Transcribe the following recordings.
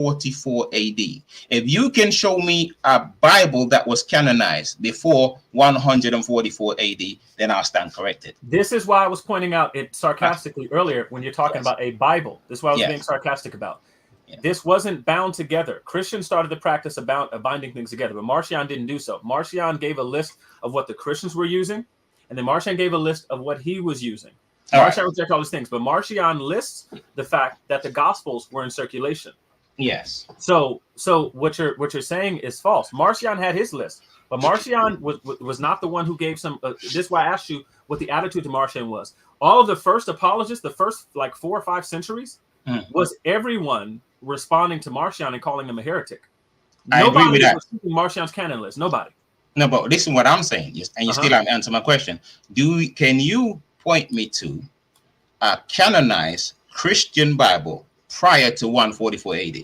44 AD. If you can show me a Bible that was canonized before 144 AD, then I'll stand corrected. This is why I was pointing out it sarcastically earlier when you're talking about a Bible. This is what I was being sarcastic about. This wasn't bound together. Christians started the practice of binding things together, but Marcion didn't do so. Marcion gave a list of what the Christians were using, and then Marcion gave a list of what he was using. Marcion rejected all these things, but Marcion lists the fact that the Gospels were in circulation. Yes. So what you're saying is false. Marcion had his list, but Marcion was not the one who gave some. This is why I asked you what the attitude to Marcion was. All of the first apologists, the first like 4 or 5 centuries, was everyone responding to Marcion and calling him a heretic. Nobody was keeping Marcion's canon list. Nobody. No, but this is what I'm saying, and you still haven't answered my question. Can you point me to a canonized Christian Bible prior to 144 AD?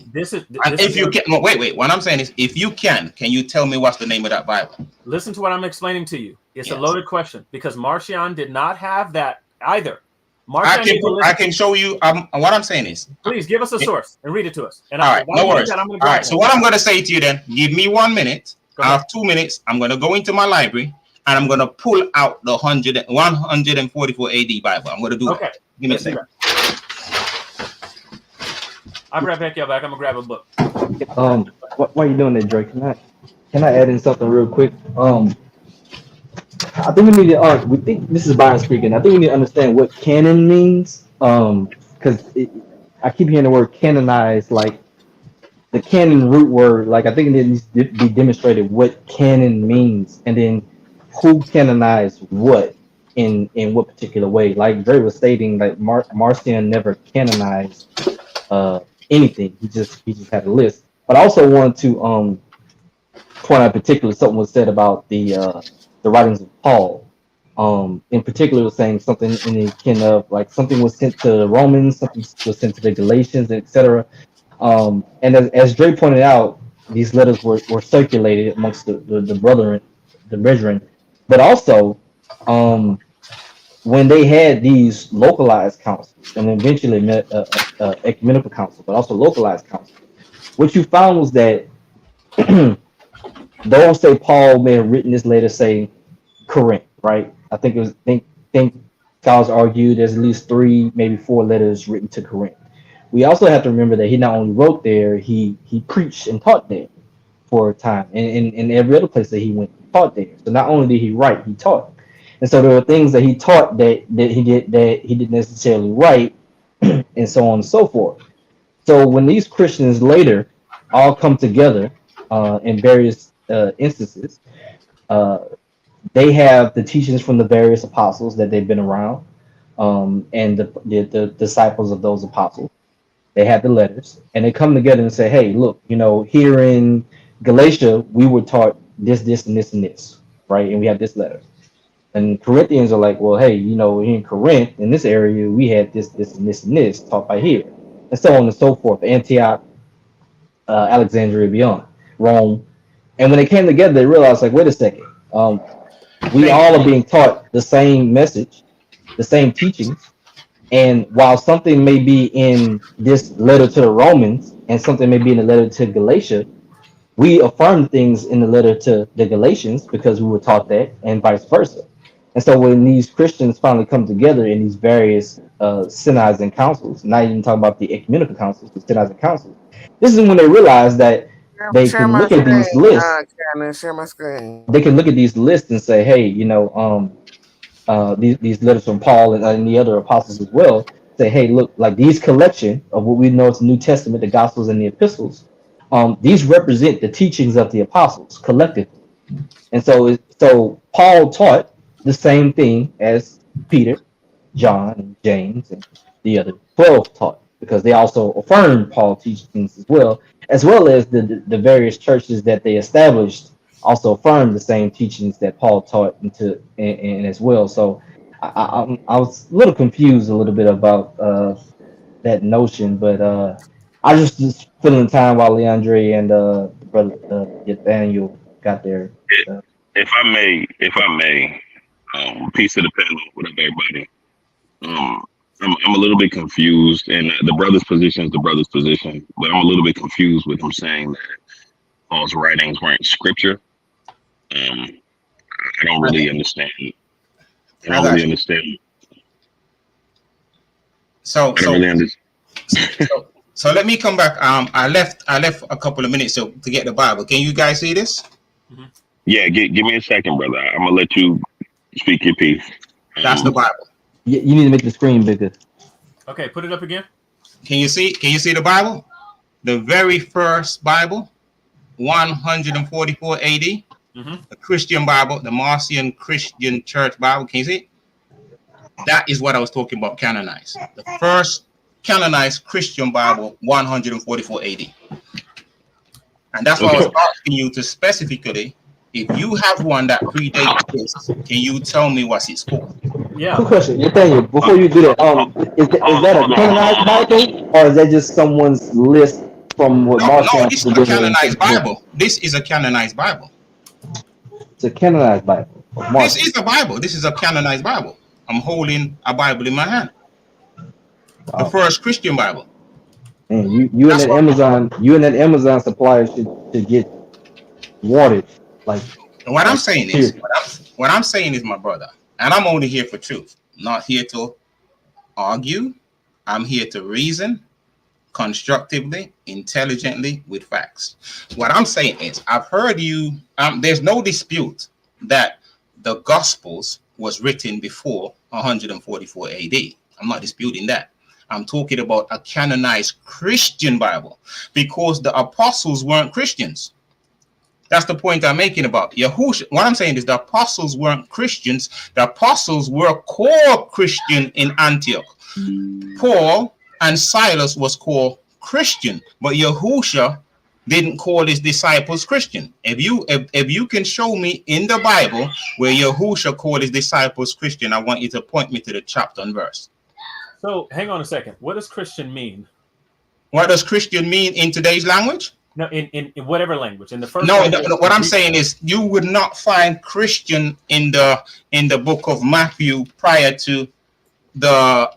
What I'm saying is, if you can you tell me what's the name of that Bible? Listen to what I'm explaining to you. It's a loaded question because Marcion did not have that either. I can show you. What I'm saying is, please give us a source and read it to us. And all right, no worries. All right. So what I'm going to say to you then, give me 1 minute. I have 2 minutes. I'm going to go into my library and I'm going to pull out the 144 AD Bible. I'm going to do that. Give me a second. I'll grab back. I'm going to grab a book. Why are you doing that, Drake? Can I add in something real quick? I think we need to. We think this is Byron speaking. I think we need to understand what canon means. Because I keep hearing the word canonized, like the canon root word. Like I think it needs to be demonstrated what canon means, and then who canonized what in what particular way. Like Dre was stating, like Marcion never canonized anything. He just had a list. But I also want to point out particularly something was said about the writings of Paul. In particular, was saying something in the kin of like something was sent to the Romans, something was sent to the Galatians, etc. And as Dre pointed out, these letters were circulated amongst the brethren. But also, when they had these localized councils and eventually ecumenical council, but also localized councils, what you found was that those say Paul may have written this letter, say Corinth, right? I think it was think scholars argue there's at least 3, maybe 4 letters written to Corinth. We also have to remember that he not only wrote there, he preached and taught there for a time, and in every other place that he went, he taught there. So not only did he write, he taught, and so there were things that he taught that he didn't necessarily write, and so on and so forth. So when these Christians later all come together in various instances, they have the teachings from the various apostles that they've been around, and the disciples of those apostles. They have the letters, and they come together and say, "Hey, look, here in Galatia, we were taught this, and this, and this, right? And we have this letter." And Corinthians are like, "Well, hey, in Corinth, in this area, we had this, and this, and this taught by here," and so on and so forth. Antioch, Alexandria, beyond Rome, and when they came together, they realized, like, wait a second. We all are being taught the same message, the same teachings. And while something may be in this letter to the Romans and something may be in the letter to Galatia, we affirm things in the letter to the Galatians because we were taught that, and vice versa. And so when these Christians finally come together in these various synods and councils, not even talking about the ecumenical councils, the synods and councils, this is when they realize that they can look at these lists. They can look at these lists and say, "Hey, these letters from Paul and the other apostles as well." Say, "Hey, look, like these collection of what we know is the New Testament, the Gospels and the Epistles. These represent the teachings of the apostles collectively." And so Paul taught the same thing as Peter, John, and James, and the other 12 taught, because they also affirmed Paul's teachings as well as the various churches that they established also affirmed the same teachings that Paul taught and as well. So I was a little confused a little bit about that notion, but I just filling time while Leandre and brother Nathaniel got there. If I may, peace to the panel, what up, everybody? I'm a little bit confused, and the brother's position is the brother's position, but I'm a little bit confused with him saying that Paul's writings weren't scripture. I don't really understand. I don't really understand. So let me come back. I left a couple of minutes to get the Bible. Can you guys see this? Mm-hmm. Yeah, give me a second, brother. I'm gonna let you speak your piece. That's the Bible. You need to make the screen bigger. Okay, put it up again. Can you see? Can you see the Bible? The very first Bible, 144 AD. Mm-hmm. The Christian Bible, the Marcion Christian Church Bible. Can you see? That is what I was talking about. Canonized. The first canonized Christian Bible, 144 AD. And that's why I was asking you to specifically, if you have one that predates this, can you tell me what's its called? Yeah. Quick question, Nathaniel, before you do that, is that a canonized Bible, or is that just someone's list from what Marcion? No, this is a canonized Bible. This is a canonized Bible. It's a canonized Bible. This is a Bible. This is a canonized Bible. I'm holding a Bible in my hand. Wow. The first Christian Bible. And you and that Amazon supplier should get watered. Like what I'm saying is, my brother, and I'm only here for truth, not here to argue. I'm here to reason constructively, intelligently, with facts. What I'm saying is, I've heard you. There's no dispute that the Gospels was written before 144 AD. I'm not disputing that. I'm talking about a canonized Christian Bible because the apostles weren't Christians. That's the point I'm making about Yahushua. What I'm saying is the apostles weren't Christians. The apostles were called Christian in Antioch. Paul and Silas was called Christian, but Yahushua didn't call his disciples Christian. If you can show me in the Bible where Yahushua called his disciples Christian, I want you to point me to the chapter and verse. So hang on a second. What does Christian mean? What does Christian mean in today's language? No, in whatever language. In the first. No, what I'm saying is you would not find Christian in the book of Matthew prior to the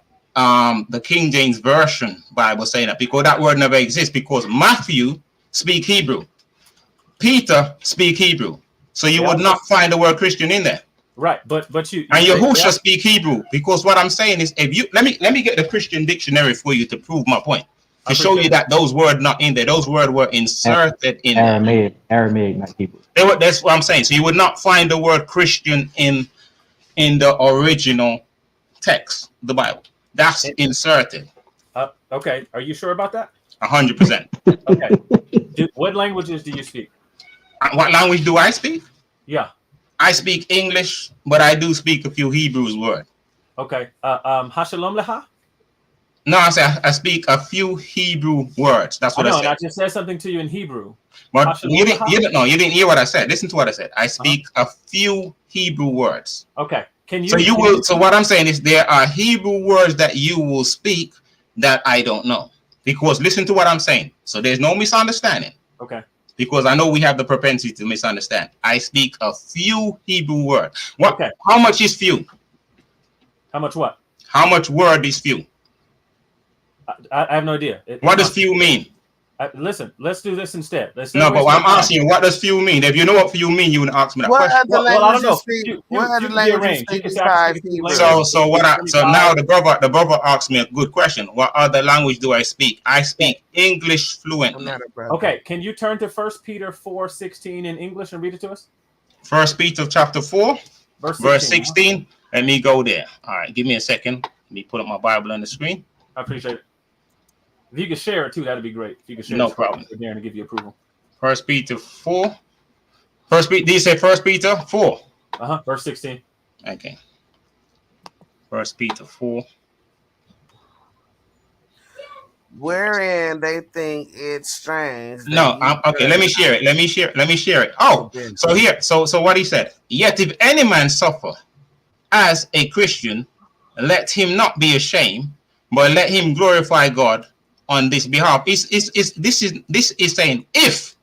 King James Version Bible saying that, because that word never exists, because Matthew speak Hebrew, Peter speak Hebrew, so you would not find the word Christian in there. Right, but you and Yahushua speak Hebrew, because what I'm saying is, if you let me get the Christian dictionary for you to prove my point, to show you that those words not in there. Those words were inserted in Aramaic, not Hebrew. That's what I'm saying. So you would not find the word Christian in the original text, the Bible. That's inserted. Okay, are you sure about that? 100%. Okay. What languages do you speak? What language do I speak? Yeah. I speak English, but I do speak a few Hebrew words. Okay. Hashalom lecha? No, I speak a few Hebrew words. That's what I said. I just said something to you in Hebrew. But you didn't hear what I said. Listen to what I said. I speak a few Hebrew words. Okay. So what I'm saying is, there are Hebrew words that you will speak that I don't know. Because listen to what I'm saying. So there's no misunderstanding. Okay. Because I know we have the propensity to misunderstand. I speak a few Hebrew words. Okay. How much is few? How much what? How much word is few? I have no idea. What does few mean? Listen, let's do this instead. No, but I'm asking you, what does few mean? If you know what few mean, you would ask me that question. I don't know. So now the brother asked me a good question. What other language do I speak? I speak English fluently. Okay, can you turn to 1 Peter 4:16 in English and read it to us? 1 Peter chapter 4, verse 16. Let me go there. All right, give me a second. Let me put up my Bible on the screen. I appreciate it. If you could share it too, that'd be great. If you could share no problem. There and give you approval. 1 Peter 4. Did you say 1 Peter 4? Verse 16. Okay. 1 Peter 4. Wherein they think it's strange. No, okay. Let me share it. Let me share it. Oh, so here, so what he said. Yet if any man suffer as a Christian, let him not be ashamed, but let him glorify God on this behalf. This is saying, if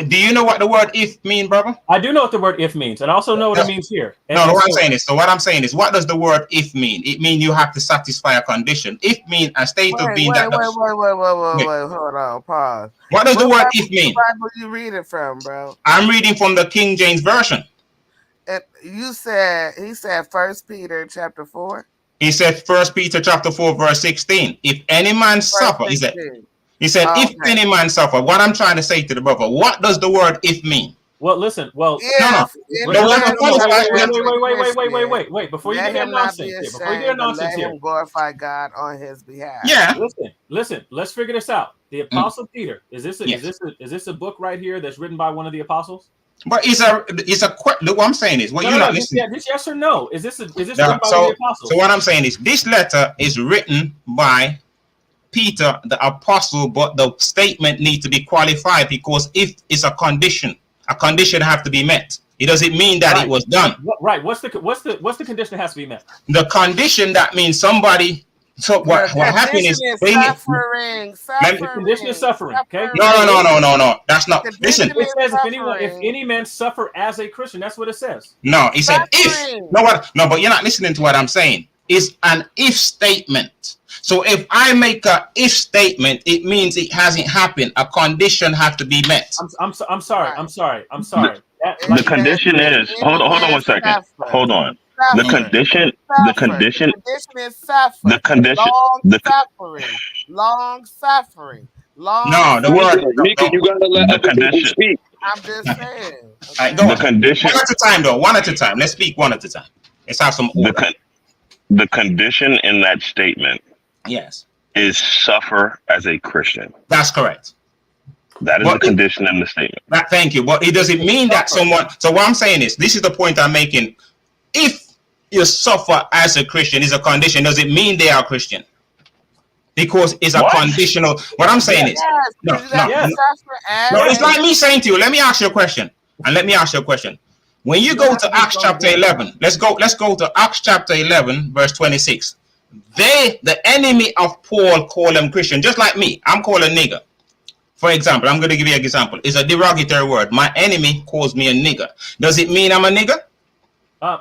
Do you know what the word if mean, brother? I do know what the word if means, and I also know what it means here. No, what I'm saying is, what does the word if mean? It means you have to satisfy a condition. If mean a state of being wait, hold on, pause. What does the word if mean? What Bible you read it from, bro? I'm reading from the King James Version. And he said 1 Peter chapter 4. He said 1 Peter chapter 4, verse 16. If any man suffer, he said, if any man suffer, what I'm trying to say to the brother, what does the word if mean? Well, listen. Well, wait. Before you get that nonsense here, glorify God on His behalf. Yeah. Listen. Let's figure this out. The Apostle Peter. Is this a book right here that's written by one of the apostles? But what I'm saying is, you're not listening. This yes or no? Is this written by one of the apostles? So what I'm saying is, this letter is written by Peter, the apostle, but the statement needs to be qualified, because if it's a condition have to be met. It doesn't mean that it was done. Right. What's the condition that has to be met? The condition that means somebody. So what happened is suffering. The condition is suffering. Okay. No. That's not. Listen. It says if any man suffer as a Christian, that's what it says. No, it said if. No, but you're not listening to what I'm saying. It's an if statement. So if I make a if statement, it means it hasn't happened. A condition have to be met. I'm sorry. The condition is hold on 1 second. Hold on. The condition is suffering. Long suffering. No, the word. You gotta let the condition speak. I'm just saying. Okay. Right, the condition. One at a time, though. One at a time. Let's speak one at a time. Let's have some order. The condition in that statement. Yes. Is suffer as a Christian. That's correct. That is the condition in the statement. Thank you. But it doesn't mean that someone. So what I'm saying is, this is the point I'm making. If you suffer as a Christian is a condition, does it mean they are Christian? Because it's a conditional. What I'm saying is, no, it's like me saying to you, let me ask you a question. When you go to Acts chapter 11, let's go to Acts chapter 11, verse 26. The enemy of Paul, call them Christian, just like me. I'm called a nigger. For example, I'm going to give you an example. It's a derogatory word. My enemy calls me a nigger. Does it mean I'm a nigger? Wait.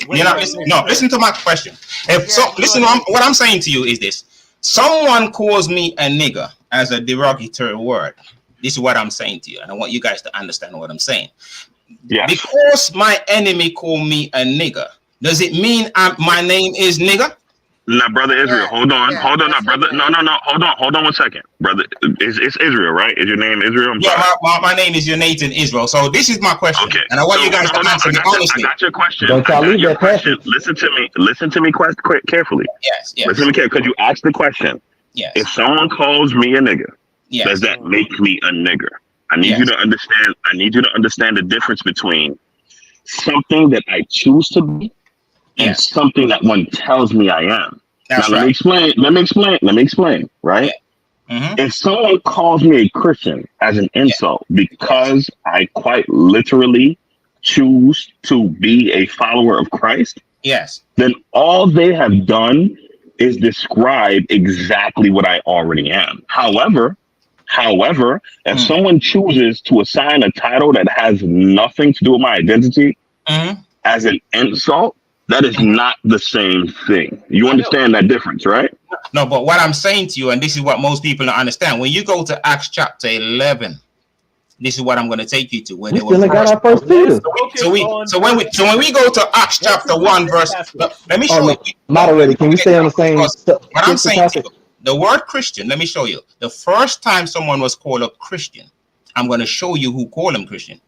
You're not listening. No, listen to my question. What I'm saying to you is this. Someone calls me a nigger as a derogatory word. This is what I'm saying to you, and I want you guys to understand what I'm saying. Yes. Because my enemy call me a nigger, does it mean my name is nigger? Now, brother Israel, hold on, brother. No, hold on 1 second, brother. It's Israel, right? Is your name Israel? My name is Jonathan Israel. So this is my question, and I want you guys to answer me honestly. I got your question. Don't y'all leave that question. Listen to me carefully. Yes. Listen to me carefully, because you asked the question. Yes. If someone calls me a nigger, does that make me a nigger? I need you to understand. I need you to understand the difference between something that I choose to be and something that one tells me I am. That's now, let me explain, right? Yeah. Mm-hmm. If someone calls me a Christian as an insult because I quite literally choose to be a follower of Christ, then all they have done is describe exactly what I already am. However, if someone chooses to assign a title that has nothing to do with my identity as an insult, that is not the same thing. You understand that difference, right? No, but what I'm saying to you, and this is what most people don't understand, when you go to Acts chapter 11, this is what I'm going to take you to. Where we still got our first Peter. So when we go to Acts chapter 1, verse, let me show you. Moderator, can we stay on the same? What I'm saying to you, the word Christian, let me show you. The first time someone was called a Christian, I'm going to show you who called them Christian.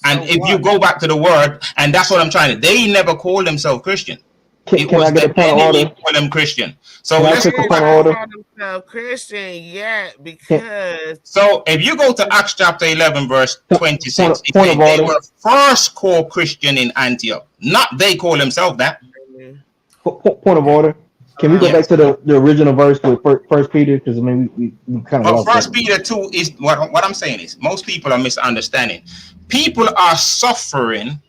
And if you go back to the word, and that's what I'm trying to, they never called themselves Christian. It was the enemy called them Christian. So let's call themselves Christian yet, because so if you go to Acts chapter 11, verse 26, they were first called Christian in Antioch. Not they call themselves that. Point of order. Can we go back to the original verse with First Peter? Because I mean, we kind of. First Peter 2 is what I'm saying is most people are misunderstanding. People are suffering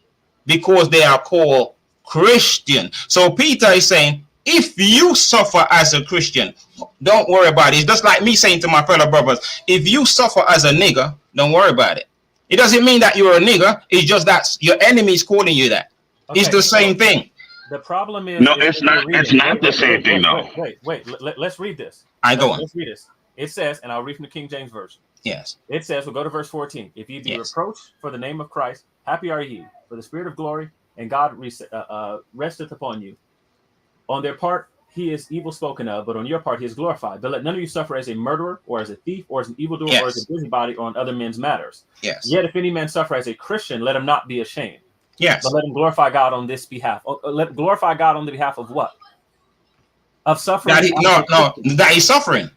because they are called Christian. So Peter is saying, If you suffer as a Christian, don't worry about it. It's just like me saying to my fellow brothers, if you suffer as a nigger, don't worry about it. It doesn't mean that you're a nigger. It's just that your enemy is calling you that. Okay, it's the same thing. The problem is no, it's not. It's not the same thing, though. Wait. Let's read this. Let's read this. It says, and I'll read from the King James Version. Yes. It says, we'll go to verse 14. If ye be reproached for the name of Christ, happy are ye, for the Spirit of glory and God resteth upon you. On their part, he is evil spoken of, but on your part, he is glorified. But let none of you suffer as a murderer, or as a thief, or as an evildoer, or as a busybody, or on other men's matters. Yes. Yet if any man suffer as a Christian, let him not be ashamed. Yes. But let him glorify God on this behalf. Let glorify God on the behalf of what? Of suffering. That he's suffering.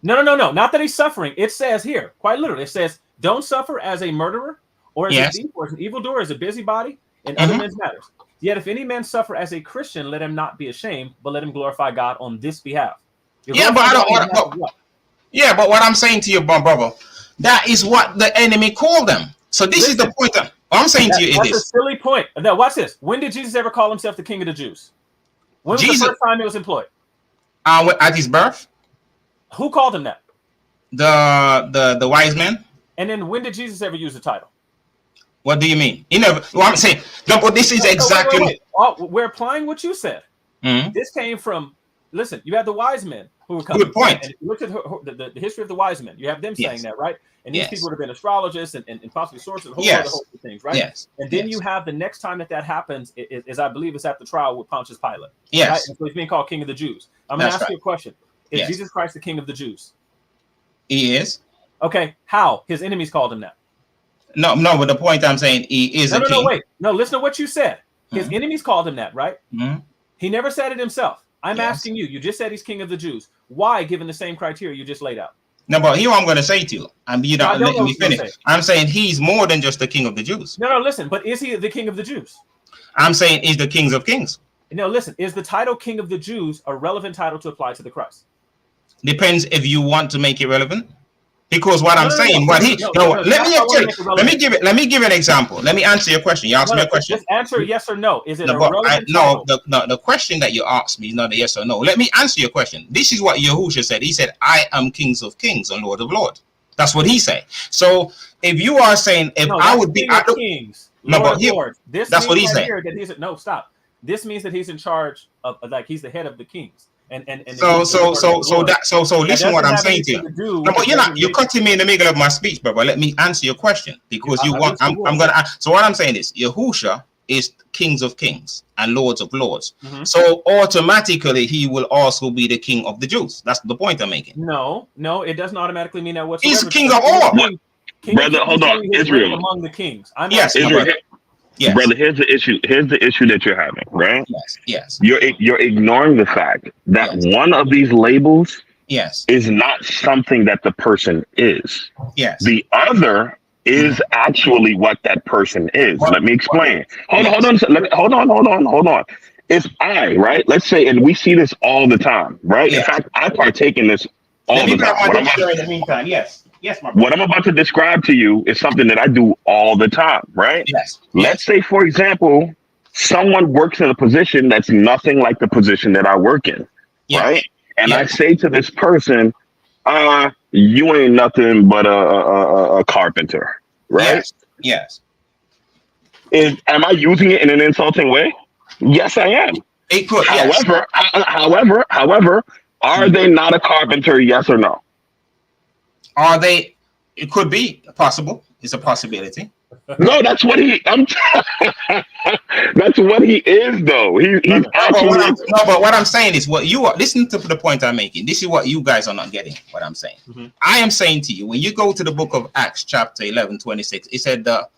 No. Not that he's suffering. It says here, quite literally, it says, don't suffer as a murderer, or as a thief, or as an evildoer, as a busybody, in other men's matters. Yet if any man suffer as a Christian, let him not be ashamed, but let him glorify God on this behalf. But what I'm saying to you, brother, that is what the enemy called them. So this is the point. What I'm saying to you is this. That's a silly point. Now watch this. When did Jesus ever call himself the King of the Jews? When was the first time it was employed? At his birth. Who called him that? The wise men. And then when did Jesus ever use the title? What do you mean? You never. Well, I'm saying. No, but this is exactly. Wait. We're applying what you said. Mm-hmm. This came from. Listen, you had the wise men who were coming. Good point. And if you look at the history of the wise men, you have them saying that, right? And these people would have been astrologists and possibly sorcerers, a whole other host of things, right? Yes. And then you have the next time that happens is I believe it's at the trial with Pontius Pilate. Yes. Right? And so he's being called King of the Jews. I'm going to ask you a question. Is Jesus Christ the King of the Jews? He is. Okay. How? His enemies called him that. No, but the point I'm saying, he is a king. No, wait. No, listen to what you said. His enemies called him that, right? Mm-hmm. He never said it himself. I'm asking you. You just said he's King of the Jews. Why, given the same criteria you just laid out? No, but here I'm going to say to you, and you don't let me finish. I'm saying he's more than just the King of the Jews. No, listen. But is he the King of the Jews? I'm saying he's the King of Kings. No, listen. Is the title King of the Jews a relevant title to apply to the Christ? Depends if you want to make it relevant. Because what I'm saying, let me give you an example. Let me answer your question. You asked me a question. Just answer yes or no. Is it a relevant title? The question that you asked me is not a yes or no. Let me answer your question. This is what Yahushua said. He said, I am Kings of Kings and Lord of Lords. That's what he said. So if you are saying, I would be Kings, Lords, that's what he said. No, stop. This means that he's in charge of, like, he's the head of the kings. So listen what I'm saying to you. No, but you're cutting me in the middle of my speech, brother. Let me answer your question because I'm gonna. So what I'm saying is, Yahushua is Kings of Kings and Lords of Lords. Mm-hmm. So automatically he will also be the King of the Jews. That's the point I'm making. No, it doesn't automatically mean that whatsoever. He's King of all. Brother, hold on, Israel. Among the kings. Israel. Yes. Brother, here's the issue. Here's the issue that you're having, right? Yes. You're ignoring the fact that one of these labels is not something that the person is. Yes. The other is actually what that person is. Let me explain. Hold on. It's I, right? Let's say, and we see this all the time, right? Yeah. In fact, I partake in this all the time. In the meantime, yes. Yes, my what I'm about to describe to you is something that I do all the time, right? Yes. Let's say, for example, someone works in a position that's nothing like the position that I work in, right? And I say to this person, you ain't nothing but a carpenter, right? Yes. Am I using it in an insulting way? Yes, I am. However, are they not a carpenter? Yes or no? Are they? It could be possible. It's a possibility. No, that's what he. That's what he is, though. He's actually. But what I'm saying is, what you are. Listen to the point I'm making. This is what you guys are not getting. What I'm saying. Mm-hmm. I am saying to you, when you go to the book of Acts, chapter 11:26, it said the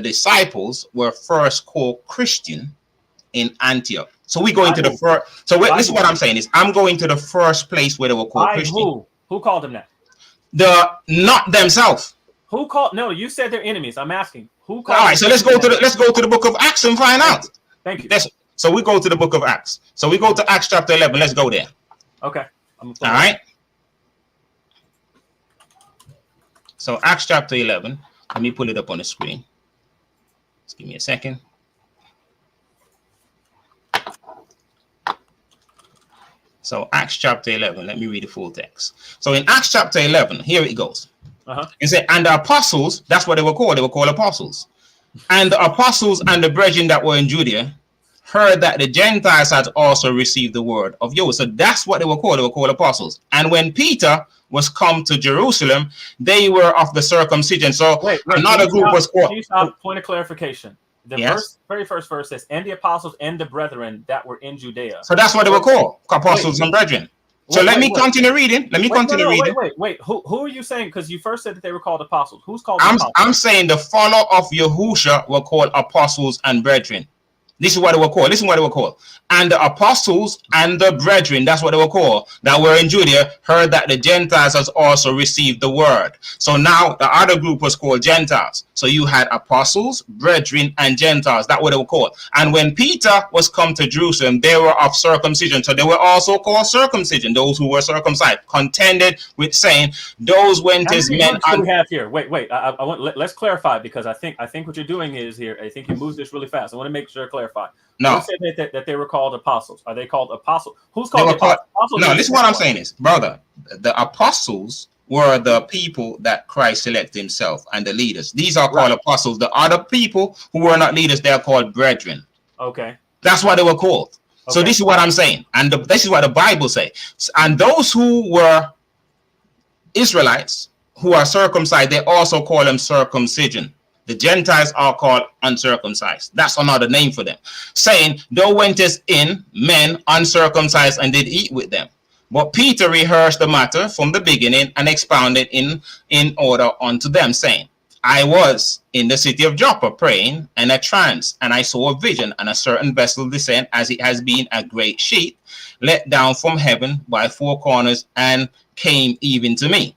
disciples were first called Christian in Antioch. So we go into the first. So this is what I'm saying is, I'm going to the first place where they were called Christian. Who called them that? Not themselves. Who called? No, you said they're enemies. I'm asking who called. All right, so let's go to the book of Acts and find out. Thank you. So we go to the book of Acts. So we go to Acts chapter 11. Let's go there. Okay. All right. So Acts chapter 11. Let me pull it up on the screen. Just give me a second. So Acts chapter 11, let me read the full text. So in Acts chapter 11, here it goes. It said, and the apostles, that's what they were called apostles. And the apostles and the brethren that were in Judea heard that the Gentiles had also received the word of Yahweh. So that's what they were called apostles. And when Peter was come to Jerusalem, they were of the circumcision. So another group was called. Point of clarification. The very first verse says, and the apostles and the brethren that were in Judea. So that's what they were called, apostles and brethren. So let me continue reading. Wait. Who are you saying? Because you first said that they were called apostles. Who's called apostles? I'm saying the follower of Yahusha were called apostles and brethren. This is what they were called. Listen what they were called. And the apostles and the brethren, that's what they were called, that were in Judea, heard that the Gentiles has also received the word. So now the other group was called Gentiles. So you had apostles, brethren, and Gentiles. That's what they were called. And when Peter was come to Jerusalem, they were of circumcision. So they were also called circumcision, those who were circumcised, contended with saying, those went as men. We have here. Wait. I want let's clarify, because I think what you're doing is here. I think you moved this really fast. I want to make sure I clarify. No, you said that they were called apostles. Are they called apostles? Who's called apostles? No, this is what I'm saying is, brother, the apostles were the people that Christ selected himself and the leaders. These are called apostles. The other people who were not leaders, they are called brethren. Okay. That's what they were called. Okay. So this is what I'm saying. And this is what the Bible says. And those who were Israelites who are circumcised, they also call them circumcision. The Gentiles are called uncircumcised. That's another name for them. Saying, thou wentest in men uncircumcised and did eat with them. But Peter rehearsed the matter from the beginning and expounded in order unto them, saying, I was in the city of Joppa praying in a trance, and I saw a vision, and a certain vessel descend as it has been a great sheet, let down from heaven by four corners, and came even to me.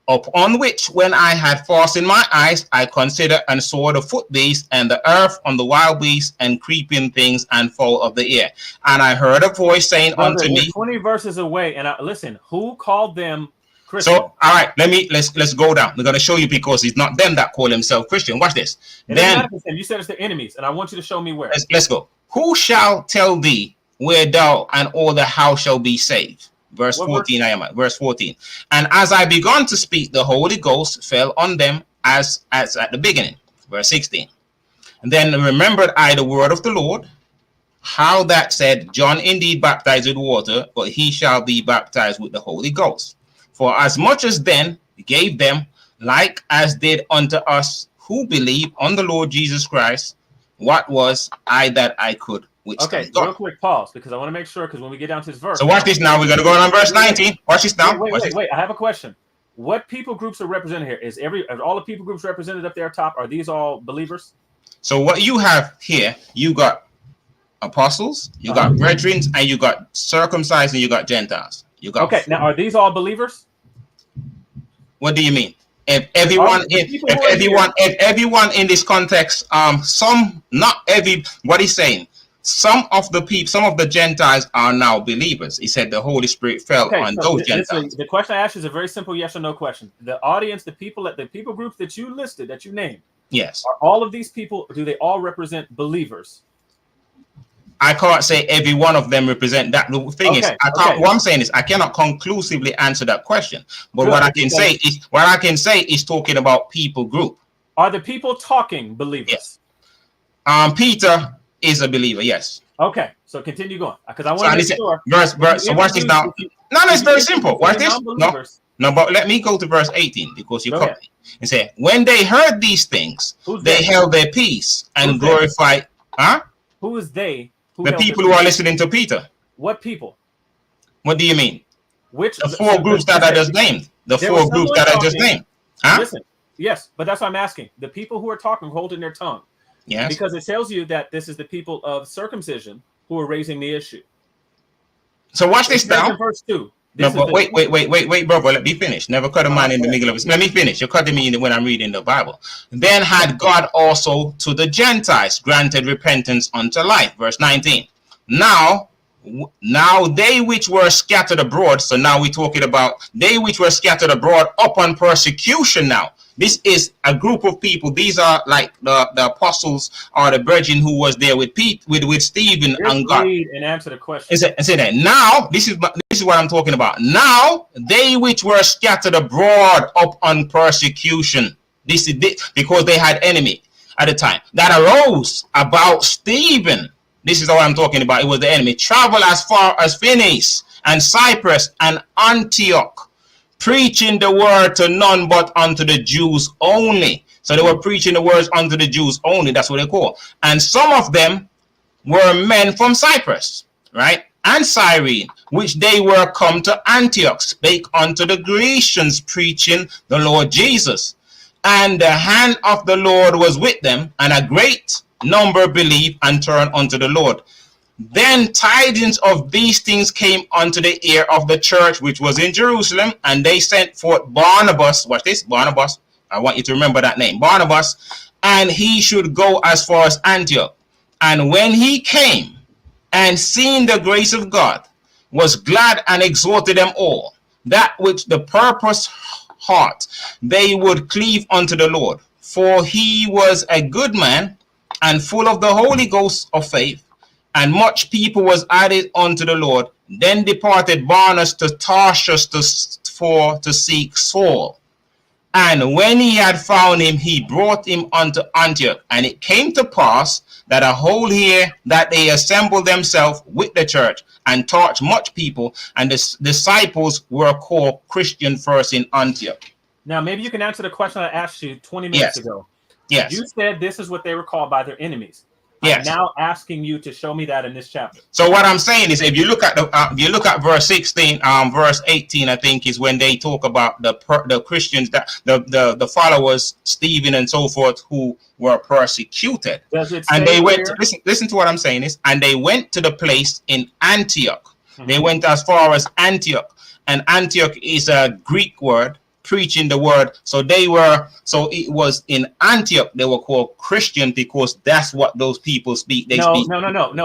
Upon which, when I had fastened my eyes, I considered and saw the foot beasts and the earth on the wild beasts and creeping things and fowl of the air. And I heard a voice saying unto me, 20 verses away. And listen, who called them Christian? So, all right, let's go down. We're going to show you, because it's not them that call themselves Christian. Watch this. Then you said it's the enemies, and I want you to show me where. Let's go. Who shall tell thee where thou and all the house shall be saved? Verse 14, I am at verse 14. And as I began to speak, the Holy Ghost fell on them as at the beginning. Verse 16. And then remembered I the word of the Lord, how that said, John indeed baptized with water, but he shall be baptized with the Holy Ghost. For as much as then gave them, like as did unto us who believe on the Lord Jesus Christ, what was I that I could. Okay, real quick pause, because I want to make sure, because when we get down to this verse. So watch this now. We're going to go on verse 19. Watch this now. Wait. I have a question. What people groups are represented here? Are all the people groups represented up there top? Are these all believers? So what you have here, you got apostles, you got brethren, and you got circumcised, and you got Gentiles. You got. Okay, now are these all believers? What do you mean? If everyone in this context, not every, what he's saying. Some of the Gentiles are now believers. He said the Holy Spirit fell on those Gentiles. The question I asked is a very simple yes or no question. The audience, the people groups that you listed, that you named, yes, are all of these people, do they all represent believers? I can't say every one of them represent that. The thing is, what I'm saying is I cannot conclusively answer that question. But what I can say is talking about people group. Are the people talking believers? Yes. Peter is a believer, yes. Okay, so continue going, because I want to make sure. Verse. So watch this now. No, it's very simple. Watch this. No, but let me go to verse 18, because you cut me and say, when they heard these things, they held their peace and glorified. Who is they? The people who are listening to Peter. What people? What do you mean? Which the four groups that I just named? The four groups that I just named. Listen, yes, but that's what I'm asking. The people who are talking, holding their tongue. Yes. Because it tells you that this is the people of circumcision who are raising the issue. So watch this now. Verse 2. No, but wait, brother. Let me finish. Never cut a man in the middle of it. Let me finish. You're cutting me when I'm reading the Bible. Then had God also to the Gentiles granted repentance unto life. Verse 19. Now, Now they which were scattered abroad. So now we're talking about they which were scattered abroad upon persecution. Now this is a group of people. These are like the apostles or the virgin who was there with Pete, with Stephen and God. And answer the question. Say that now. This is what I'm talking about. Now they which were scattered abroad upon persecution. This is because they had enemy at the time that arose about Stephen. This is what I'm talking about. It was the enemy. Travel as far as Phoenice and Cyprus and Antioch, preaching the word to none but unto the Jews only. So they were preaching the words unto the Jews only. That's what they call. And some of them were men from Cyprus, right? And Cyrene, which they were come to Antioch, spake unto the Grecians, preaching the Lord Jesus. And the hand of the Lord was with them, and a great number believed and turned unto the Lord. Then tidings of these things came unto the ear of the church which was in Jerusalem, and they sent forth Barnabas. Watch this, Barnabas. I want you to remember that name, Barnabas, and he should go as far as Antioch. And when he came and seen the grace of God, was glad and exhorted them all, that which the purpose heart they would cleave unto the Lord. For he was a good man, and full of the Holy Ghost of faith, and much people was added unto the Lord. Then departed Barnabas to Tarshish to seek Saul. And when he had found him, he brought him unto Antioch. And it came to pass that a whole year that they assembled themselves with the church and taught much people, and the disciples were called Christian first in Antioch. Now, maybe you can answer the question I asked you 20 minutes ago. Yes. You said this is what they were called by their enemies. Yes. I'm now asking you to show me that in this chapter. So what I'm saying is, if you look at verse 16, verse 18, I think is when they talk about the Christians, that the followers, Stephen and so forth, who were persecuted. Does it and they went here? listen to what I'm saying is, and they went to the place in Antioch. Mm-hmm. They went as far as Antioch, and Antioch is a Greek word, preaching the word. So it was in Antioch they were called Christian because that's what those people speak. No,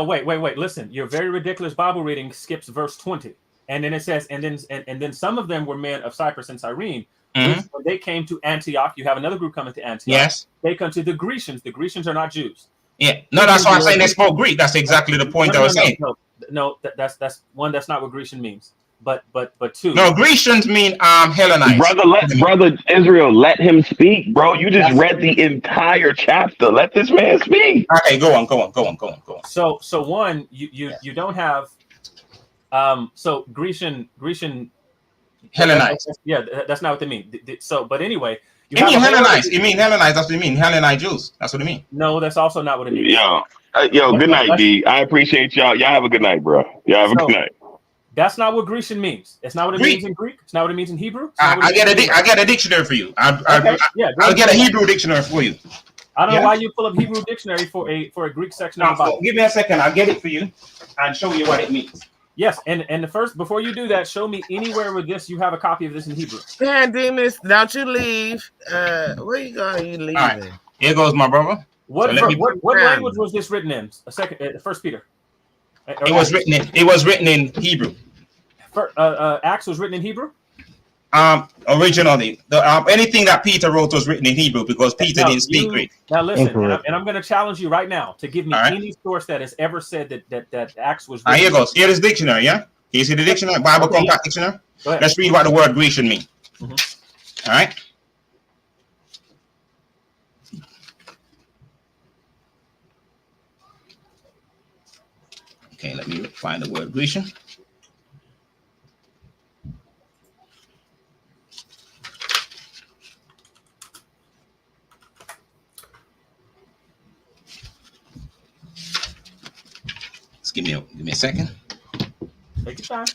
wait. Listen, your very ridiculous Bible reading skips verse 20. And then it says, and then some of them were men of Cyprus and Cyrene. Mm-hmm. When they came to Antioch, you have another group coming to Antioch. Yes. They come to the Grecians. The Grecians are not Jews. Yeah. No, that's why I'm saying they spoke Greek. That's exactly the point I was saying. No, that's one. That's not what Grecian means. But two. No, Grecians mean Hellenized. Brother Israel, let him speak, bro. You just read the entire chapter. Let this man speak. Okay, go on. So one, you don't have so Grecian Hellenized. That's not what they mean. So, but anyway, you mean Hellenized. You mean Hellenized. That's what you mean. Hellenized Jews. That's what it means. No, that's also not what it means. Yo, good night, D. I appreciate y'all. Y'all have a good night, bro. Y'all have a good night. That's not what Grecian means. It's not what it means in Greek. It's not what it means in Hebrew. I get a dictionary for you. I'll get a Hebrew dictionary for you. I don't know why you pull up Hebrew dictionary for a Greek section of the Bible. Give me a second. I'll get it for you and show you what it means. Yes, and the first, before you do that, show me anywhere with this you have a copy of this in Hebrew. Man, Demas, don't you leave. Where you going? You leaving? All right. Here goes my brother. What language was this written in? First Peter. It was written in Hebrew. Acts was written in Hebrew? Originally, anything that Peter wrote was written in Hebrew because Peter didn't speak Greek. Now listen, and I'm going to challenge you right now to give me any source that has ever said that Acts was written. Here goes. Here is dictionary, yeah? Can you see the dictionary? Bible Compact Dictionary? Let's read what the word Grecian means. Mm-hmm. All right? Okay, let me find the word Grecian. Just give me a second. Take your time.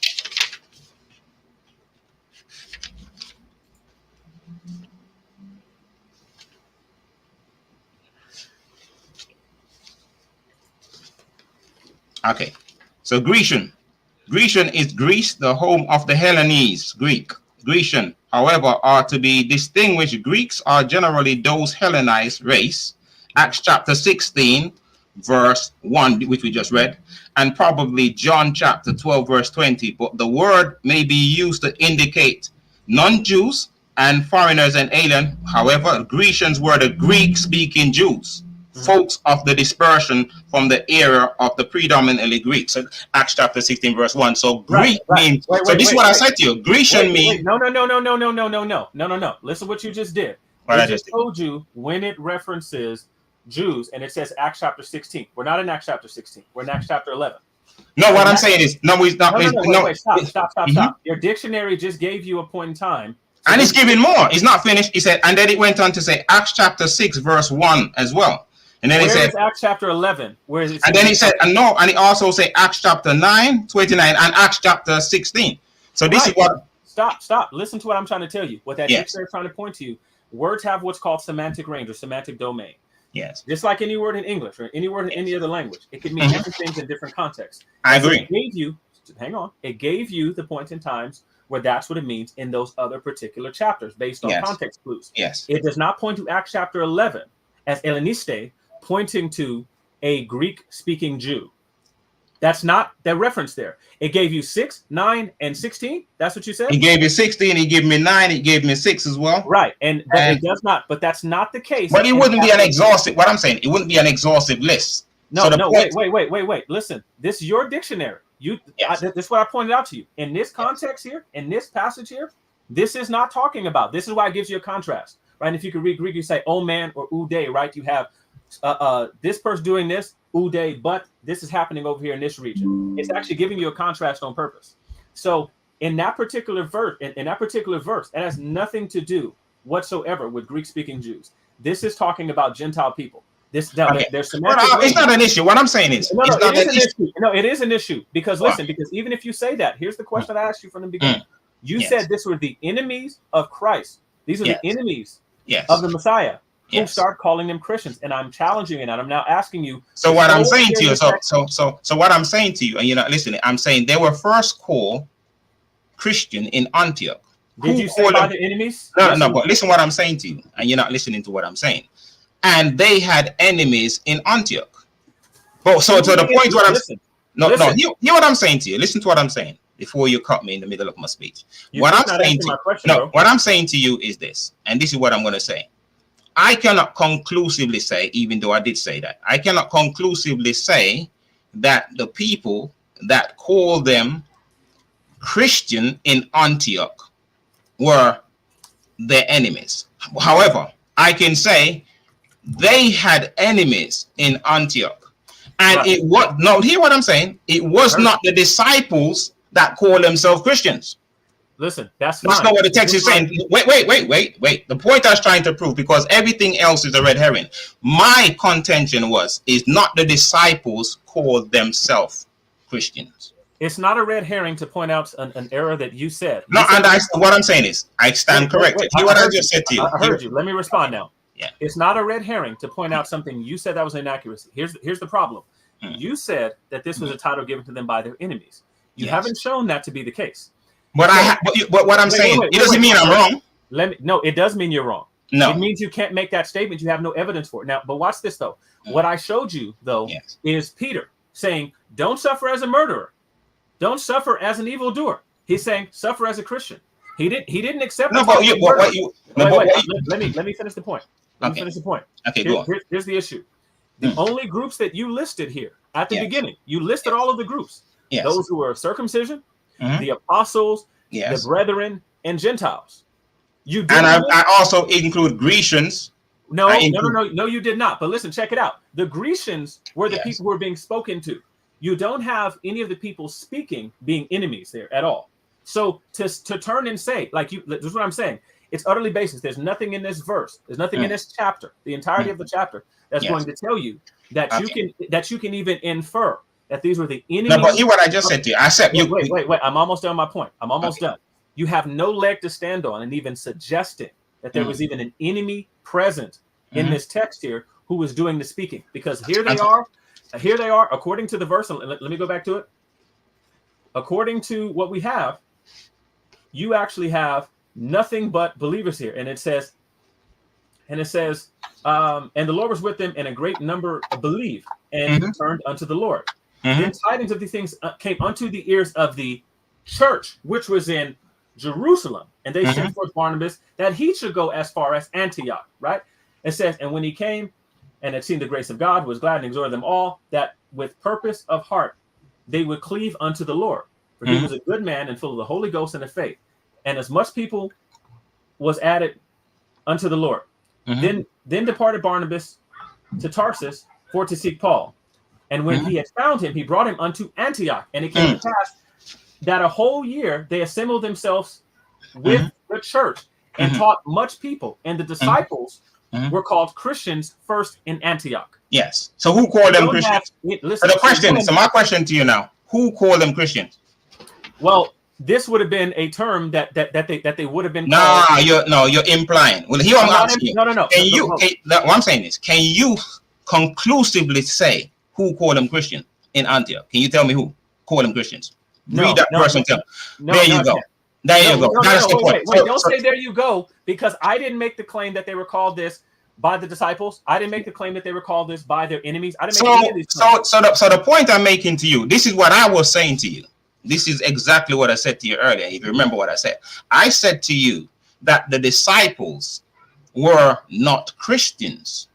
Okay, so Grecian is Greece, the home of the Hellenes, Greek. Grecian, however, are to be distinguished. Greeks are generally those Hellenized race. Acts chapter 16, verse 1, which we just read, and probably John chapter 12, verse 20. But the word may be used to indicate non-Jews and foreigners and alien. However, Grecians were the Greek-speaking Jews, folks of the dispersion from the era of the predominantly Greek. So Acts chapter 16, verse 1. So Greek means. This is what I said to you. Grecian means. No. Listen what you just did. I just told you when it references Jews and it says Acts chapter 16. We're not in Acts chapter 16. We're in Acts chapter 11. No, what I'm saying is wait, stop. Your dictionary just gave you a point in time. And it's giving more. It's not finished. He said, and then it went on to say Acts chapter 6, verse 1 as well. And then he said Acts chapter 11. Where is it? And then he said, and he also said Acts chapter 9, 29, and Acts chapter 16. So this is what. Stop. Listen to what I'm trying to tell you. What that dictionary is trying to point to you. Words have what's called semantic range or semantic domain. Yes. Just like any word in English or any word in any other language, it could mean different things in different contexts. I agree. So it gave you the point in times where that's what it means in those other particular chapters based on context clues. Yes. It does not point to Acts chapter 11 as Helleniste pointing to a Greek-speaking Jew. That's not the reference there. It gave you 6, 9, and 16. That's what you said? He gave you 16, he gave me 9, he gave me 6 as well. Right. But it does not, but that's not the case. But it wouldn't be an exhaustive, what I'm saying, it wouldn't be an exhaustive list. Wait. Listen, this is your dictionary. This is what I pointed out to you. In this context here, in this passage here, this is not talking about. This is why it gives you a contrast. Right. And if you could read Greek, you say, oh man, or ude, right? You have this person doing this, ude, but this is happening over here in this region. It's actually giving you a contrast on purpose. So in that particular verse, it has nothing to do whatsoever with Greek-speaking Jews. This is talking about Gentile people. There's it's not an issue. What I'm saying is, it is an issue because listen, because even if you say that, here's the question I asked you from the beginning. You said this were the enemies of Christ. These are the enemies of the Messiah. Who start calling them Christians, and I'm challenging it, and I'm now asking you. So what I'm saying to you, so what I'm saying to you, and you're not listening. I'm saying they were first called Christian in Antioch. Did you say by the enemies? No, but listen what I'm saying to you, and you're not listening to what I'm saying. And they had enemies in Antioch. But so to the point what I'm saying. No, hear what I'm saying to you. Listen to what I'm saying before you cut me in the middle of my speech. What I'm saying to you is this, and this is what I'm going to say. I cannot conclusively say, even though I did say that, I cannot conclusively say that the people that call them Christian in Antioch were their enemies. However, I can say they had enemies in Antioch. And it was, no, hear what I'm saying? It was not the disciples that call themselves Christians. Listen, that's not what the text is saying. Wait. The point I was trying to prove, because everything else is a red herring. My contention is not the disciples called themselves Christians. It's not a red herring to point out an error that you said. What I'm saying is, I stand corrected. Hear what I just said to you. I heard you. Let me respond now. Yeah. It's not a red herring to point out something you said that was inaccuracy. Here's the problem. You said that this was a title given to them by their enemies. You haven't shown that to be the case. But what I'm saying, it doesn't mean I'm wrong. No, it does mean you're wrong. No, it means you can't make that statement. You have no evidence for it. Now, but watch this though. What I showed you though is Peter saying, "Don't suffer as a murderer, don't suffer as an evildoer." He's saying, "Suffer as a Christian." He didn't accept. No, let me finish the point. Let me finish the point. Okay, go on. Here's the issue. The only groups that you listed here at the beginning, you listed all of the groups. Yes. Those who were circumcision, the apostles, the brethren, and Gentiles. You did, and I also include Grecians. No, you did not. But listen, check it out. The Grecians were the people who were being spoken to. You don't have any of the people speaking being enemies there at all. So to turn and say, this is what I'm saying. It's utterly baseless. There's nothing in this verse. There's nothing in this chapter, the entirety of the chapter, that's going to tell you that you can even infer that these were the enemies. No, but hear what I just said to you. I said wait. I'm almost done my point. I'm almost done. You have no leg to stand on, and even suggesting that there was even an enemy present in this text here who was doing the speaking, because here they are, according to the verse. And let me go back to it. According to what we have, you actually have nothing but believers here, and it says, And the Lord was with them, and a great number believed and turned unto the Lord. Then tidings of these things came unto the ears of the church, which was in Jerusalem. And they sent forth Barnabas that he should go as far as Antioch, right? It says, and when he came and had seen the grace of God, was glad and exhorted them all that with purpose of heart they would cleave unto the Lord. For he was a good man and full of the Holy Ghost and of faith. And as much people was added unto the Lord. Then departed Barnabas to Tarsus for to seek Paul. And when he had found him, he brought him unto Antioch. And it came to pass that a whole year they assembled themselves with the church and taught much people. And the disciples were called Christians first in Antioch. Yes. So who called them Christians? So my question to you now, who called them Christians? Well, this would have been a term that they would have been. You're implying. Well, here I'm asking you. No. What I'm saying is, can you conclusively say who called them Christian in Antioch? Can you tell me who called them Christians? Read that person. There you go. There you go. That's the point. Wait, don't say there you go, because I didn't make the claim that they were called this by the disciples. I didn't make the claim that they were called this by their enemies. I didn't make any of these claims. So the point I'm making to you, this is what I was saying to you. This is exactly what I said to you earlier. If you remember what I said to you that the disciples were not Christians.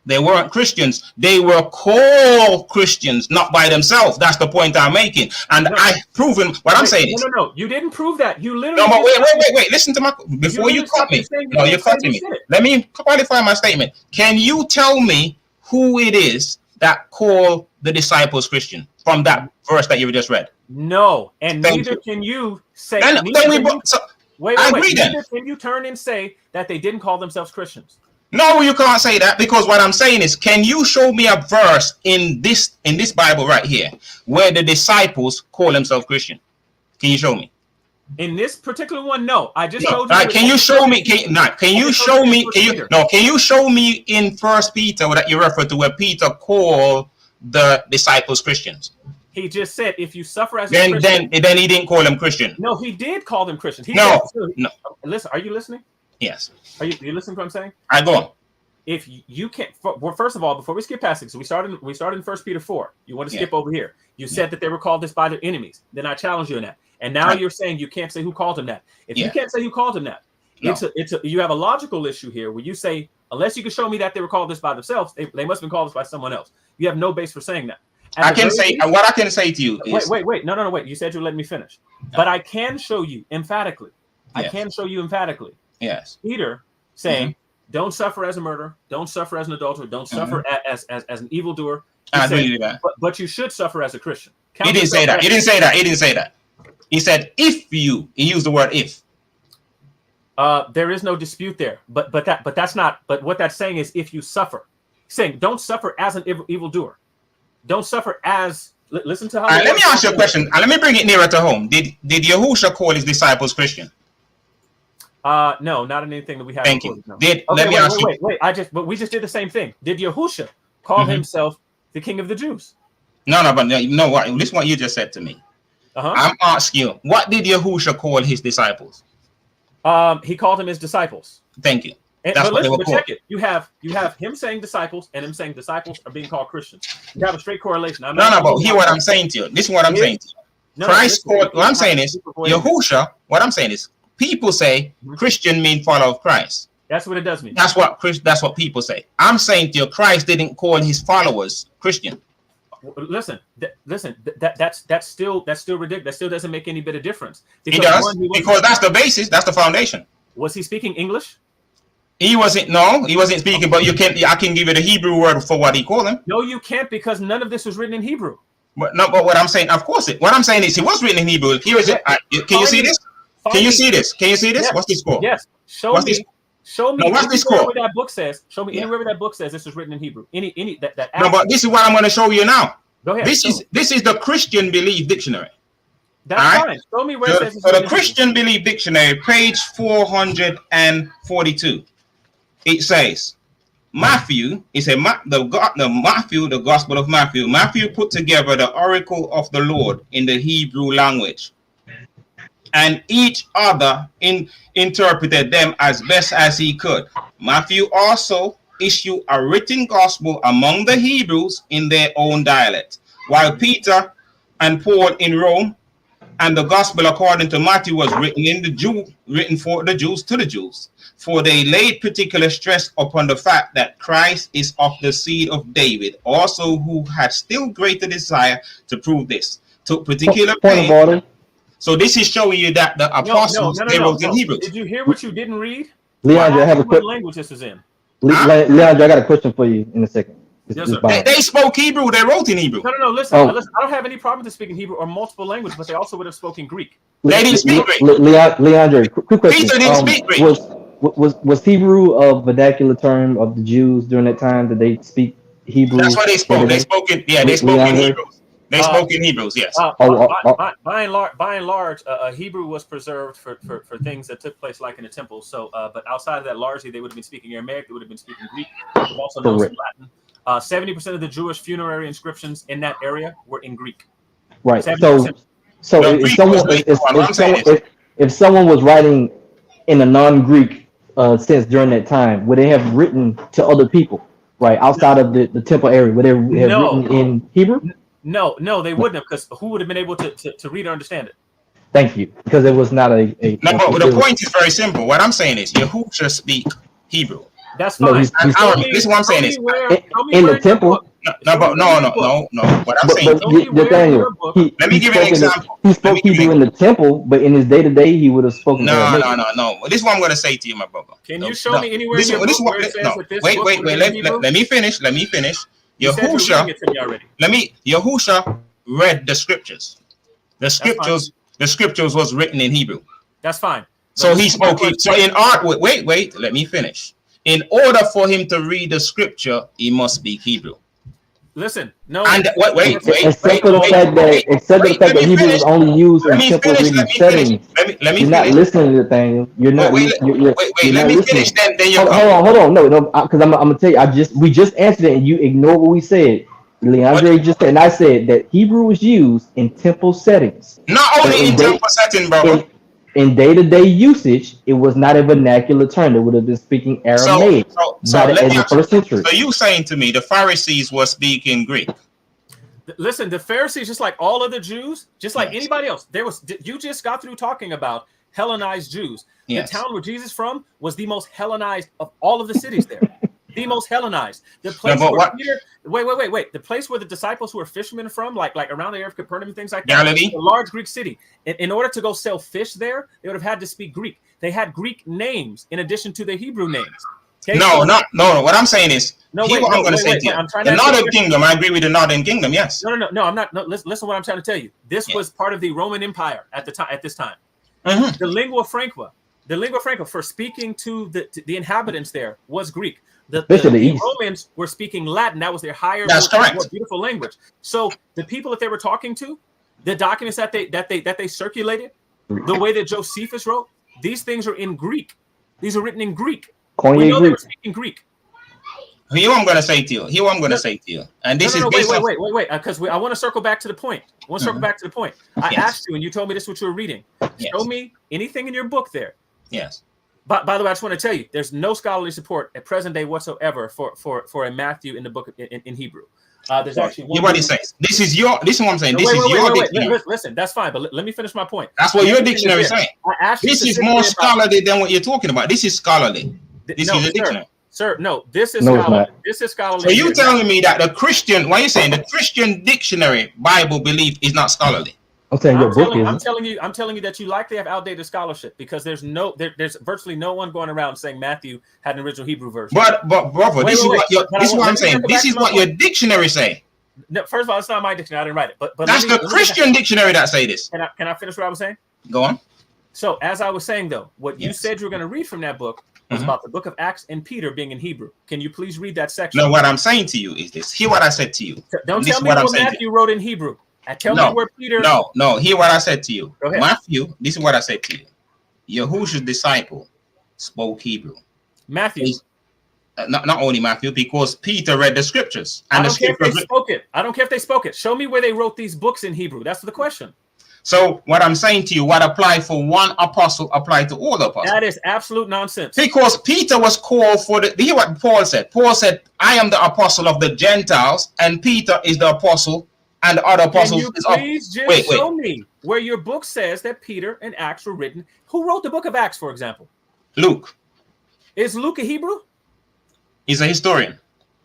They weren't Christians. They were called Christians, not by themselves. That's the point I'm making. And I've proven what I'm saying. No. You didn't prove that. You literally. No, but wait. Listen to my. Before you cut me. No, you're cutting me. Let me qualify my statement. Can you tell me who it is that called the disciples Christian from that verse that you just read? No, and neither can you say. Wait. Neither can you turn and say that they didn't call themselves Christians. No, you can't say that, because what I'm saying is, can you show me a verse in this Bible right here where the disciples call themselves Christian? Can you show me? In this particular one, no. I just told you. Can you show me? Can you show me? Can you show me in First Peter that you refer to where Peter called the disciples Christians? He just said, if you suffer as a Christian, then he didn't call them Christian. No, he did call them Christians. No. Listen, are you listening? Yes. Are you listening to what I'm saying? I go on. If you can't, well, first of all, before we skip past it, so we started in 1 Peter 4. You want to skip over here. You said that they were called this by their enemies. Then I challenged you in that. And now you're saying you can't say who called them that. If you can't say who called them that, you have a logical issue here where you say, unless you can show me that they were called this by themselves, they must have been called this by someone else. You have no base for saying that. What I can say to you is... Wait. No, wait. You said you let me finish. No. But I can show you emphatically. Yes. Peter saying, don't suffer as a murderer, don't suffer as an adulterer, don't suffer as an evildoer. But you should suffer as a Christian. He didn't say that. He didn't say that. He said, he used the word if. There is no dispute there. But that's not, but what that's saying is if you suffer. He's saying, don't suffer as an evildoer. Don't suffer as, listen to how. Let me ask you a question. Let me bring it nearer to home. Did Yahushua call his disciples Christian? No, not in anything that we have. Thank you. No. Wait. But we just did the same thing. Did Yahushua call himself the King of the Jews? No, but you know what? This is what you just said to me. I'm asking you, what did Yahushua call his disciples? He called them his disciples. Thank you. But check it. You have him saying disciples and him saying disciples are being called Christians. You have a straight correlation. But hear what I'm saying to you. This is what I'm saying to you. Christ called. What I'm saying is Yahushua. What I'm saying is people say Christian mean follower of Christ. That's what it does mean. That's what people say. I'm saying to you, Christ didn't call his followers Christian. Listen. That's still ridiculous. That still doesn't make any bit of difference. It does, because that's the basis. That's the foundation. Was he speaking English? He wasn't speaking, but I can give you the Hebrew word for what he called them. No, you can't, because none of this was written in Hebrew. But what I'm saying, of course, what I'm saying is it was written in Hebrew. Here is it. Can you see this? Can you see this? Yes. What's this for? Yes. Show me. No, what's this for? Where that book says. Show me anywhere where that book says this was written in Hebrew. No, but this is what I'm going to show you now. Go ahead. This is the Christian Belief Dictionary. That's fine. Show me where it says. So the Christian Belief Dictionary, page 442. It says, Matthew, the Gospel of Matthew. Matthew put together the oracle of the Lord in the Hebrew language. and each other interpreted them as best as he could. Matthew also issued a written gospel among the Hebrews in their own dialect, while Peter and Paul in Rome, and the gospel according to Matthew was written for the Jews to the Jews. For they laid particular stress upon the fact that Christ is of the seed of David, also who had still greater desire to prove this. Took particular pain. So this is showing you that the apostles they wrote in Hebrew. Did you hear what you didn't read? Leandro, I have a what language this is in. Leandro, I got a question for you in a second. Yes, sir. They spoke Hebrew. They wrote in Hebrew. No. Listen, I don't have any problem with speaking Hebrew or multiple languages, but they also would have spoken Greek. They didn't speak Greek. Leandro, quick question. Peter didn't speak Greek. Was Hebrew a vernacular term of the Jews during that time? Did they speak Hebrew? That's what they spoke. They spoke in Hebrew. They spoke in Hebrews, yes. By and large, Hebrew was preserved for things that took place like in the temple. So, but outside of that, largely they would have been speaking Aramaic. They would have been speaking Greek. Also known as Latin. 70% of the Jewish funerary inscriptions in that area were in Greek. Right. 70%. So if someone was writing in a non-Greek sense during that time, would they have written to other people, right, outside of the temple area? Would they have written in Hebrew? No, they wouldn't have, because who would have been able to read or understand it? Thank you, because it was not a no, but the point is very simple. What I'm saying is Yahushua speak Hebrew. That's fine. This is what I'm saying is in the temple. No. What I'm saying, Nathaniel, let me give you an example. He spoke Hebrew in the temple, but in his day-to-day, he would have spoken. No. This is what I'm going to say to you, my brother. Can you show me anywhere in your book where it says that this wait. Let me finish. Yahushua read the scriptures. The scriptures was written in Hebrew. That's fine. So he spoke. So in art, wait. Let me finish. In order for him to read the scripture, he must speak Hebrew. Listen, no. And wait. Except for the fact that Hebrew was only used in temple reading settings. You're not listening to the thing. You're not. Wait. Let me finish. Then you hold on. No. Because I'm gonna tell you. We just answered it, and you ignored what we said. Leandre just said, and I said that Hebrew was used in temple settings. Not only in temple setting, bro. In day-to-day usage, it was not a vernacular term. They would have been speaking Aramaic. So in the first century. So you saying to me the Pharisees were speaking Greek? Listen, the Pharisees, just like all other Jews, just like anybody else, you just got through talking about Hellenized Jews. Yes. The town where Jesus from was the most Hellenized of all of the cities there. The most Hellenized. The place where Peter, wait. The place where the disciples who were fishermen from, like around the area of Capernaum and things like that, Galilee, a large Greek city. In order to go sell fish there, they would have had to speak Greek. They had Greek names in addition to their Hebrew names. Okay? No. What I'm saying is, I'm going to say to you. The Northern Kingdom, I agree with the Northern Kingdom. Yes. No. I'm not. No, listen, what I'm trying to tell you. This was part of the Roman Empire at the time. At this time, the lingua franca for speaking to the inhabitants there was Greek. The Romans were speaking Latin. That was their higher, more beautiful language. So the people that they were talking to, the documents that they circulated, the way that Josephus wrote, these things are in Greek. These are written in Greek. We know they were speaking Greek. Here what I'm going to say to you. And this is based on... Wait, because I want to circle back to the point. I asked you, and you told me this is what you were reading. Yes. Show me anything in your book there. Yes. By the way, I just want to tell you, there's no scholarly support at present day whatsoever for a Matthew in the book in Hebrew. There's actually one. What he says. This is what I'm saying. This is your dictionary. Listen, that's fine, but let me finish my point. That's what your dictionary is saying. This is more scholarly than what you're talking about. This is scholarly. This is a dictionary. Sir, no, this is scholarly. This is scholarly. So you telling me that the Christian, what are you saying? The Christian dictionary Bible belief is not scholarly. I'm telling you that you likely have outdated scholarship, because there's virtually no one going around saying Matthew had an original Hebrew version. But brother, this is what I'm saying. This is what your dictionary say. No, first of all, it's not my dictionary. I didn't write it. But that's the Christian dictionary that say this. Can I finish what I was saying? Go on. So as I was saying, though, what you said you were going to read from that book was about the book of Acts and Peter being in Hebrew. Can you please read that section? No, what I'm saying to you is this. Hear what I said to you. Don't tell me what Matthew wrote in Hebrew. Tell me where Peter. No. Hear what I said to you. Matthew, this is what I said to you. Yahushua's disciple spoke Hebrew. Matthew. Not only Matthew, because Peter read the scriptures. And I don't care if they spoke it. Show me where they wrote these books in Hebrew. That's the question. So what I'm saying to you, what applied for one apostle applied to all the apostles. That is absolute nonsense. Because Peter was called for the. Hear what Paul said. Paul said, "I am the apostle of the Gentiles," and Peter is the apostle, and the other apostles. Can you please just show me where your book says that Peter and Acts were written? Who wrote the book of Acts, for example? Luke. Is Luke a Hebrew? He's a historian.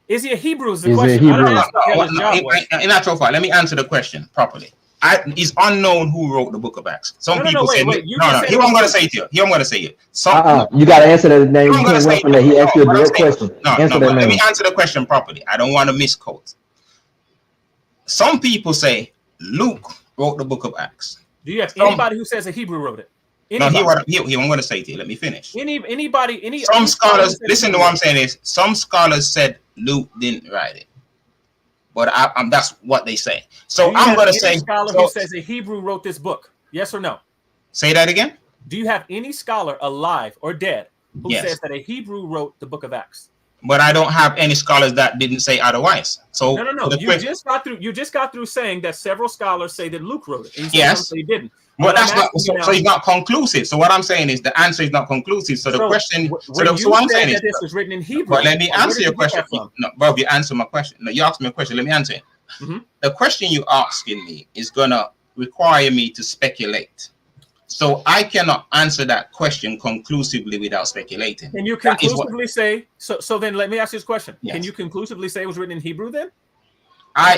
Is he a Hebrew? Is the question. In actual fact, let me answer the question properly. It's unknown who wrote the book of Acts. Some people say no. Here I'm going to say it to you. Here I'm going to say it. You got to answer the name. You can't run from that. He asked you a direct question. Let me answer the question properly. I don't want to misquote. Some people say Luke wrote the book of Acts. Do you have anybody who says a Hebrew wrote it? Anybody? No, here I'm going to say to you. Let me finish. Some scholars. Listen to what I'm saying is some scholars said Luke didn't write it. But that's what they say. So I'm going to say. Scholar who says a Hebrew wrote this book? Yes or no? Say that again. Do you have any scholar alive or dead who says that a Hebrew wrote the book of Acts? But I don't have any scholars that didn't say otherwise. So no. You just got through saying that several scholars say that Luke wrote it. Yes, he didn't. But that's not. So it's not conclusive. So what I'm saying is the answer is not conclusive. So the question. So what I'm saying is this was written in Hebrew. But let me answer your question. No, bro, you answer my question. No, you asked me a question. Let me answer it. The question you asking me is gonna require me to speculate. So I cannot answer that question conclusively without speculating. Can you conclusively say so then let me ask you this question. Yes. Can you conclusively say it was written in Hebrew then?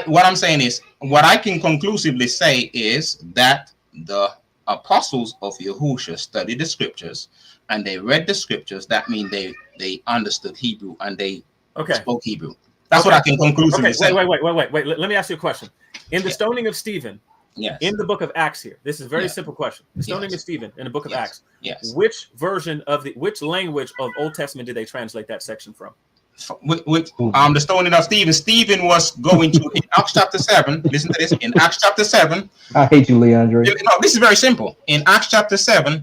What I'm saying is what I can conclusively say is that the apostles of Yahushua studied the scriptures and they read the scriptures. That means they understood Hebrew and they spoke Hebrew. That's what I can conclusively say. Wait. Let me ask you a question. In the stoning of Stephen, in the book of Acts here, this is a very simple question. The stoning of Stephen in the book of Acts, which language of Old Testament did they translate that section from? The stoning of Stephen. Stephen was going to in Acts chapter 7. Listen to this. In Acts chapter 7. I hate you, Leandre. No, this is very simple. In Acts chapter 7,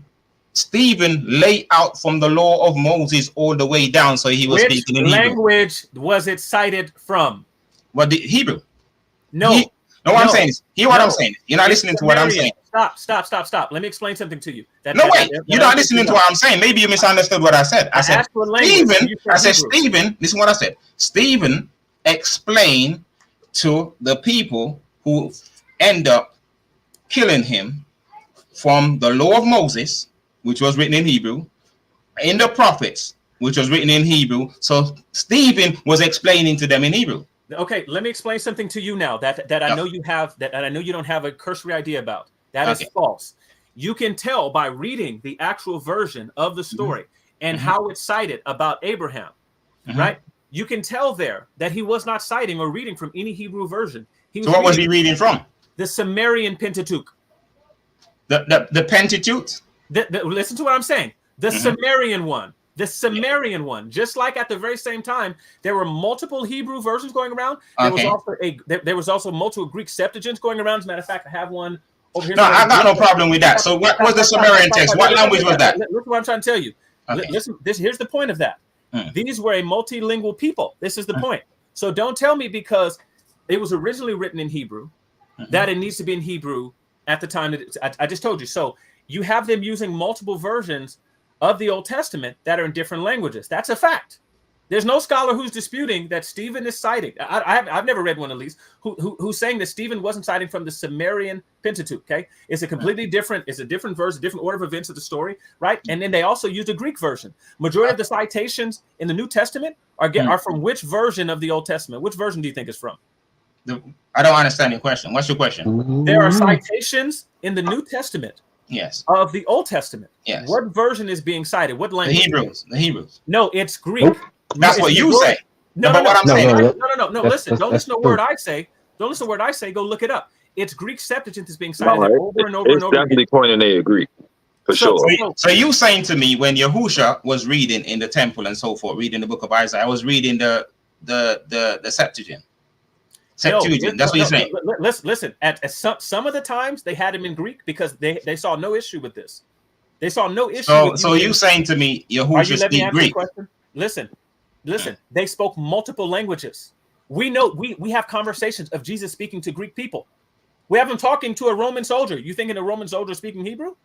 Stephen lay out from the law of Moses all the way down. So he was speaking in Hebrew. Which language was it cited from? Well, the Hebrew. No. What I'm saying is, hear what I'm saying. You're not listening to what I'm saying. Stop. Let me explain something to you. You're not listening to what I'm saying. Maybe you misunderstood what I said. I said, Stephen, listen to what I said. Stephen explained to the people who end up killing him from the law of Moses, which was written in Hebrew, in the prophets, which was written in Hebrew. So Stephen was explaining to them in Hebrew. Okay, let me explain something to you now that I know you have that I know you don't have a cursory idea about. That is false. You can tell by reading the actual version of the story and how it's cited about Abraham, right? You can tell there that he was not citing or reading from any Hebrew version. So what was he reading from? The Sumerian Pentateuch. The Pentateuch? Listen to what I'm saying. The Sumerian one. The Sumerian one, just like at the very same time, there were multiple Hebrew versions going around. There was also multiple Greek Septuagints going around. As a matter of fact, I have one over here. No, I got no problem with that. So what was the Sumerian text? What language was that? Look what I'm trying to tell you. Listen, here's the point of that. These were a multilingual people. This is the point. So don't tell me because it was originally written in Hebrew that it needs to be in Hebrew at the time that I just told you. So you have them using multiple versions of the Old Testament that are in different languages. That's a fact. There's no scholar who's disputing that Stephen is citing. I've never read one, at least, who's saying that Stephen wasn't citing from the Sumerian Pentateuch. Okay, it's a completely different. It's a different verse, a different order of events of the story, right? And then they also used a Greek version. Majority of the citations in the New Testament are from which version of the Old Testament? Which version do you think it's from? I don't understand your question. What's your question? There are citations in the New Testament. Yes. Of the Old Testament. Yes. What version is being cited? What language? The Hebrews. No, it's Greek. That's what you say. No. Listen. Don't listen to a word I say. Don't listen to a word I say. Go look it up. It's Greek Septuagint is being cited over and over and over. It's definitely Koine Greek. For sure. So you saying to me when Yahushua was reading in the temple and so forth, reading the book of Isaiah, I was reading the Septuagint. Septuagint. That's what you're saying. Listen. At some of the times they had him in Greek because they saw no issue with this. They saw no issue. So you saying to me, Yahushua speak Greek? Listen. They spoke multiple languages. We know we have conversations of Jesus speaking to Greek people. We have him talking to a Roman soldier. You thinking a Roman soldier speaking Hebrew?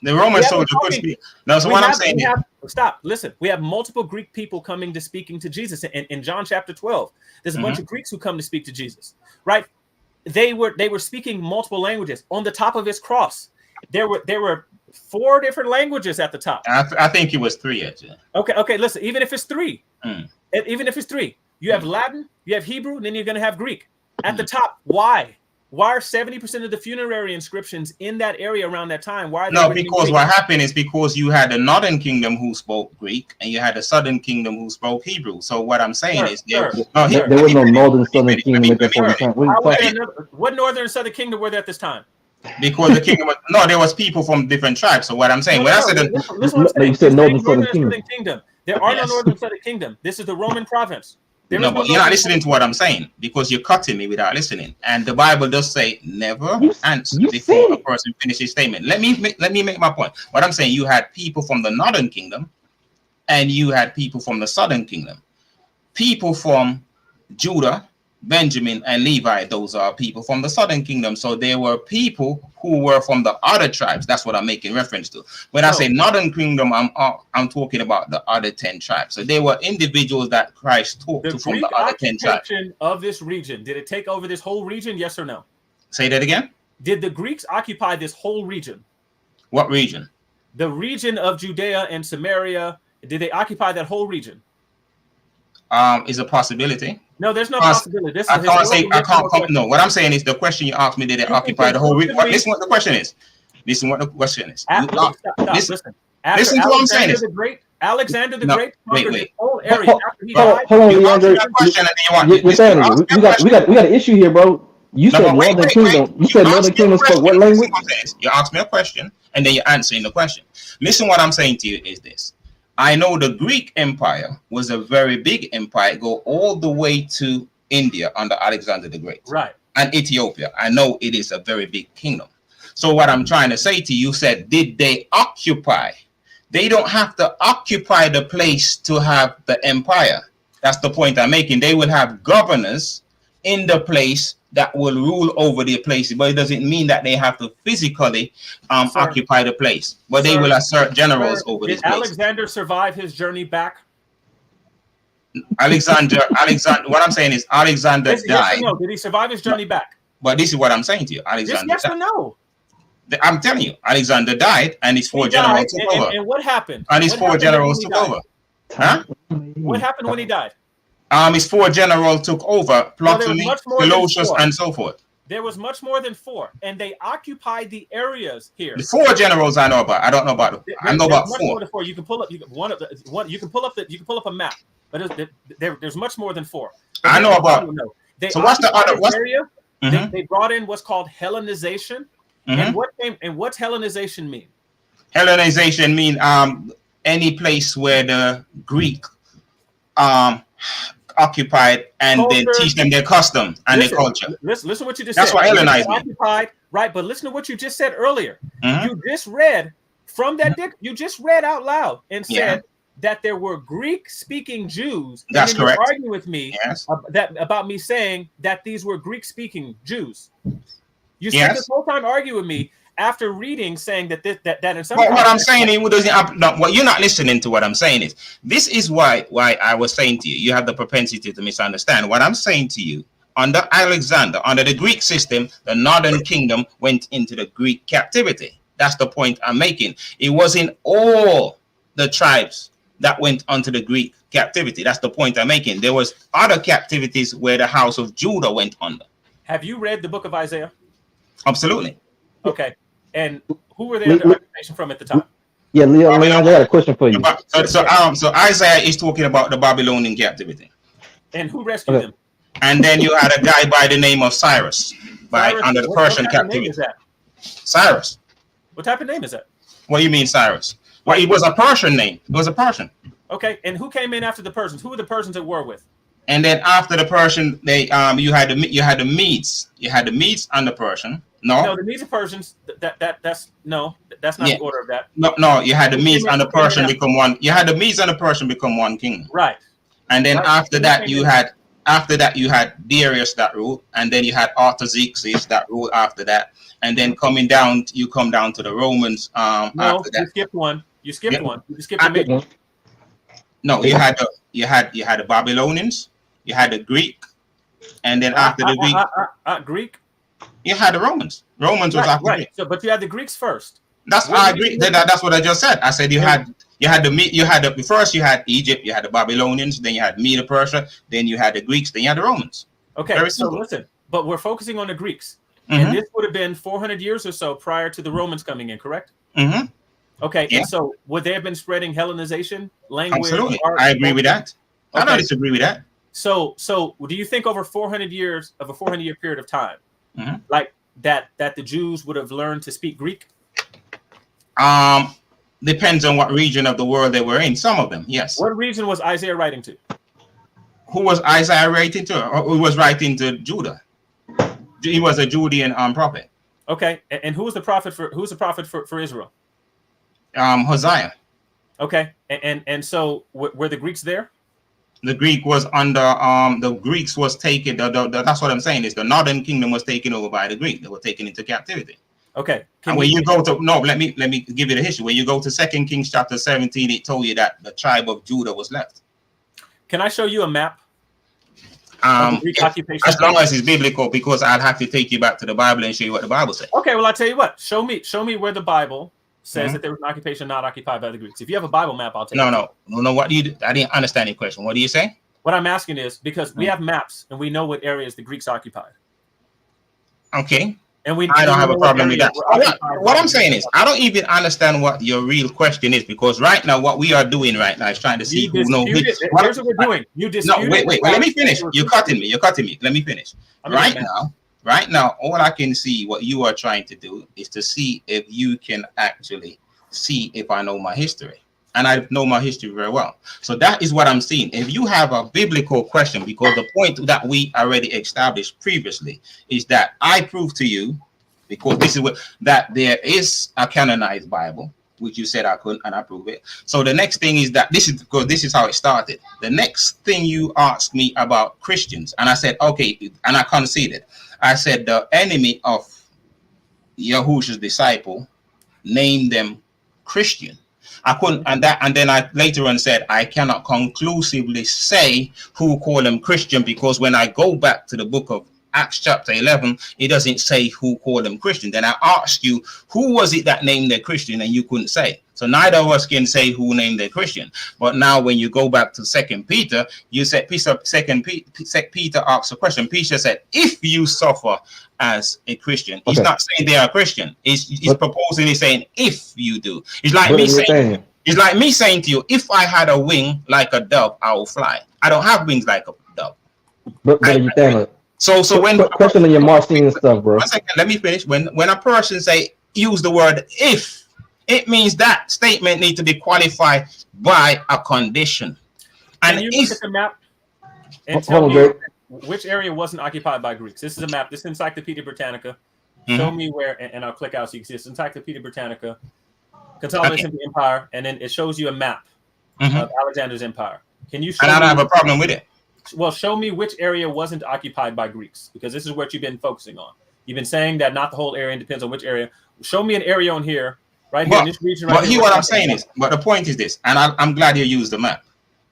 The Roman soldier could speak. No, so what I'm saying is, stop. Listen, we have multiple Greek people coming to speaking to Jesus in John chapter 12. There's a bunch of Greeks who come to speak to Jesus, right? They were speaking multiple languages. On the top of his cross, there were 4 different languages at the top. I think it was 3 actually. Okay. Listen, even if it's 3, you have Latin, you have Hebrew, and then you're going to have Greek at the top. Why? Why are 70% of the funerary inscriptions in that area around that time? Why are they? No, because what happened is because you had the northern kingdom who spoke Greek and you had the southern kingdom who spoke Hebrew. So what I'm saying is there was no northern southern kingdom at that point in time. What northern and southern kingdom were there at this time? Because the kingdom there was people from different tribes. So what I'm saying, you said northern southern kingdom. There are no northern southern kingdom. This is the Roman province. No, but you're not listening to what I'm saying because you're cutting me without listening. And the Bible does say never answer before a person finishes his statement. Let me make my point. What I'm saying, you had people from the northern kingdom and you had people from the southern kingdom. People from Judah, Benjamin, and Levi, those are people from the southern kingdom. So there were people who were from the other tribes. That's what I'm making reference to. When I say northern kingdom, I'm talking about the other 10 tribes. So there were individuals that Christ talked to from the other 10 tribes. Of this region, did it take over this whole region? Yes or no? Say that again. Did the Greeks occupy this whole region? What region? The region of Judea and Samaria. Did they occupy that whole region? Is a possibility. No, there's no possibility. I can't. No, what I'm saying is the question you asked me, did they occupy the whole region? Listen what the question is. Listen to what I'm saying. Alexander the Great conquered the whole area after he died. Hold on, we got an issue here, bro. You said Northern Kingdom. You said Northern Kingdom spoke what language? You asked me a question, and then you're answering the question. Listen, what I'm saying to you is this. I know the Greek Empire was a very big empire, go all the way to India under Alexander the Great. Right. And Ethiopia. I know it is a very big kingdom. So what I'm trying to say to you said, did they occupy? They don't have to occupy the place to have the empire. That's the point I'm making. They will have governors in the place that will rule over the place, but it doesn't mean that they have to physically occupy the place. But they will assert generals over this place. Did Alexander survive his journey back? Alexander, what I'm saying is Alexander died. Yes or no? Did he survive his journey back? But this is what I'm saying to you. Alexander yes or no? I'm telling you, Alexander died and his 4 generals took over. And what happened? And his 4 generals took over. Huh? What happened when he died? His 4 generals took over, Ptolemy, Seleucus, and so forth. There was much more than 4, and they occupied the areas here. The 4 generals I know about. I don't know about. I know about 4. More than 4. You can pull up. You can pull up a map. But there's much more than 4. I know about. So what's the other area? They brought in what's called Hellenization. And what's Hellenization mean? Hellenization mean any place where the Greek occupied and culture, then teach them their custom and their culture. Listen to what you just said. That's what Hellenized occupied, right? But listen to what you just said earlier. You just read from that. You just read out loud and said that there were Greek-speaking Jews. That's correct. You're arguing with me about me saying that these were Greek-speaking Jews. You spent this whole time arguing with me after reading, saying that in some. But what I'm saying is, what you're not listening to. What I'm saying is, this is why I was saying to you, you have the propensity to misunderstand. What I'm saying to you, under Alexander, under the Greek system, the Northern Kingdom went into the Greek captivity. That's the point I'm making. It wasn't all the tribes that went onto the Greek captivity. That's the point I'm making. There was other captivities where the house of Judah went under. Have you read the book of Isaiah? Absolutely. Okay. And who were there the from at the time? Yeah, Leon, I got a question for you. So Isaiah is talking about the Babylonian captivity. And who rescued them? And then you had a guy by the name of Cyrus, under the Persian captivity. What type of name is that? Cyrus. What type of name is that? What do you mean Cyrus? Well, it was a Persian name. It was a Persian. Okay. And who came in after the Persians? Who were the Persians at war with? And then after the Persian, they you had the Medes. You had the Medes and the Persian. No, the Medes and Persians. That's not the order of that. No. You had the Medes and the Persian become one. You had the Medes and the Persian become one kingdom. Right. And then after that, you had After that, you had Darius that ruled, and then you had Artaxerxes that ruled after that, and then coming down, you come down to the Romans. No, after that, you skipped one. You skipped one. You skipped I one. No, you had the Babylonians, you had the Greek, and then after the Greek, Greek, you had the Romans. Romans was after Greek. So, but you had the Greeks first. That's I agree. That's what I just said. I said you had first you had Egypt, you had the Babylonians, then you had Medo Persia, then you had the Greeks, then you had the Romans. Okay, so listen, but we're focusing on the Greeks, and this would have been 400 years or so prior to the Romans coming in, correct? Mm-hmm. Okay, and so would they have been spreading Hellenization, language? Absolutely, art, I agree with that. I don't disagree with that. So do you think over 400 years of a 400-year period of time, like that the Jews would have learned to speak Greek? Depends on what region of the world they were in. Some of them, yes. What region was Isaiah writing to? Who was Isaiah writing to? Or who was writing to Judah? He was a Judean prophet. Okay, and who's the prophet for Israel? Hosea. Okay, and so were the Greeks there? The Greek was under the Greeks was taken. That's what I'm saying is the northern kingdom was taken over by the Greek. They were taken into captivity. Okay. And when you go to let me give you the history. When you go to 2 Kings chapter 17, it told you that the tribe of Judah was left. Can I show you a map? Greek occupation, as long as it's biblical, because I'd have to take you back to the Bible and show you what the Bible says. Okay, well I'll tell you what. Show me where the Bible says that there was an occupation not occupied by the Greeks. If you have a Bible map, I'll take it. No. What do you? I didn't understand your question. What do you say? What I'm asking is because we have maps and we know what areas the Greeks occupied. Okay. And I don't have a problem with that. What I'm saying is, I don't even understand what your real question is, because right now, what we are doing right now is trying to see who knows. Here's what we're doing. You dispute. No, wait. Let me finish. You're cutting me. Let me finish. Right now, all I can see what you are trying to do is to see if you can actually see if I know my history. And I know my history very well. So that is what I'm seeing. If you have a biblical question, because the point that we already established previously is that I prove to you, because this is what, that there is a canonized Bible, which you said I couldn't, and I prove it. So the next thing is that this is how it started. The next thing you asked me about Christians, and I said, okay, and I conceded. I said the enemy of Yahushua's disciple named them Christian. I couldn't, and then I later on said I cannot conclusively say who called them Christian, because when I go back to the book of Acts chapter 11, it doesn't say who called them Christian. Then I asked you, who was it that named their Christian, and you couldn't say. So neither of us can say who named their Christian. But now when you go back to 2 Peter, you said Peter asked a question. Peter said, if you suffer as a Christian, he's not saying they are Christian. He's proposing, he's saying if you do. It's like me saying to you, if I had a wing like a dove, I will fly. I don't have wings like a dove. So when question on your Marcion stuff, bro. 1 second, let me finish. When a person use the word if, it means that statement needs to be qualified by a condition. And can you look at the map and tell me which area wasn't occupied by Greeks? This is a map. This is Encyclopedia Britannica. Show me where, and I'll click out so you can see this. Encyclopedia Britannica, consolidation of the empire, and then it shows you a map of Alexander's empire. Can you show me? I don't have a problem with it. Well, show me which area wasn't occupied by Greeks, because this is what you've been focusing on. You've been saying that not the whole area, depends on which area. Show me an area on here, right here in this region. Right here. What I'm saying is, but the point is this, and I'm glad you used the map,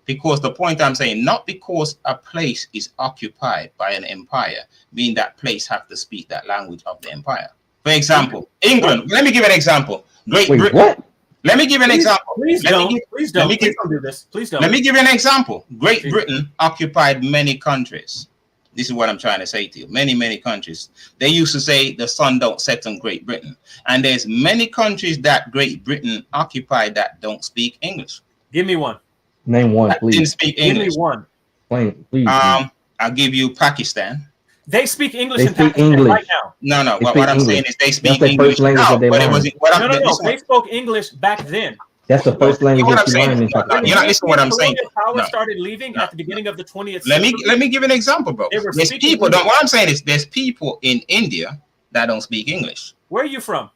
because the point I'm saying, not because a place is occupied by an empire, mean that place have to speak that language of the empire. For example, England. Let me give an example. Great Britain. What? Let me give an example. Please don't do this. Please don't. Let me give you an example. Great Britain occupied many countries. This is what I'm trying to say to you. Many countries. They used to say the sun don't set on Great Britain. And there's many countries that Great Britain occupied that don't speak English. Give me one. Name one, please. Didn't speak English. Give me one. Please. I'll give you Pakistan. They speak English in Pakistan right now. No. What I'm saying is they speak English now. But it was they spoke English back then. That's the first language that you learn in Pakistan. You're not listening to what I'm saying. Power started leaving at the beginning of the 20th century. Let me give an example, bro. There's people. What I'm saying is there's people in India that don't speak English. Where are you from?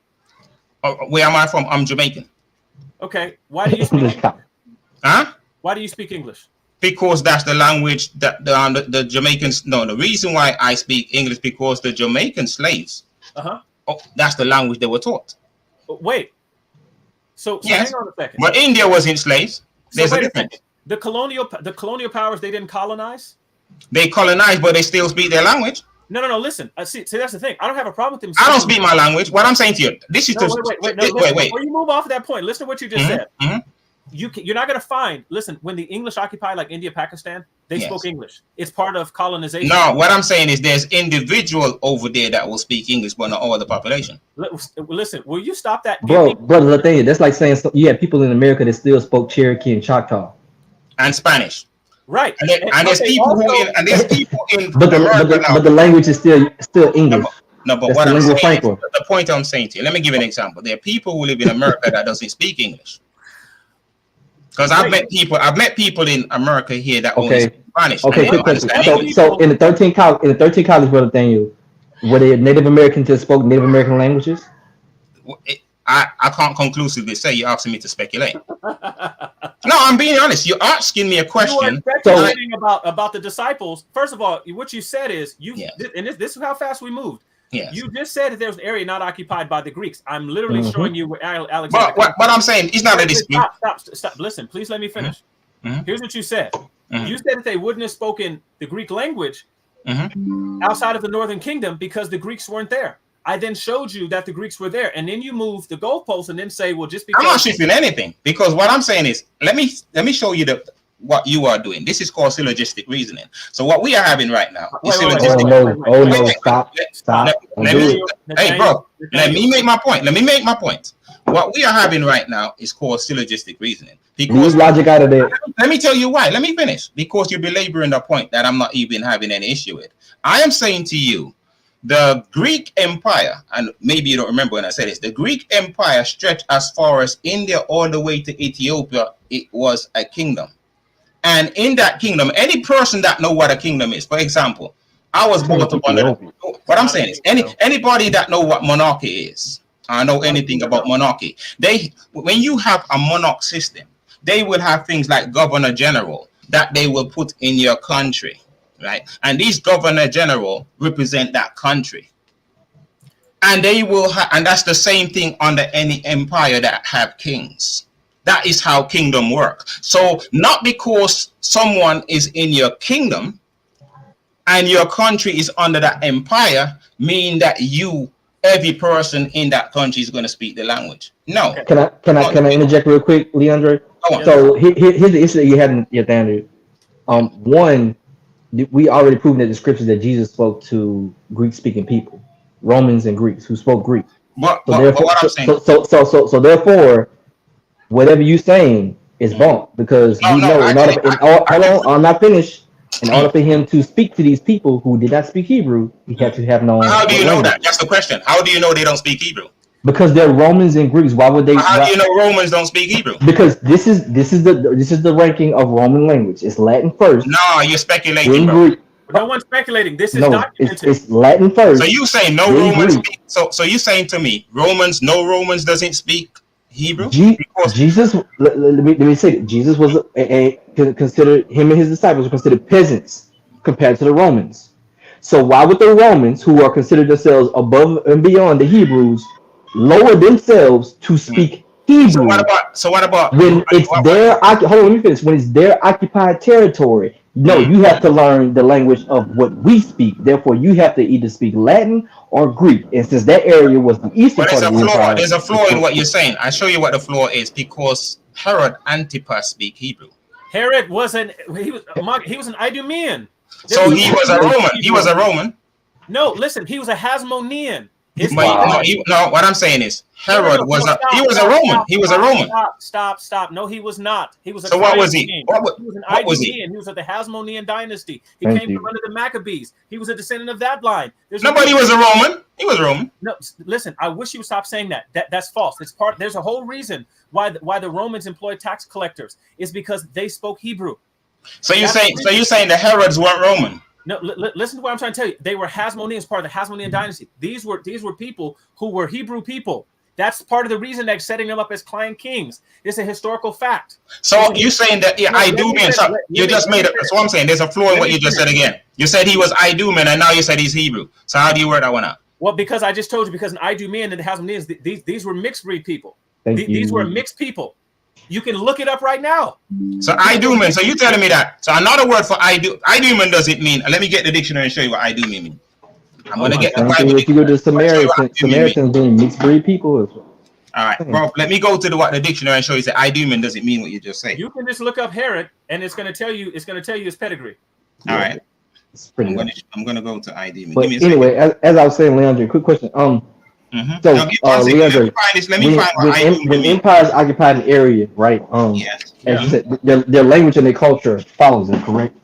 Where am I from? I'm Jamaican. Okay. Why do you speak English? Huh? Why do you speak English? Because that's the language that the Jamaicans. No, the reason why I speak English because the Jamaican slaves. That's the language they were taught. Wait. So yes. hang on a second. But India was in slaves. There's a difference. The colonial powers, they didn't colonize. They colonized, but they still speak their language. No. Listen, see, that's the thing. I don't have a problem with them. I don't speak my language. What I'm saying to you, this is wait. Before you move off of that point, listen to what you just said. You're not going to find. Listen, when the English occupied like India, Pakistan, they spoke English. It's part of colonization. No, what I'm saying is there's individual over there that will speak English, but not all the population. Listen, will you stop that, brother? That's like saying you had people in America that still spoke Cherokee and Choctaw and Spanish. Right, and there's people in but the language is still English. No, but what I'm saying, the point I'm saying to you, let me give you an example. There are people who live in America that doesn't speak English. Because I've met people in America here that only speak Spanish. Okay, quick question. So in the 13 college, brother Daniel, were they Native Americans that spoke Native American languages? I can't conclusively say. You're asking me to speculate. No, I'm being honest. You're asking me a question. You are speculating about the disciples. First of all, what you said is and this is how fast we moved. Yes. You just said that there's an area not occupied by the Greeks. I'm literally showing you where Alexander. But I'm saying he's not a dispute. Stop. Listen, please let me finish. Here's what you said. You said that they wouldn't have spoken the Greek language outside of the Northern Kingdom because the Greeks weren't there. I then showed you that the Greeks were there, and then you move the goalposts and then say, well, just because I'm not shifting anything, because what I'm saying is let me show you what you are doing. This is called syllogistic reasoning. So what we are having right now is syllogistic. Stop. Hey, bro, let me make my point. What we are having right now is called syllogistic reasoning. Because logic out of there. Let me tell you why. Let me finish. Because you're belaboring the point that I'm not even having any issue with. I am saying to you, the Greek Empire, and maybe you don't remember when I said this, the Greek Empire stretched as far as India all the way to Ethiopia. It was a kingdom. And in that kingdom, any person that know what a kingdom is, for example, I was born to what I'm saying is anybody that know what monarchy is, I know anything about monarchy. When you have a monarch system, they will have things like governor general that they will put in your country, right? And these governor general represent that country. And they will and that's the same thing under any empire that have kings. That is how kingdom work. So not because someone is in your kingdom and your country is under that empire mean that every person in that country is going to speak the language. No. Can I interject real quick, Leandro? So here's the issue that you had in your Daniel. One, we already proven that the scriptures that Jesus spoke to Greek-speaking people, Romans and Greeks who spoke Greek. So therefore, whatever you're saying is bunk, because I'm not finished. In order for him to speak to these people who did not speak Hebrew, he had to have known. How do you know that? That's the question. How do you know they don't speak Hebrew? Because they're Romans and Greeks. Why would they? How do you know Romans don't speak Hebrew? Because this is the ranking of Roman language. It's Latin first. No, you're speculating, bro. Greek. No one's speculating. This is documented. It's Latin first. So you say no Romans speak, so you're saying to me no Romans doesn't speak Hebrew? Jesus, let me say it. Jesus was considered, him and his disciples were considered peasants compared to the Romans. So why would the Romans, who are considered themselves above and beyond the Hebrews, lower themselves to speak Hebrew? So what about when it's their hold on, let me finish. When it's their occupied territory, no, you have to learn the language of what we speak. Therefore, you have to either speak Latin or Greek. And since that area was the eastern part of the empire, there's a flaw in what you're saying. I'll show you what the flaw is, because Herod Antipas speak Hebrew. Herod wasn't. He was an Idumean. So he was a Roman. He was a Roman. No, listen. He was a Hasmonean. What I'm saying is Herod was a Roman. He was a Roman. Stop. No, he was not. He was a. So what was he? He was an Idumean. He was of the Hasmonean dynasty. He came from under the Maccabees. He was a descendant of that line. Nobody was a Roman. He was Roman. No, listen. I wish you would stop saying that. That's false. It's part. There's a whole reason why the Romans employed tax collectors. Is because they spoke Hebrew. So you're saying the Herods weren't Roman? No, listen to what I'm trying to tell you. They were Hasmoneans, part of the Hasmonean dynasty. These were people who were Hebrew people. That's part of the reason they're setting them up as client kings. It's a historical fact. So you're saying that Idumean, so you just made it. That's what I'm saying. There's a flaw in what you just said again. You said he was Idumean, and now you said he's Hebrew. So how do you work that one out? Well, because I just told you, because an Idumean and the Hasmoneans, these were mixed breed people. These were mixed people. You can look it up right now. So Idumean. So you're telling me that. So another word for Idumean doesn't mean. Let me get the dictionary and show you what Idumean means. I'm gonna get the Bible. If you go to Samaritans being mixed breed people. All right, bro. Let me go to what the dictionary and show you that Idumean doesn't mean what you just said. You can just look up Herod, and it's going to tell you. It's going to tell you his pedigree. All right. I'm gonna go to Idumean. But anyway, as I was saying, Leandro, quick question. So, Leandro, when empires occupied an area, right? Their language and their culture follows it, correct?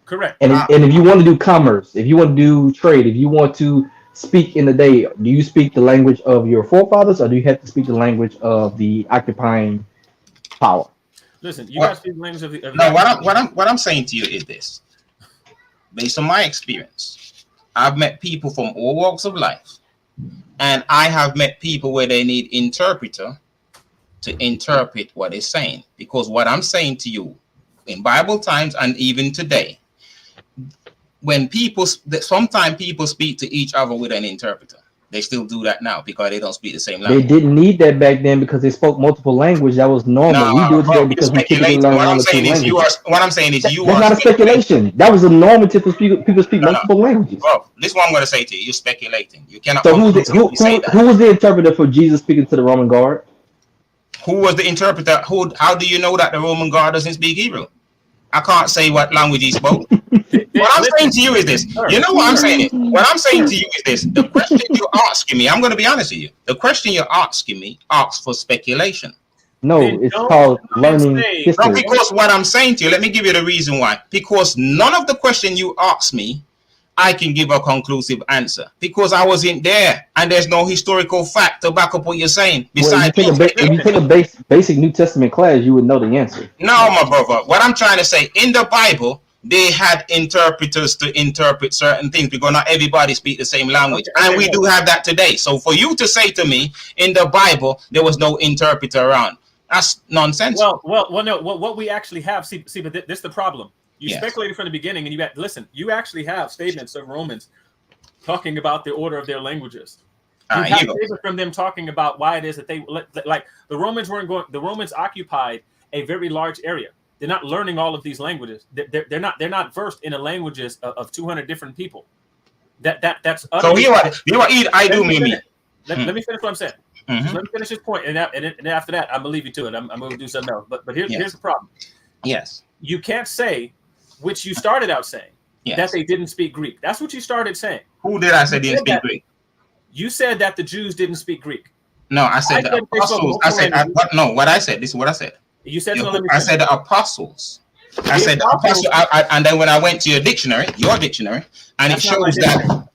Correct. And if you want to do commerce, if you want to do trade, if you want to speak in the day, do you speak the language of your forefathers, or do you have to speak the language of the occupying power? Listen, you guys speak the language of the. No, what I'm saying to you is this. Based on my experience, I've met people from all walks of life, and I have met people where they need interpreter to interpret what they're saying. Because what I'm saying to you in Bible times and even today, when sometimes people speak to each other with an interpreter. They still do that now because they don't speak the same language. They didn't need that back then because they spoke multiple languages. That was normal. We do it today because we typically learn one or two languages. What I'm saying is that's not a speculation. That was a normative for people speak multiple languages. Bro, this is what I'm going to say to you. You're speculating. You cannot. So who was the interpreter for Jesus speaking to the Roman guard? Who was the interpreter? How do you know that the Roman guard doesn't speak Hebrew? I can't say what language he spoke. What I'm saying to you is this. You know what I'm saying? What I'm saying to you is this. The question you're asking me, I'm going to be honest with you. The question you're asking me asks for speculation. No, it's called learning history. Not because what I'm saying to you, let me give you the reason why. Because none of the question you asked me, I can give a conclusive answer. Because I wasn't there. And there's no historical fact to back up what you're saying. Besides, if you take a basic New Testament class, you would know the answer. No, my brother. What I'm trying to say, in the Bible, they had interpreters to interpret certain things because not everybody speak the same language. And we do have that today. So for you to say to me, in the Bible, there was no interpreter around, that's nonsense. No. What we actually have, see, but this is the problem. You speculated from the beginning, and you actually have statements of Romans talking about the order of their languages. You have statements from them talking about why it is that they like the Romans weren't going. The Romans occupied a very large area. They're not learning all of these languages. They're not versed in the languages of 200 different people. That's so you I do mean. Let me finish what I'm saying. Let me finish this point, and after that, I'm gonna leave you to it. I'm gonna do something else. But here's the problem. Yes. You can't say, which you started out saying, that they didn't speak Greek. That's what you started saying. Who did I say didn't speak Greek? You said that the Jews didn't speak Greek. No, I said the apostles. What I said. This is what I said. You said I said the apostles. I said the apostles. And then when I went to your dictionary, and it shows that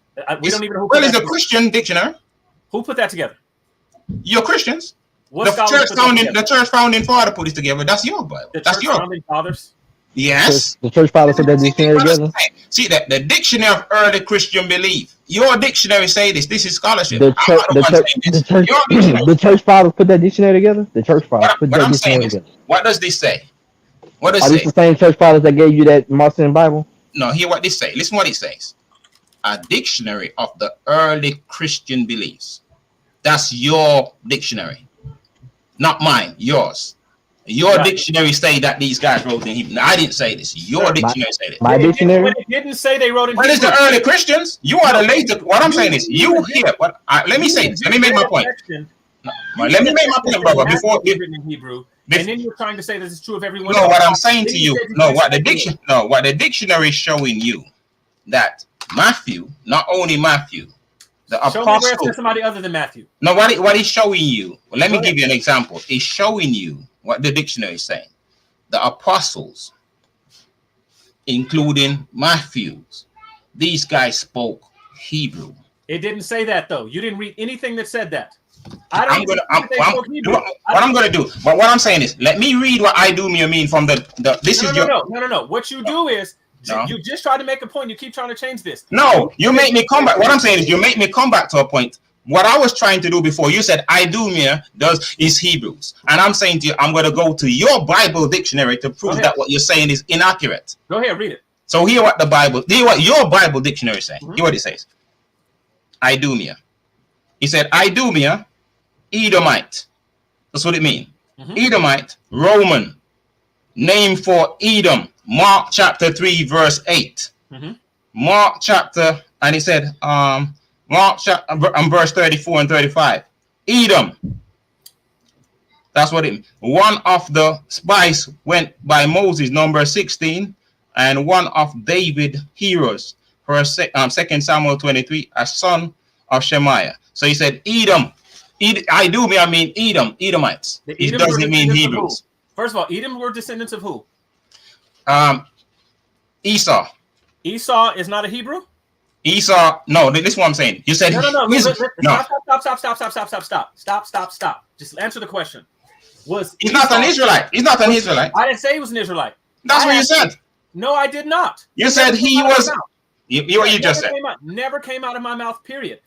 we don't even know who is the Christian dictionary. Who put that together? You're Christians. The church founding father put it together. That's your Bible. That's your founding fathers. Yes. The church fathers put that dictionary together. See that the dictionary of early Christian belief. Your dictionary say this. This is scholarship. The church fathers put that dictionary together. The church fathers put that dictionary together. What does this say? What does it say? Are these the same church fathers that gave you that Marcion Bible? No, hear what this say. Listen what it says. A dictionary of the early Christian beliefs. That's your dictionary, not mine. Yours. Your dictionary say that these guys wrote in Hebrew. No, I didn't say this. Your dictionary said it. My dictionary? It didn't say they wrote in Hebrew. What is the early Christians? You are the later. What I'm saying is, you here. Let me say this. Let me make my point. Let me make my point, brother. Before written in Hebrew, and then you're trying to say this is true of everyone. No, what I'm saying to you. No, what the dictionary is showing you that Matthew, not only Matthew. The apostle. Show me somebody other than Matthew. No, what he's showing you. Well, let me give you an example. It's showing you what the dictionary is saying. The apostles, including Matthew, these guys spoke Hebrew. It didn't say that though. You didn't read anything that said that. What I'm gonna do. But what I'm saying is, let me read what Idumean mean from the. No. What you do is. No. You just try to make a point. You keep trying to change this. No, you make me come back. What I'm saying is you make me come back to a point what I was trying to do before, you said Idumea is Hebrews. And I'm saying to you, I'm going to go to your Bible dictionary to prove that what you're saying is inaccurate. Go ahead, read it. So hear what your Bible dictionary is saying. Hear what it says. Idumea. He said, Idumea, Edomite. That's what it means. Edomite, Roman. Name for Edom. Mark chapter 3, verse 8. Mark chapter, and he said, Mark chapter, verse 34 and 35. Edom. That's what it. One of the spies went by Moses, number 16, and one of David heroes, for 2 Samuel 23, a son of Shemaiah. So he said, Edom. I mean Edom, Edomites. It doesn't mean Hebrews. First of all, Edom were descendants of who? Esau. Esau is not a Hebrew? Esau, no, this is what I'm saying. You said no. Stop. Just answer the question. He's not an Israelite. He's not an Israelite. I didn't say he was an Israelite. That's what you said. No, I did not. You said he was. You just said. Never came out of my mouth. Period.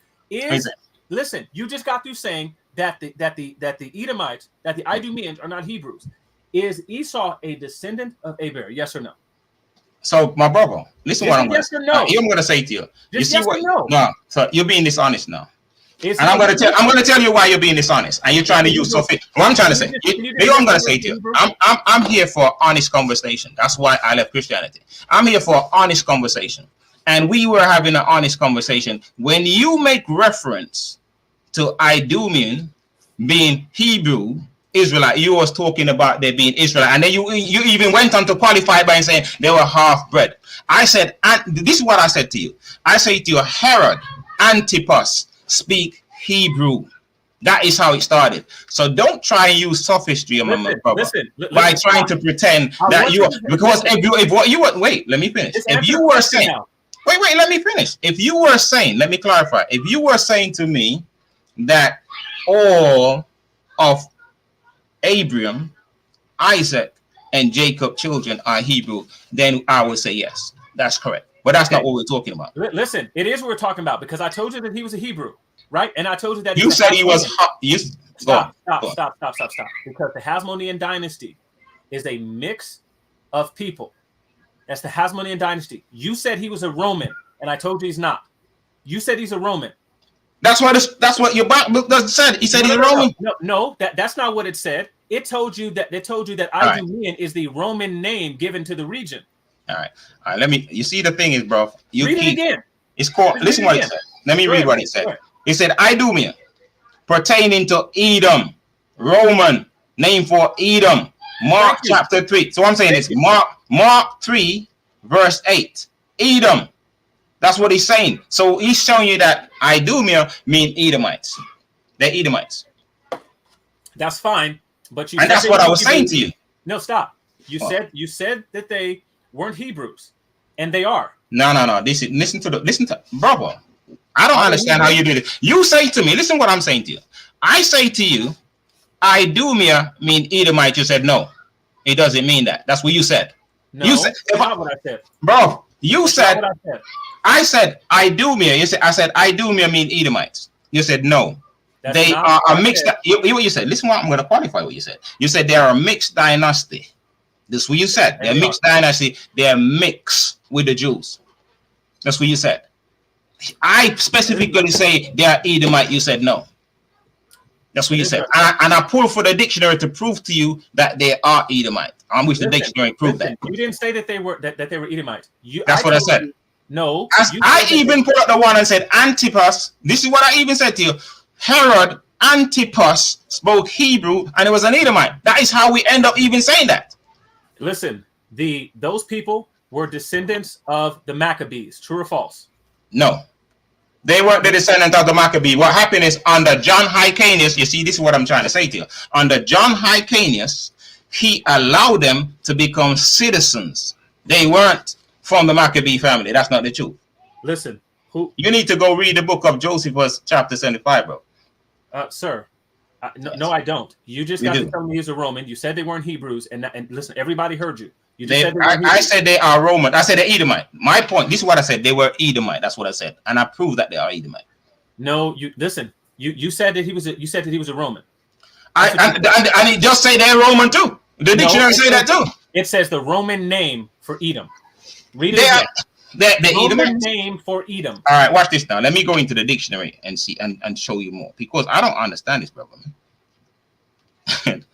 Listen, you just got through saying that the Edomites, that the Idumeans are not Hebrews. Is Esau a descendant of Abraham? Yes or no? So, my brother, listen what I'm going to say. No. I'm going to say to you. You see what? No. So you're being dishonest now. And I'm going to tell you why you're being dishonest, and you're trying to use something. What I'm trying to say, I'm going to say to you, I'm here for honest conversation. That's why I left Christianity. I'm here for honest conversation, and we were having an honest conversation. When you make reference to Idumean being Hebrew Israelite, you was talking about they being Israelite, and then you even went on to qualify by saying they were half-bred. I said, and this is what I said to you. I say to you, Herod, Antipas speak Hebrew. That is how it started. So don't try and use sophistry, my brother, by trying to pretend that you are, because if what you were, wait, let me finish. If you were saying, wait, let me finish. If you were saying, let me clarify. If you were saying to me that all of Abraham, Isaac, and Jacob children are Hebrew, then I would say yes, that's correct. But that's not what we're talking about. Listen, it is what we're talking about, because I told you that he was a Hebrew, right? And I told you that you said he was. Stop. Because the Hasmonean dynasty is a mix of people. That's the Hasmonean dynasty. You said he was a Roman, and I told you he's not. You said he's a Roman. That's what your Bible said. He said he's a Roman. No, that's not what it said. It told you that Idumean is the Roman name given to the region. All right. Let me. You see, the thing is, bro. Read it again. It's called. Listen what it said. Let me read what it said. It said Idumea, pertaining to Edom, Roman name for Edom. Mark chapter 3. So what I'm saying is Mark 3, verse 8. Edom. That's what he's saying. So he's showing you that Idumea mean Edomites. They're Edomites. That's fine, but and that's what I was saying to you. No, stop. You said that they weren't Hebrews, and they are. No. Listen to brother. I don't understand how you do it. You say to me, listen what I'm saying to you. I say to you, Idumea mean Edomite. You said no. It doesn't mean that. That's what you said. No, you said, that's not what I said. Bro, you said. I said Idumea. You said I said Idumea mean Edomites. You said no. That's they are a mixed. What you said. Listen, what I'm going to qualify what you said. You said they are a mixed dynasty. This is what you said. They're a mixed dynasty. They're mixed with the Jews. That's what you said. I specifically say they are Edomite. You said no. That's what you said. And I pulled for the dictionary to prove to you that they are Edomite. I wish the dictionary proved that. You didn't say that they were that they were Edomites. That's what I said. No. I even put up the one and said Antipas. This is what I even said to you. Herod Antipas spoke Hebrew and it was an Edomite. That is how we end up even saying that. Listen, those people were descendants of the Maccabees. True or false? No. They weren't the descendant of the Maccabee. What happened is under John Hyrcanus, you see, this is what I'm trying to say to you. Under John Hyrcanus, he allowed them to become citizens. They weren't from the Maccabee family. That's not the truth. Listen, you need to go read the book of Josephus, chapter 75, bro. Sir, no, I don't. You just got to tell me he's a Roman. You said they weren't Hebrews, and listen, everybody heard you. You just said I said they are Roman. I said they're Edomite. My point. This is what I said. They were Edomite. That's what I said, and I proved that they are Edomite. No, you listen. You said that he was a Roman. And it just say they're Roman too. The dictionary say that too. It says the Roman name for Edom. Read it again. The Roman name for Edom. All right, watch this now. Let me go into the dictionary and see and show you more, because I don't understand this, brother, man.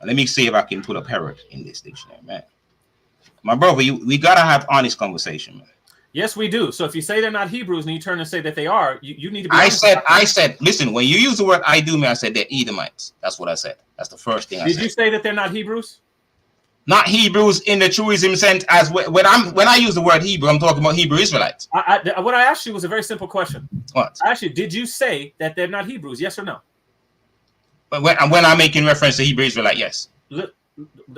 Let me see if I can put up Herod in this dictionary, man. My brother, we gotta have honest conversation, man. Yes, we do. So if you say they're not Hebrews and you turn and say that they are, you need to be I said, listen, when you use the word Idumean, I said they're Edomites. That's what I said. That's the first thing I said. Did you say that they're not Hebrews? Not Hebrews in the truism sense, as when I use the word Hebrew, I'm talking about Hebrew Israelites. What I asked you was a very simple question. What? I asked you, did you say that they're not Hebrews? Yes or no? But when I'm making reference to Hebrew Israelite, yes.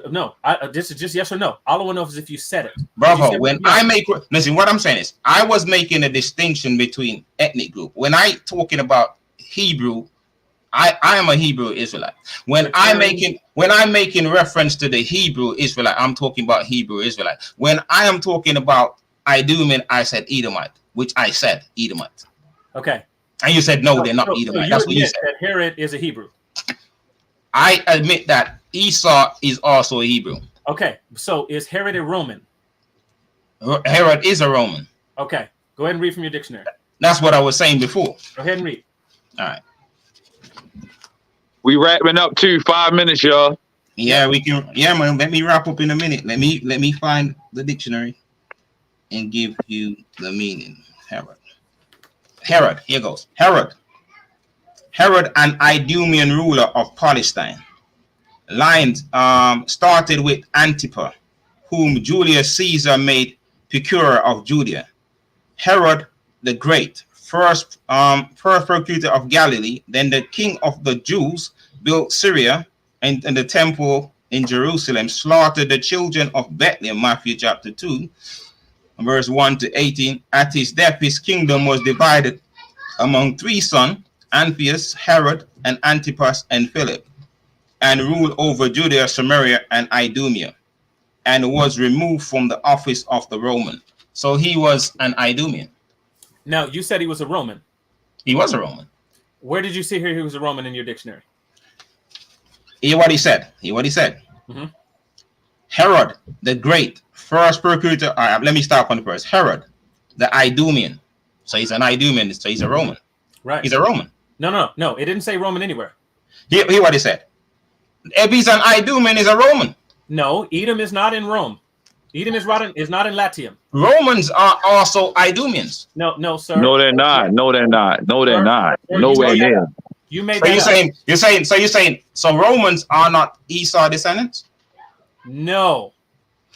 No, this is just yes or no. All I want to know is if you said it. Bravo, listen, what I'm saying is, I was making a distinction between ethnic group. When I talking about Hebrew, I am a Hebrew Israelite. When I'm making reference to the Hebrew Israelite, I'm talking about Hebrew Israelite. When I am talking about Idumean, I said Edomite, which I said Edomite. Okay. And you said no, they're not Edomite. That's what you said. That Herod is a Hebrew. I admit that Esau is also a Hebrew. Okay, so is Herod a Roman? Herod is a Roman. Okay, go ahead and read from your dictionary. That's what I was saying before. Go ahead and read. All right. We wrapping up 5 minutes, y'all. Yeah, we can. Yeah, man. Let me wrap up in a minute. Let me find the dictionary and give you the meaning. Herod. Here goes. Herod, an Idumean ruler of Palestine. Lines started with Antipa, whom Julius Caesar made procurer of Judea. Herod the Great, first procurator of Galilee, then the king of the Jews, built Syria and the temple in Jerusalem, slaughtered the children of Bethlehem, Matthew chapter 2, verse 1 to 18. At his death, his kingdom was divided among 3 sons, Anthias, Herod, and Antipas, and Philip, and ruled over Judea, Samaria, and Idumea, and was removed from the office of the Roman. So he was an Idumean. Now, you said he was a Roman. He was a Roman. Where did you see here he was a Roman in your dictionary? Hear what he said. Mm-hmm. Herod the Great, first procurator. All right, let me start on the first. Herod, the Idumean. So he's an Idumean, so he's a Roman. Right. He's a Roman. No. It didn't say Roman anywhere. Hear what he said. If he's an Idumean, he's a Roman. No, Edom is not in Rome. Edom is not in Latium. Romans are also Idumeans. No, sir. No, they're not. Nowhere near. You made You're saying so Romans are not Esau descendants? No.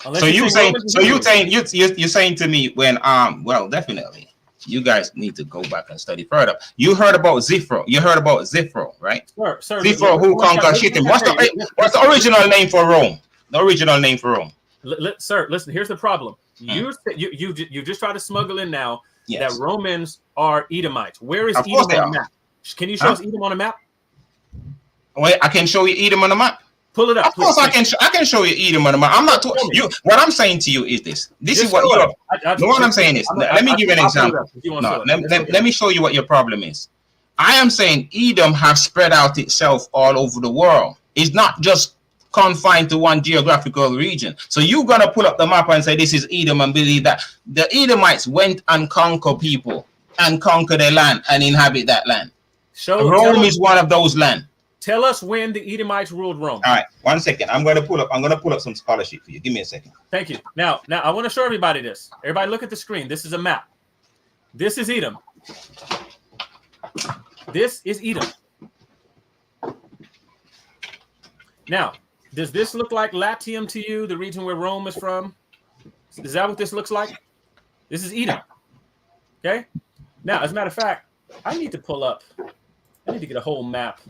You're saying to me when well, definitely you guys need to go back and study further. You heard about Ziphrah. Right? Sir, Ziphrah who conquered Shittim. What's the original name for Rome? The original name for Rome. Sir, listen. Here's the problem. You just try to smuggle in now that Romans are Edomites. Where is Edom on the map? Can you show us Edom on a map? Wait, I can show you Edom on the map. Pull it up. Of course, I can show you Edom on the map. I'm not you. What I'm saying to you is this. This is what you're. What I'm saying is. Let me give you an example. No, let me show you what your problem is. I am saying Edom has spread out itself all over the world. It's not just confined to one geographical region. So you're gonna pull up the map and say this is Edom and believe that the Edomites went and conquered people and conquer their land and inhabit that land. Rome is one of those lands. Tell us when the Edomites ruled Rome. All right, 1 second. I'm gonna pull up some scholarship for you. Give me a second. Thank you. Now I want to show everybody this. Everybody look at the screen. This is a map. This is Edom. This is Edom. Now, does this look like Latium to you, the region where Rome is from? Is that what this looks like? This is Edom. Okay? Now, as a matter of fact, I need to get a whole map.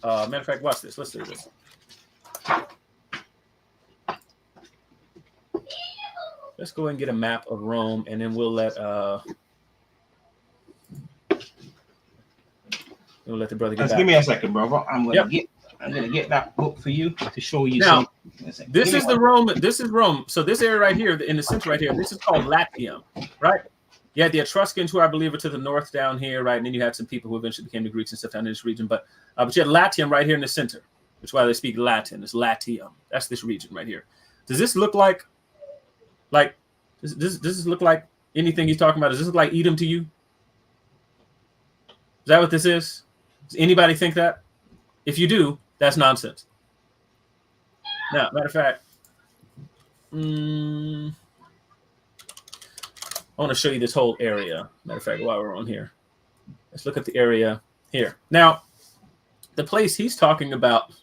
Matter of fact, watch this. Let's do this. Let's go and get a map of Rome, and then we'll let the brother get back. Give me a second, brother. I'm gonna get that book for you to show you. Now, this is Rome. So this area right here, in the center right here, this is called Latium, right? You had the Etruscans, who I believe are to the north down here, right? And then you had some people who eventually became the Greeks and stuff down in this region. But you had Latium right here in the center. That's why they speak Latin. It's Latium. That's this region right here. Does this look like does this look like anything he's talking about? Does this look like Edom to you? Is that what this is? Does anybody think that? If you do, that's nonsense. Now, matter of fact, I want to show you this whole area. Matter of fact, while we're on here, let's look at the area here. Now, the place he's talking about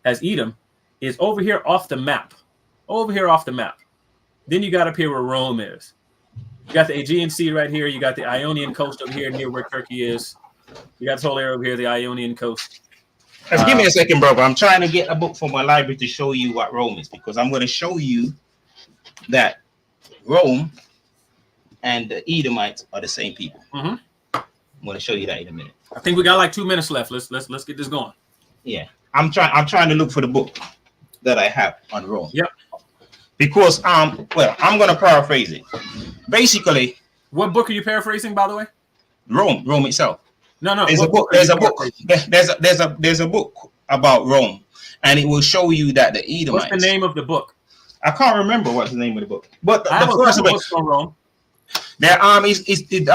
as Edom is over here off the map. Over here off the map. Then you got up here where Rome is. You got the Aegean Sea right here. You got the Ionian coast over here near where Turkey is. You got this whole area over here, the Ionian coast. Give me a second, bro. I'm trying to get a book from my library to show you what Rome is, because I'm going to show you that Rome and the Edomites are the same people. I'm going to show you that in a minute. I think we got like 2 minutes left. Let's get this going. Yeah, I'm trying to look for the book that I have on Rome. Yep. Because well, I'm going to paraphrase it. Basically, what book are you paraphrasing, by the way? Rome itself. No. There's a book. There's a book about Rome, and it will show you that the Edomites. What's the name of the book? I can't remember what's the name of the book. But the first book from Rome. There it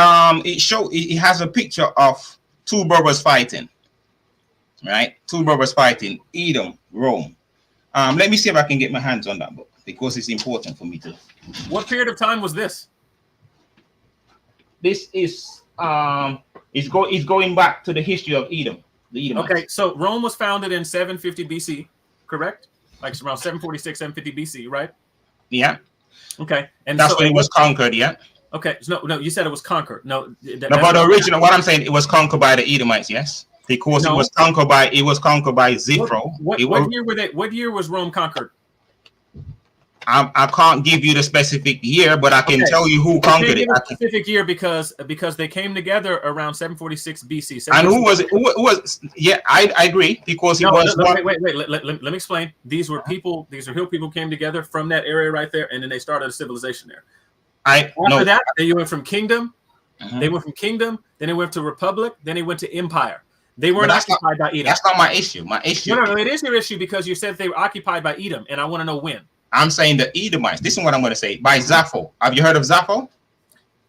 has a picture of two brothers fighting. Right? Two brothers fighting. Edom, Rome. Let me see if I can get my hands on that book, because it's important for me to. What period of time was this? This is it's going back to the history of Edom. The Edomites. Okay, so Rome was founded in 750 BC, correct? Like around 746, 750 BC, right? Yeah. Okay, and that's when it was conquered. Yeah. Okay, no, you said it was conquered. No, but the original, what I'm saying, it was conquered by the Edomites. Yes, because it was conquered by Zipro. What year were they? What year was Rome conquered? I can't give you the specific year, but I can tell you who conquered it. Specific year because they came together around 746 BC. And who was it? Who was? Yeah, I agree, because it was. Wait. Let me explain. These were people. These are hill people came together from that area right there, and then they started a civilization there. After that, they went from kingdom. They went from kingdom. Then they went to republic. Then they went to empire. They weren't occupied by Edom. That's not my issue. My issue. No, it is your issue because you said they were occupied by Edom, and I want to know when. I'm saying the Edomites. This is what I'm going to say. By Zapho. Have you heard of Zapho?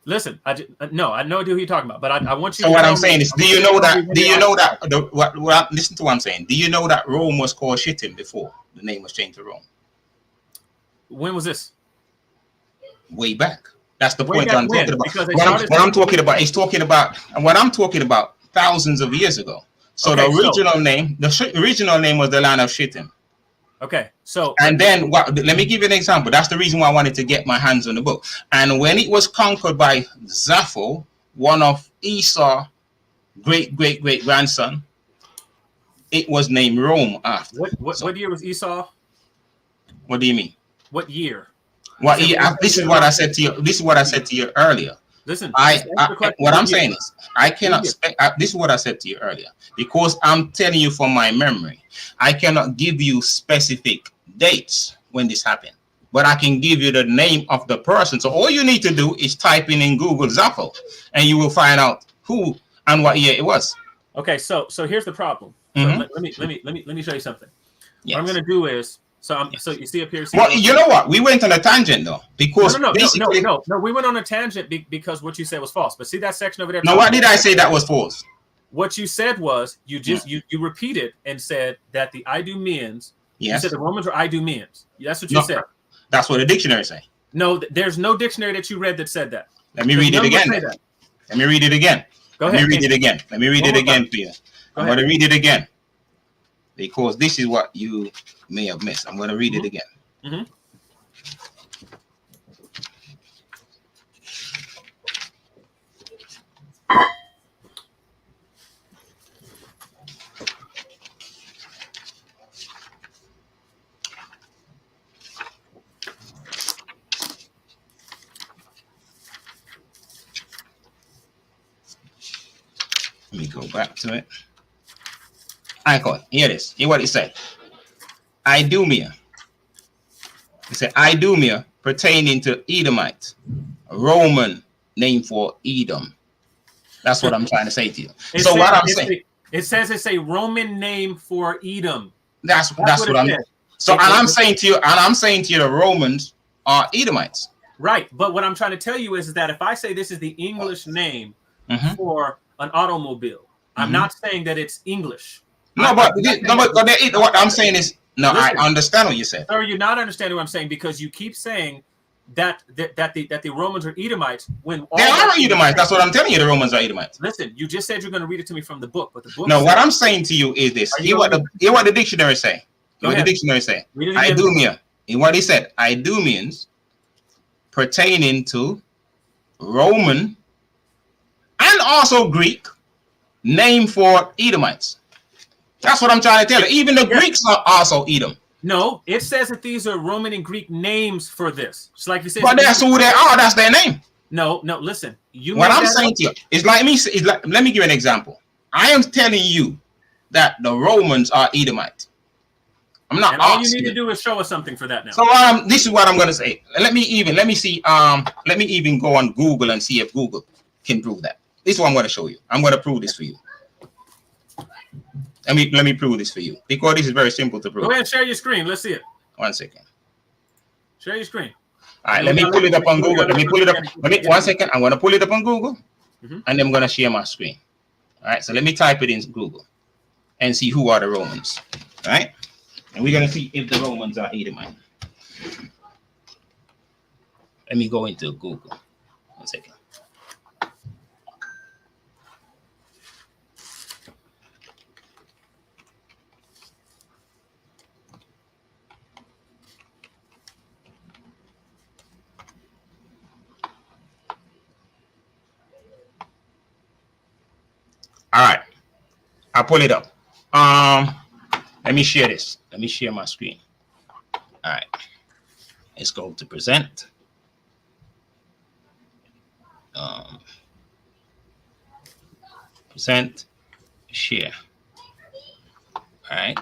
Listen, I know who you're talking about, but I want you. So what I'm saying is, do you know that? Listen to what I'm saying. Do you know that Rome was called Shittim before the name was changed to Rome? When was this? Way back. That's the point I'm talking about. What I'm talking about is what I'm talking about thousands of years ago. So the original name was the land of Shittim. Okay, so and then let me give you an example. That's the reason why I wanted to get my hands on the book. And when it was conquered by Zapho, one of Esau's great grandson, it was named Rome after. What year was Esau? What do you mean? What year? What year? This is what I said to you. This is what I said to you earlier. Listen, what I'm saying is, I cannot. This is what I said to you earlier, because I'm telling you from my memory. I cannot give you specific dates when this happened, but I can give you the name of the person. So all you need to do is type in Google Zapho, and you will find out who and what year it was. Okay, so here's the problem. So let me show you something. Yes. What I'm going to do is. So you see up here. Well, you know what? We went on a tangent though, because no. We went on a tangent because what you said was false. But see that section over there. No, what did I say that was false? What you said was you repeated and said that the Idumeans. Yes. You said the Romans were Idumeans. That's what you said. That's what the dictionary say. No, there's no dictionary that you read that said that. Let me read it again. Let me read it again. Go ahead. Let me read it again. Let me read it again for you. I'm going to read it again, because this is what you may have missed. I'm going to read it again. Let me go back to it. Icon. Here it is. Hear what it said. Idumea. It said Idumea pertaining to Edomite, Roman, name for Edom. That's what I'm trying to say to you. It So says, what I'm saying, it says it's a Roman name for Edom. that's what I'm. So and I'm saying to you, the Romans are Edomites. Right, but what I'm trying to tell you is that if I say this is the English name for an automobile, I'm not saying that it's English. What I'm saying is, no, listen, I understand what you said. Sir, you're not understanding what I'm saying because you keep saying that the Romans are Edomites when they are Edomites. That's what I'm telling you. The Romans are Edomites. Listen, you just said you're going to read it to me from the book, but the book. No, what I'm saying to you is this. Hear what the dictionary say. What the dictionary say. Idumea. In what he said, Idumeans pertaining to Roman and also Greek name for Edomites. That's what I'm trying to tell you. Even the Greeks are also Edom. No, it says that these are Roman and Greek names for this. It's like you said. But that's who they are. That's their name. No, listen. What I'm saying to you is like me. Let me give you an example. I am telling you that the Romans are Edomites. I'm not. And all you need to do is show us something for that now. So this is what I'm going to say. Let me even go on Google and see if Google can prove that. This is what I'm going to show you. I'm going to prove this for you. Let me prove this for you because this is very simple to prove. Go ahead and share your screen. Let's see it. 1 second. Share your screen. All right, let me pull it up on Google. Let me pull it up. 1 second. I'm going to pull it up on Google, and then I'm going to share my screen. All right, so let me type it in Google and see who are the Romans. All right, and we're going to see if the Romans are Edomite. Let me go into Google. 1 second. All right, I'll pull it up. Let me share this. Let me share my screen. All right, let's go to present. Present, share. All right.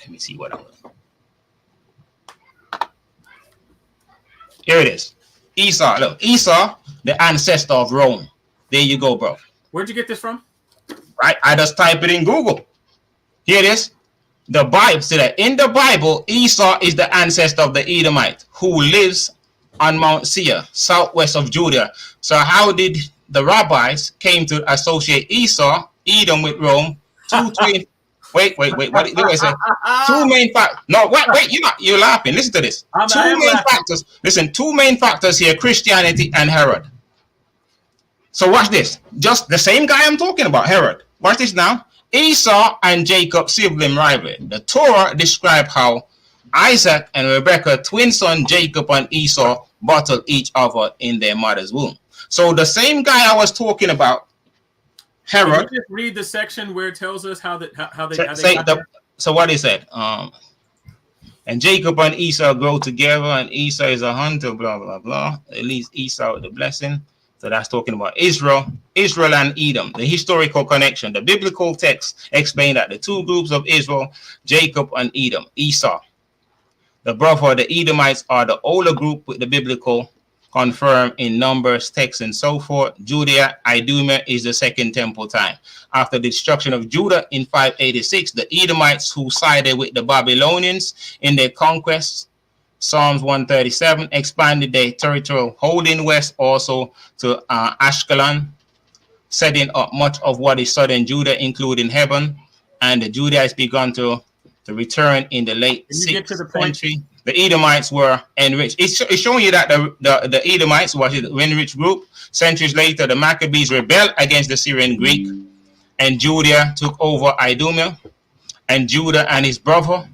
Let me see what I'm doing. Here it is. Esau. Look, Esau, the ancestor of Rome. There you go, bro. Where'd you get this from? Right, I just type it in Google. Here it is. The Bible said in the Bible, Esau is the ancestor of the Edomite who lives on Mount Seir, southwest of Judah. So how did the rabbis came to associate Esau, Edom with Rome? Wait. What did I say? Two main factors. No, wait. You're laughing. Listen to this. Two main factors. Listen, two main factors here: Christianity and Herod. So watch this. Just the same guy I'm talking about, Herod. Watch this now. Esau and Jacob sibling rivalry. The Torah describe how Isaac and Rebekah, twin son Jacob and Esau, battled each other in their mother's womb. So the same guy I was talking about, Herod. Can you just read the section where it tells us how they So what he said? And Jacob and Esau grow together, and Esau is a hunter, blah blah blah. At least Esau with the blessing. So that's talking about Israel and Edom, the historical connection. The biblical text explain that the two groups of Israel, Jacob and Edom, Esau, the brother of the Edomites, are the older group with the biblical confirmed in Numbers, text, and so forth. Judea, Idumea is the second temple time. After the destruction of Judah in 586, the Edomites who sided with the Babylonians in their conquests, Psalms 137, expanded their territorial holding west also to Ashkelon, setting up much of what is southern Judah, including Hebron, and the Judahites began to return in the late 6th century. The Edomites were enriched. It's showing you that the Edomites was an enriched group. Centuries later, the Maccabees rebelled against the Syrian Greek, and Judea took over Idumea, and Judah and his brother,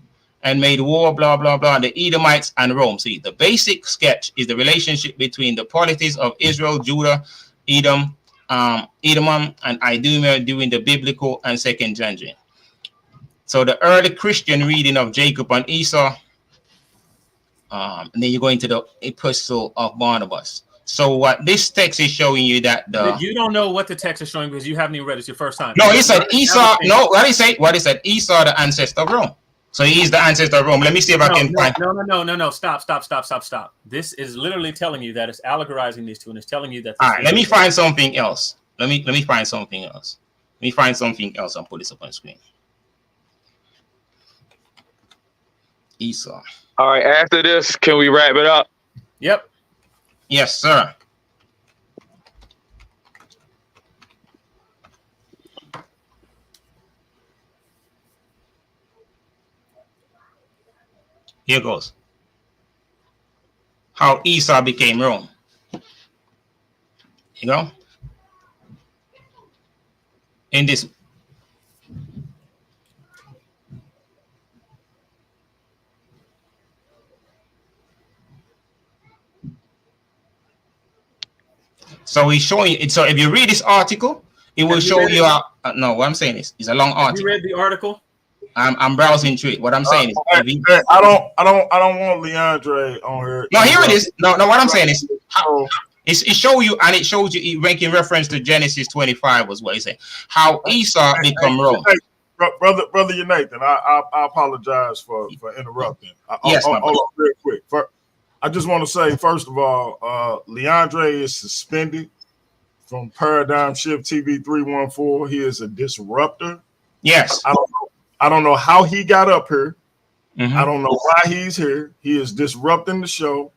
and made war, blah, blah, blah, the Edomites and Rome. See, the basic sketch is the relationship between the polities of Israel, Judah, Edom, and Idumea during the biblical and second century. So the early Christian reading of Jacob and Esau, and then you go into the epistle of Barnabas. So what this text is showing you that you don't know what the text is showing because you haven't even read it. It's your first time. No, he said Esau. No, what he said? Esau, the ancestor of Rome. So he's the ancestor of Rome. Let me see if I can find. No. Stop. This is literally telling you that it's allegorizing these two, and it's telling you that. All right, let me find something else. Let me find something else. Let me find something else and put this up on the screen. Esau. All right, after this, can we wrap it up? Yep. Yes, sir. Here goes. How Esau became Rome. You know? In this. So he's showing you. So if you read this article, it will show you. No, what I'm saying is, it's a long article. You read the article? I'm browsing through it. What I'm saying is, I don't want Leandre on here. No, here it is. No. What I'm saying is, it show you, and it shows you. It making reference to Genesis 25 was what he said. How Esau become Rome. Brother Nathan, I apologize for interrupting. Yes, hold on real quick. I just want to say, first of all, Leandre is suspended from Paradigm Shift TV 314. He is a disruptor. Yes. I don't know how he got up here. Mm-hmm. I don't know why he's here. He is disrupting the show.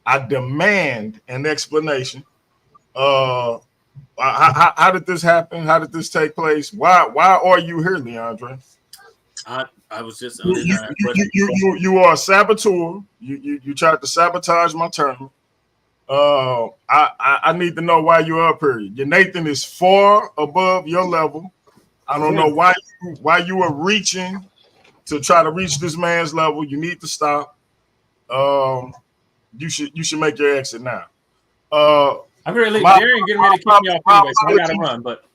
I demand an explanation. How did this happen? How did this take place? Why are you here, Leandre? I was just you are a saboteur. You tried to sabotage my tournament. I need to know why you're up here. Your Nathan is far above your level. I don't know why you are reaching to try to reach this man's level. You need to stop. You should make your exit now. I'm really getting ready to kick me off anyway, so I gotta run. But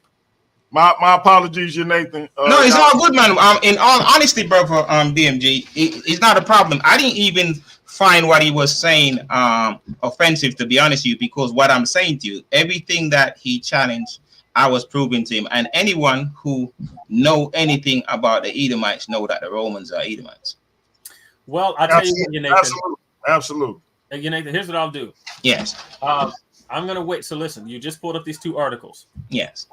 my apologies, your Nathan. No, it's all good, man. In all honesty, brother, BMG, it's not a problem. I didn't even find what he was saying offensive, to be honest with you, because what I'm saying to you, everything that he challenged, I was proving to him, and anyone who know anything about the Edomites know that the Romans are Edomites. Well, I tell you, Nathan. Absolutely. Nathan, here's what I'll do. Yes. I'm gonna wait. So listen, you just pulled up these two articles. Yes.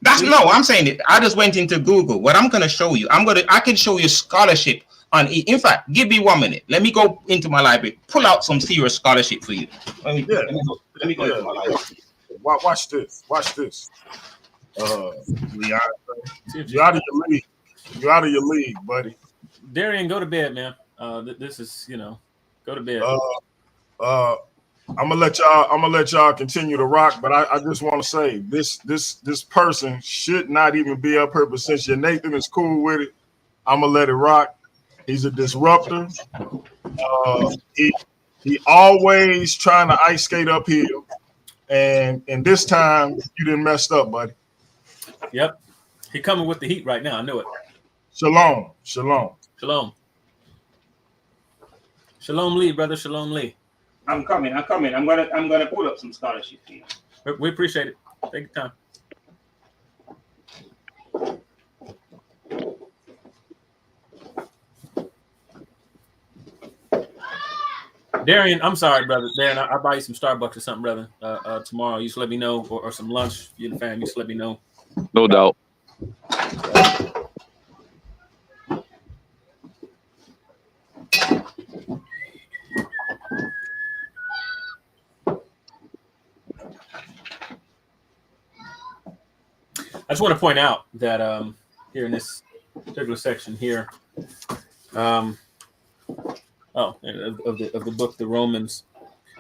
I'm saying it. I just went into Google. What I'm gonna show you, I can show you scholarship on it. In fact, give me 1 minute. Let me go into my library, pull out some serious scholarship for you. Let me go into my library. Watch this. You're out of your league. You're out of your league, buddy. Darian, go to bed, man. This is, go to bed. I'm gonna let y'all continue to rock, but I just want to say this person should not even be up here. But since your Nathan is cool with it, I'm gonna let it rock. He's a disruptor. He always trying to ice skate uphill, and this time you didn't messed up, buddy. Yep, he coming with the heat right now. I knew it. Shalom. Shalom Lee, brother. Shalom Lee. I'm coming. I'm gonna pull up some scholarship here. We appreciate it. Take your time. Darian, I'm sorry, brother. Darian, I'll buy you some Starbucks or something, brother. Tomorrow, you just let me know, or some lunch. You're the fan. You just let me know. No doubt. I just want to point out that here in this particular section here, of the book, The Romans,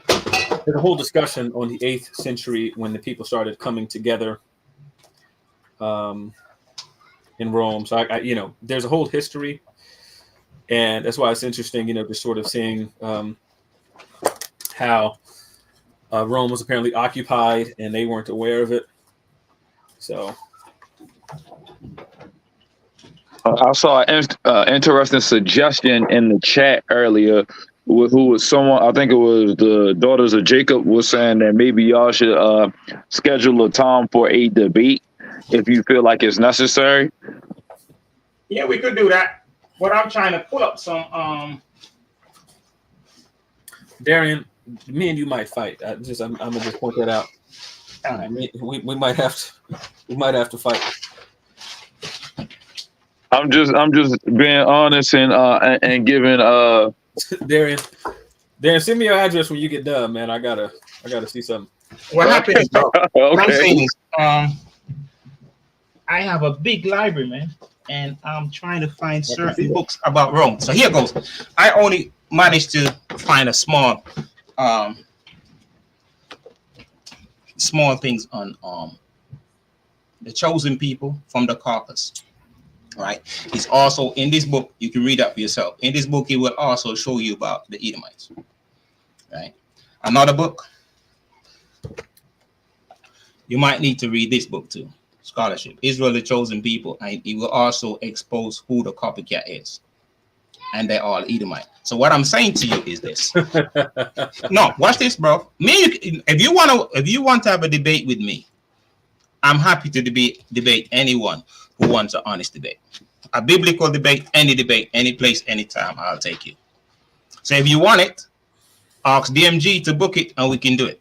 there's a whole discussion on the 8th century when the people started coming together in Rome. So I there's a whole history, and that's why it's interesting, just sort of seeing how Rome was apparently occupied and they weren't aware of it. So. I saw an interesting suggestion in the chat earlier. Who was someone? I think it was the Daughters of Jacob was saying that maybe y'all should schedule a time for a debate if you feel like it's necessary. Yeah, we could do that. What I'm trying to pull up some Darian, me and you might fight. I'm gonna just point that out. We might have to fight. I'm just being honest and giving Darian, send me your address when you get done, man. I gotta see something. what happened, bro? What I'm okay. saying is, I have a big library, man, and I'm trying to find certain books about Rome. So here goes. I only managed to find a small things on the chosen people from the Caucasus. Right. It's also in this book. You can read that for yourself. In this book, it will also show you about the Edomites. Right. Another book. You might need to read this book too. Scholarship. Israel, the chosen people. And it will also expose who the copycat is. And they're all Edomite. So what I'm saying to you is this. No, watch this, bro. If you want to have a debate with me, I'm happy to debate anyone who wants an honest debate. A biblical debate, any place, anytime, I'll take you. So if you want it, ask DMG to book it and we can do it.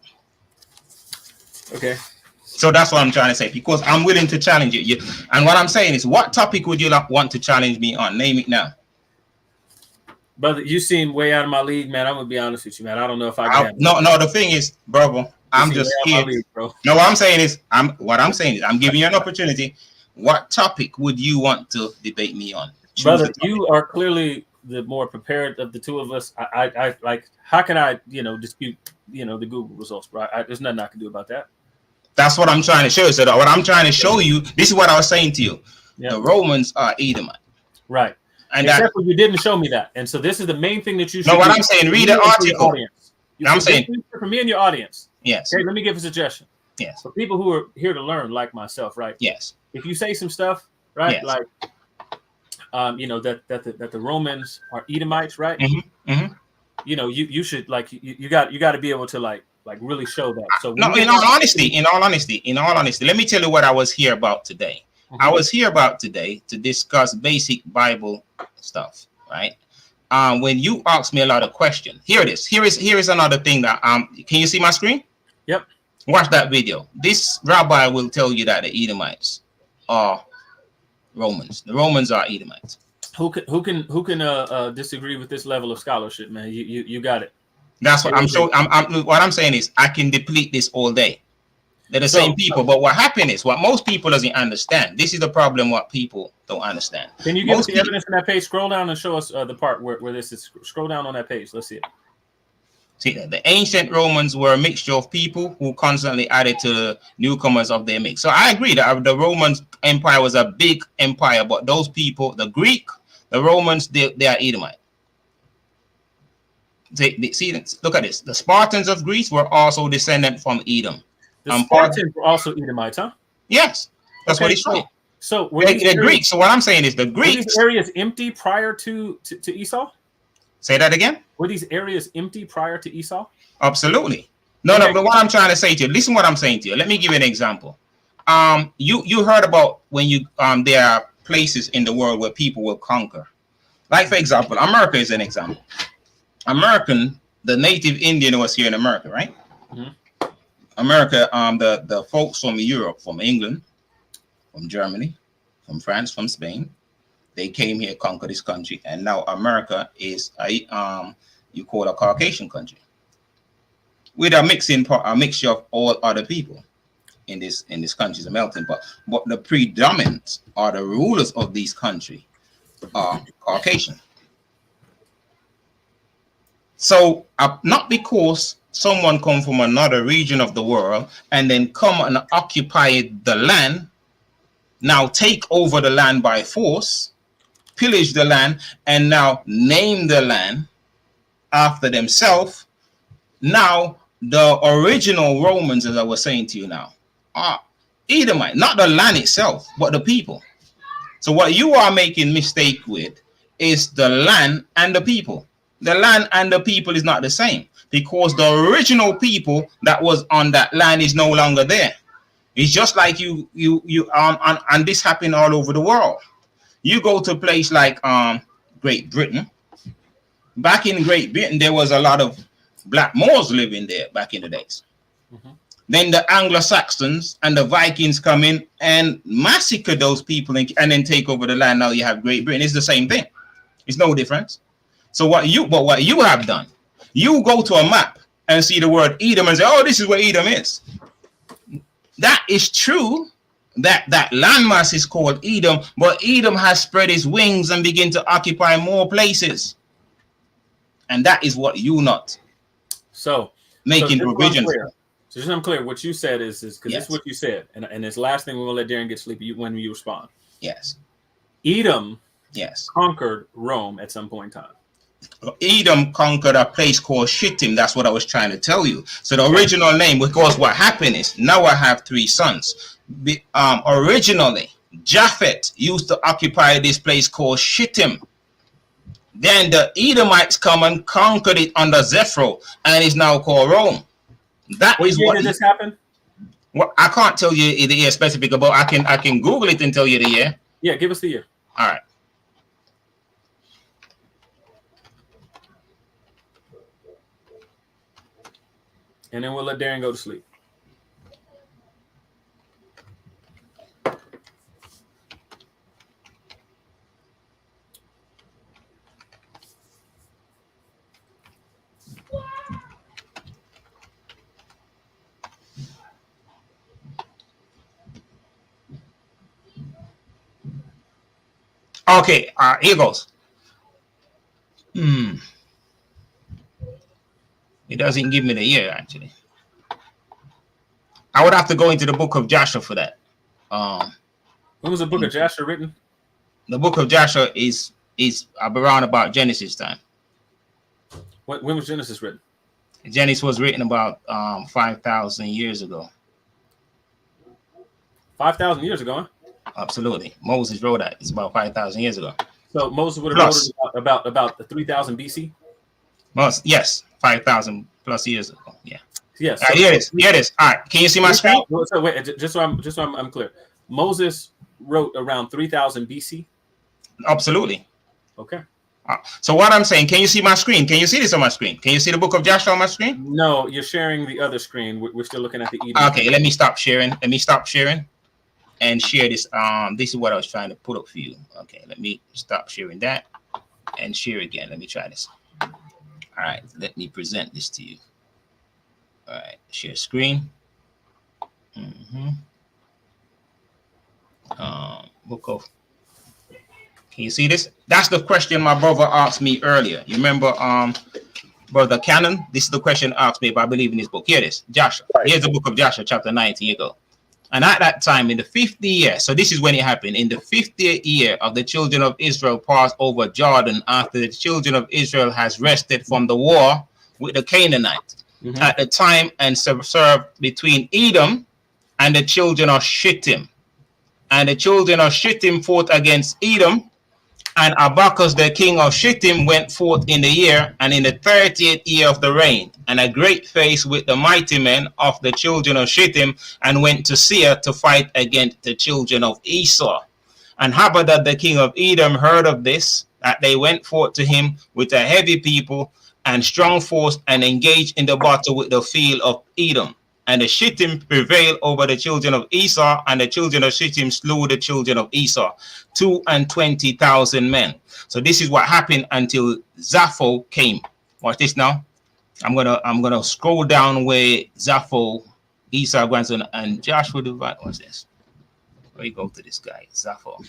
Okay. So that's what I'm trying to say, because I'm willing to challenge you. And what I'm saying is, what topic would you want to challenge me on? Name it now. Brother, you seem way out of my league, man. I'm gonna be honest with you, man. I don't know if I can. No, the thing is, brother, I'm just here. League, bro. No, what I'm saying is, I'm giving you an opportunity. What topic would you want to debate me on? Brother, you are clearly the more prepared of the two of us. I like, how can I, dispute, the Google results, bro? There's nothing I can do about that. That's what I'm trying to show you. So what I'm trying to show you, this is what I was saying to you. Yep. The Romans are Edomite. Right. And except for you didn't show me that. And so this is the main thing that you should. No, what I'm saying, read the article. I'm saying for me and your audience. Yes. Okay, let me give a suggestion. Yes. For people who are here to learn, like myself, right? Yes. If you say some stuff, right, yes. like, that the Romans are Edomites, right? Mm-hmm. Mm-hmm. You should you got to be able to like really show that. So no, in all honesty, let me tell you what I was here about today. Mm-hmm. I was here about today to discuss basic Bible stuff, right? When you ask me a lot of questions, here it is. Here is another thing that can you see my screen? Yep. Watch that video. This rabbi will tell you that the Edomites are Romans. The Romans are Edomites. Who can disagree with this level of scholarship, man? You got it. That's what I'm showing. What I'm saying is I can deplete this all day. They're the same people, but what happened is what most people doesn't understand. This is the problem. What people don't understand. Can you give us the evidence on that page? Scroll down and show us the part where this is. Scroll down on that page. Let's see it. See, the ancient Romans were a mixture of people who constantly added to the newcomers of their mix. So I agree that the Roman Empire was a big empire, but those people, the Greek, the Romans, they are Edomite. See, look at this. The Spartans of Greece were also descendant from Edom. The Spartans were also Edomites, huh? Yes, that's what he's saying. So they're Greeks. So what I'm saying is the Greeks. Were these areas empty prior to Esau? Say that again. Were these areas empty prior to Esau? Absolutely. No, but what I'm trying to say to you, listen what I'm saying to you. Let me give you an example. You heard about when there are places in the world where people will conquer. Like, for example, America is an example. The native Indian was here in America, right? Mm-hmm. America, the folks from Europe, from England, from Germany, from France, from Spain, they came here, conquered this country, and now America is you call a Caucasian country with a mixture of all other people in this country, is a melting pot. But the predominant or the rulers of these countries are Caucasian. So not because someone come from another region of the world and then come and occupy the land, now take over the land by force, pillage the land, and now name the land after themselves. Now, the original Romans, as I was saying to you now, are Edomite, not the land itself, but the people. So what you are making mistake with is the land and the people. The land and the people is not the same, because the original people that was on that land is no longer there. It's just like and this happened all over the world. You go to a place like Great Britain. Back in Great Britain, there was a lot of black Moors living there back in the days. Mm-hmm. Then the Anglo-Saxons and the Vikings come in and massacre those people and then take over the land. Now you have Great Britain. It's the same thing. It's no difference. So what you have done, you go to a map and see the word Edom and say, oh, this is where Edom is. That is true. That landmass is called Edom, but Edom has spread its wings and begin to occupy more places. And that is what you not. So making provisions. So just so I'm clear, what you said is because this is what you said, and this last thing we're gonna let Darren get sleepy when you respond. Yes. Edom. Yes. Conquered Rome at some point in time. Edom conquered a place called Shittim. That's what I was trying to tell you. So the original name, because what happened is now I have 3 sons. Originally, Japhet used to occupy this place called Shittim. Then the Edomites come and conquered it under Zepho, and is now called Rome. That what is year what did this happen? Well, I can't tell you the year specific, but I can Google it and tell you the year. Yeah, give us the year. All right. And then we'll let Darren go to sleep. Okay, here goes. It doesn't give me the year, actually. I would have to go into the book of Joshua for that. When was the book of Joshua written? The book of Joshua is around about Genesis time. When was Genesis written? Genesis was written about 5,000 years ago. 5,000 years ago, huh? Absolutely. Moses wrote that. It's about 5,000 years ago. So Moses would have wrote it about the 3,000 BC? Yes, 5,000 plus years ago. Yeah. Yes. Here it is. All right. Can you see my screen? So wait, just so I'm clear. Moses wrote around 3,000 BC? Absolutely. Okay. So what I'm saying, can you see my screen? Can you see this on my screen? Can you see the book of Joshua on my screen? No, you're sharing the other screen. We're still looking at the Edom. Okay, let me stop sharing. And share this. This is what I was trying to put up for you. Okay, let me stop sharing that and share again. Let me try this. All right, let me present this to you. All right, share screen. Book of. Can you see this? That's the question my brother asked me earlier. You remember, Brother Cannon? This is the question asked me, but I believe in this book. Here it is, Joshua. Right. Here's the book of Joshua, chapter 90. Here you go. And at that time, in the 50th year, so this is when it happened, in the 50th year of the children of Israel passed over Jordan after the children of Israel has rested from the war with the Canaanites. At the time and served between Edom and the children of Shittim. And the children of Shittim fought against Edom, and Abacus, the king of Shittim, went forth in the year, and in the 30th year of the reign, and a great face with the mighty men of the children of Shittim, and went to Seir to fight against the children of Esau. And Hadad, the king of Edom, heard of this, that they went forth to him with a heavy people and strong force, and engaged in the battle with the field of Edom. And the Shittim prevailed over the children of Esau, and the children of Shittim slew the children of Esau, 22,000 men. So this is what happened until Zepho came. Watch this now. I'm gonna scroll down where Zepho, Esau grandson, and Joshua divide. What's this? Where you go to this guy, Zepho?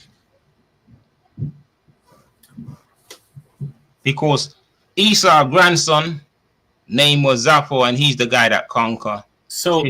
Because Esau grandson name was Zepho, and he's the guy that conquered. So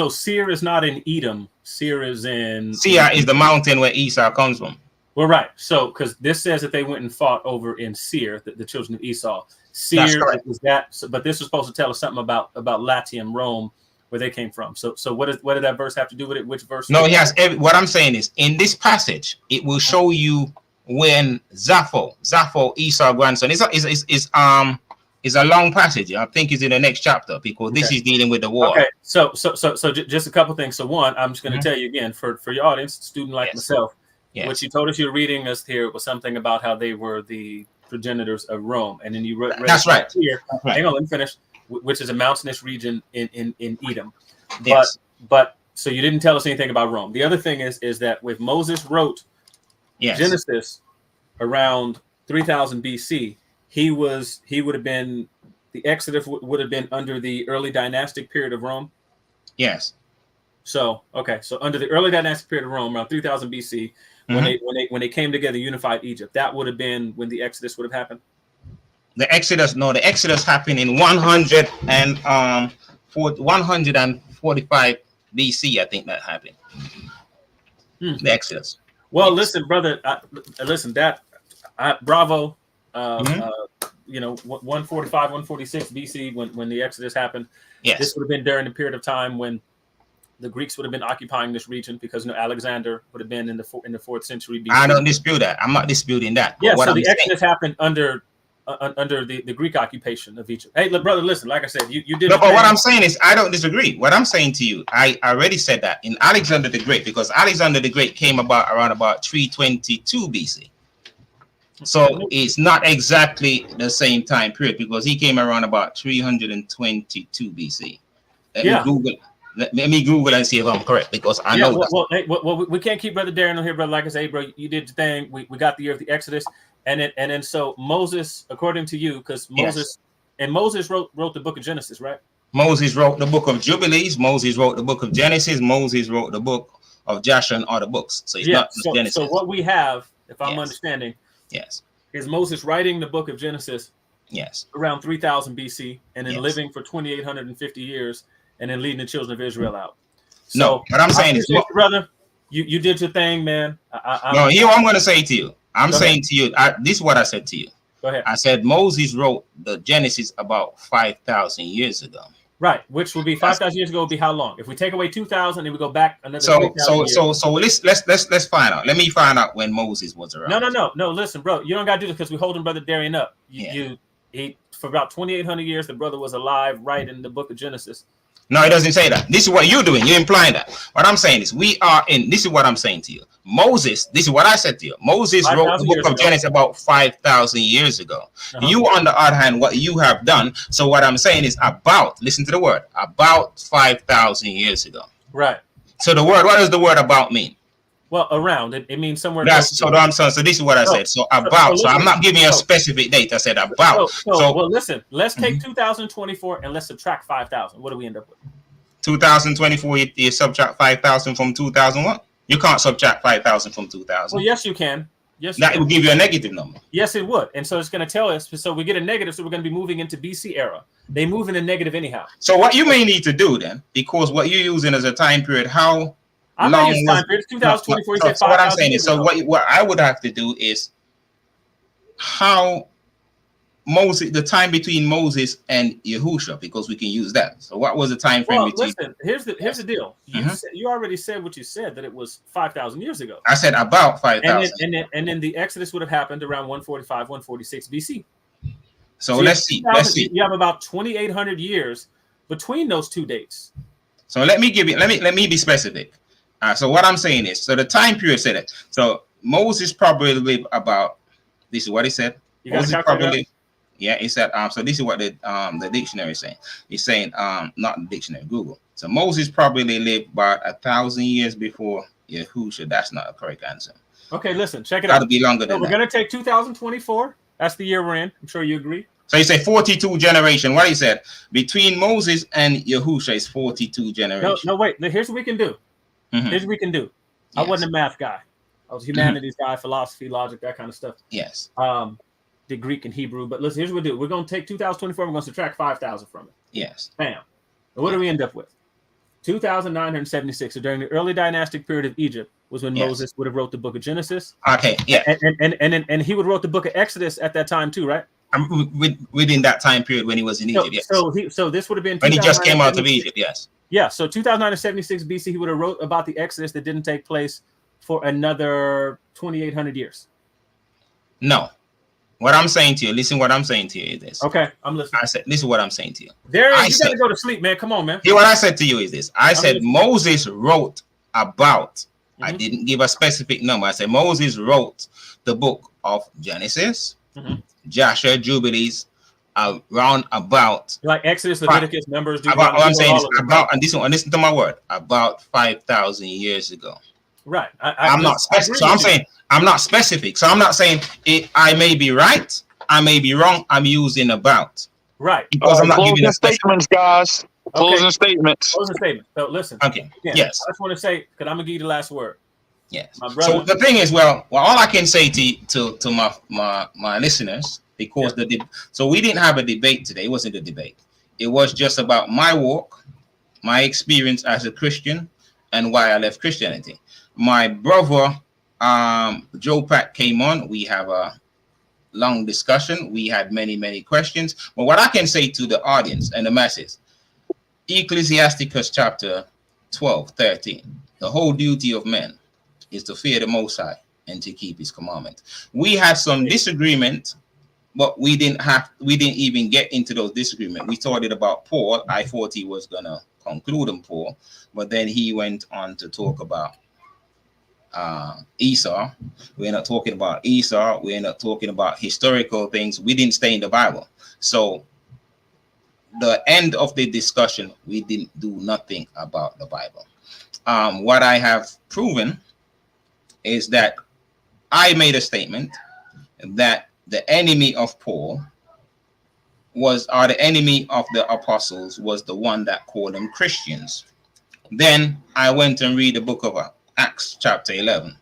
Seir is not in Edom. Seir is in. Seir is the mountain where Esau comes from. Well, right. So because this says that they went and fought over in Seir, the children of Esau. Seir is that, but this was supposed to tell us something about Latium, Rome, where they came from. So what did that verse have to do with it? Which verse? No, he has. What I'm saying is, in this passage, it will show you when Zepho, Esau grandson, is a long passage. I think it's in the next chapter because this is dealing with the war. Okay, so just a couple things. So one, I'm just going to tell you again for your audience, student like myself, what you told us you're reading us here was something about how they were the progenitors of Rome. And then you read that's right here. That's right. Hang on, let me finish. Which is a mountainous region in Edom. Yes. But so you didn't tell us anything about Rome. The other thing is that with Moses wrote Genesis around 3000 BC, he would have been, the Exodus would have been under the early dynastic period of Rome. Yes. So so under the early dynastic period of Rome, around 3000 BC, when they came together, unified Egypt, that would have been when the Exodus would have happened. The Exodus happened in 145 BC. I think that happened. The Exodus. Well, listen, brother. Bravo. 145, 146 BC when the Exodus happened. Yes. This would have been during the period of time when the Greeks would have been occupying this region, because Alexander would have been in the 4th century BC. I don't dispute that. I'm not disputing that. Yeah. So the Exodus happened under the Greek occupation of Egypt. Hey, brother, listen. Like I said, you did. No, but what I'm saying is, I don't disagree. What I'm saying to you, I already said that in Alexander the Great, because Alexander the Great came around about 322 BC. So it's not exactly the same time period, because he came around about 322 BC. Let me Google and see if I'm correct, because I know. Well, we can't keep Brother Darren on here, brother. Like I say, bro, you did the thing. We got the year of the Exodus. And then so Moses, according to you, because Moses wrote the book of Genesis, right? Moses wrote the book of Jubilees. Moses wrote the book of Genesis. Moses wrote the book of Joshua and other books. So it's not just Genesis. So what we have, if I'm understanding, is Moses writing the book of Genesis around 3000 BC, and then living for 2850 years, and then leading the children of Israel out. So, no, what I'm saying is, brother, you did your thing, man. No, here what I'm going to say to you. I'm saying to you, this is what I said to you. Go ahead. I said Moses wrote the Genesis about 5,000 years ago. Right, which would be 5,000 years ago. Would be how long? If we take away 2,000 and we go back another. So let's find out. Let me find out when Moses was around. No. Listen, bro, you don't got to do this because we're holding Brother Darian up. He for about 2,800 years, the brother was alive, right in the book of Genesis. No, it doesn't say that. This is what you're doing. You're implying that. What I'm saying is, this is what I'm saying to you. Moses, this is what I said to you. Moses wrote the book of Genesis about 5,000 years ago. You, on the other hand, what you have done. So what I'm saying is listen to the word, about 5,000 years ago. Right. So the word, what does the word about mean? Well, around it means somewhere. So I'm saying. So this is what I said. So about. So I'm not giving you a specific date. I said about. Well, listen. Let's take 2024 and let's subtract 5,000. What do we end up with? 2024. You subtract 5,000 from 2001. You can't subtract 5,000 from 2000. Well, yes, you can. Yes, that will give you a negative number. Yes, it would. And so it's going to tell us. So we get a negative. So we're going to be moving into BC era. They move in a negative anyhow. So what you may need to do then, because what you're using as a time period, how I'm long was time period? 2024. So what I'm saying is, so what I would have to do is how Moses, the time between Moses and Yahushua, because we can use that. So what was the time frame between? Listen, here's the deal. You already said what you said, that it was 5,000 years ago. I said about 5,000. And then the Exodus would have happened around 145, 146 BC. So let's see. You have about 2,800 years between those two dates. So let me be specific. So what I'm saying is, so the time period said it. So Moses probably lived about. This is what he said. Moses probably. Yeah, he said. So this is what the dictionary is saying. He's saying not the dictionary, Google. So Moses probably lived about 1,000 years before Yahushua. That's not a correct answer. Okay, listen, check it out. That'll be longer than that. We're gonna take 2024. That's the year we're in. I'm sure you agree. So you say 42 generation. What he said between Moses and Yahushua is 42 generations. No, wait. Here's what we can do. Here's what we can do. I wasn't a math guy. I was a humanities guy, philosophy, logic, that kind of stuff. Yes. The Greek and Hebrew. But listen, here's what we do. We're going to take 2024. We're going to subtract 5,000 from it. Yes. Bam. And what do we end up with? 2,976. So during the early dynastic period of Egypt was when Moses would have wrote the book of Genesis. Okay. Yeah. And he would have wrote the book of Exodus at that time too, right? Within that time period when he was in Egypt. Yes. So this would have been when he just came out of Egypt. Yes. Yeah, so 2076 BC, he would have wrote about the Exodus that didn't take place for another 2,800 years. No. What I'm saying to you, listen what I'm saying to you is this. Okay, I'm listening. I said, this is what I'm saying to you. You got to go to sleep, man. Come on, man. Hear what I said to you is this. I said Moses wrote about, I didn't give a specific number. I said Moses wrote the book of Genesis, Joshua, Jubilees, around about like Exodus, Leviticus, Numbers, about, I'm saying is about, and listen to my word, about 5,000 years ago. Right. I'm not specific. So I'm saying I'm not specific. So I'm not saying it. I may be right. I may be wrong. I'm using about. Right. Because I'm not giving a statements, guys. Closing statements. Closing statements. So listen. Okay. Yes. I just want to say, because I'm gonna give you the last word. Yes. My brother, so the thing is, well, all I can say to my listeners, because so we didn't have a debate today. It wasn't a debate. It was just about my walk, my experience as a Christian, and why I left Christianity. My brother, Joe Pack, came on. We have a long discussion. We had many questions. But what I can say to the audience and the masses, Ecclesiasticus chapter 12:13, the whole duty of men is to fear the Most High and to keep his commandment. We had some disagreement, but we didn't even get into those disagreements. We thought it about Paul. I thought he was gonna conclude on Paul, but then he went on to talk about Esau. We're not talking about Esau. We're not talking about historical things. We didn't stay in the Bible. So the end of the discussion, we didn't do nothing about the Bible. What I have proven is that I made a statement that the enemy of Paul or the enemy of the apostles was the one that called them Christians. Then I went and read the book of Acts chapter 11,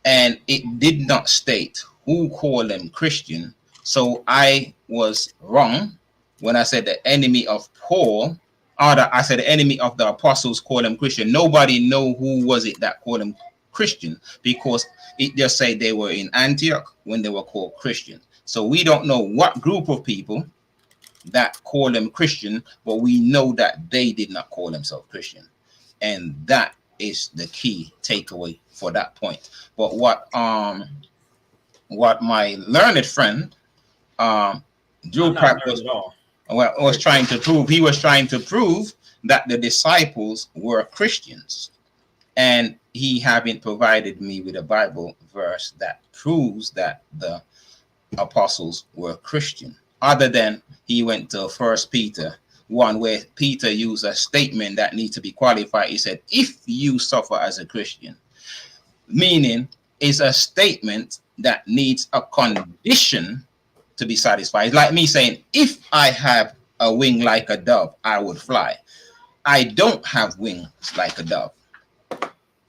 and it did not state who called them Christian. So I was wrong when I said the enemy of Paul, I said the enemy of the apostles called them Christian. Nobody know who was it that called them Christian, because it just said they were in Antioch when they were called Christian. So we don't know what group of people that call them Christian, but we know that they did not call themselves Christian. And that is the key takeaway for that point. But what my learned friend Drew Pratt was trying to prove, he was trying to prove that the disciples were Christians, and he haven't provided me with a Bible verse that proves that the apostles were Christian, other than he went to 1 Peter 1, where Peter used a statement that needs to be qualified. He said, if you suffer as a Christian, meaning is a statement that needs a condition to be satisfied. It's like me saying, if I have a wing like a dove, I would fly. I don't have wings like a dove.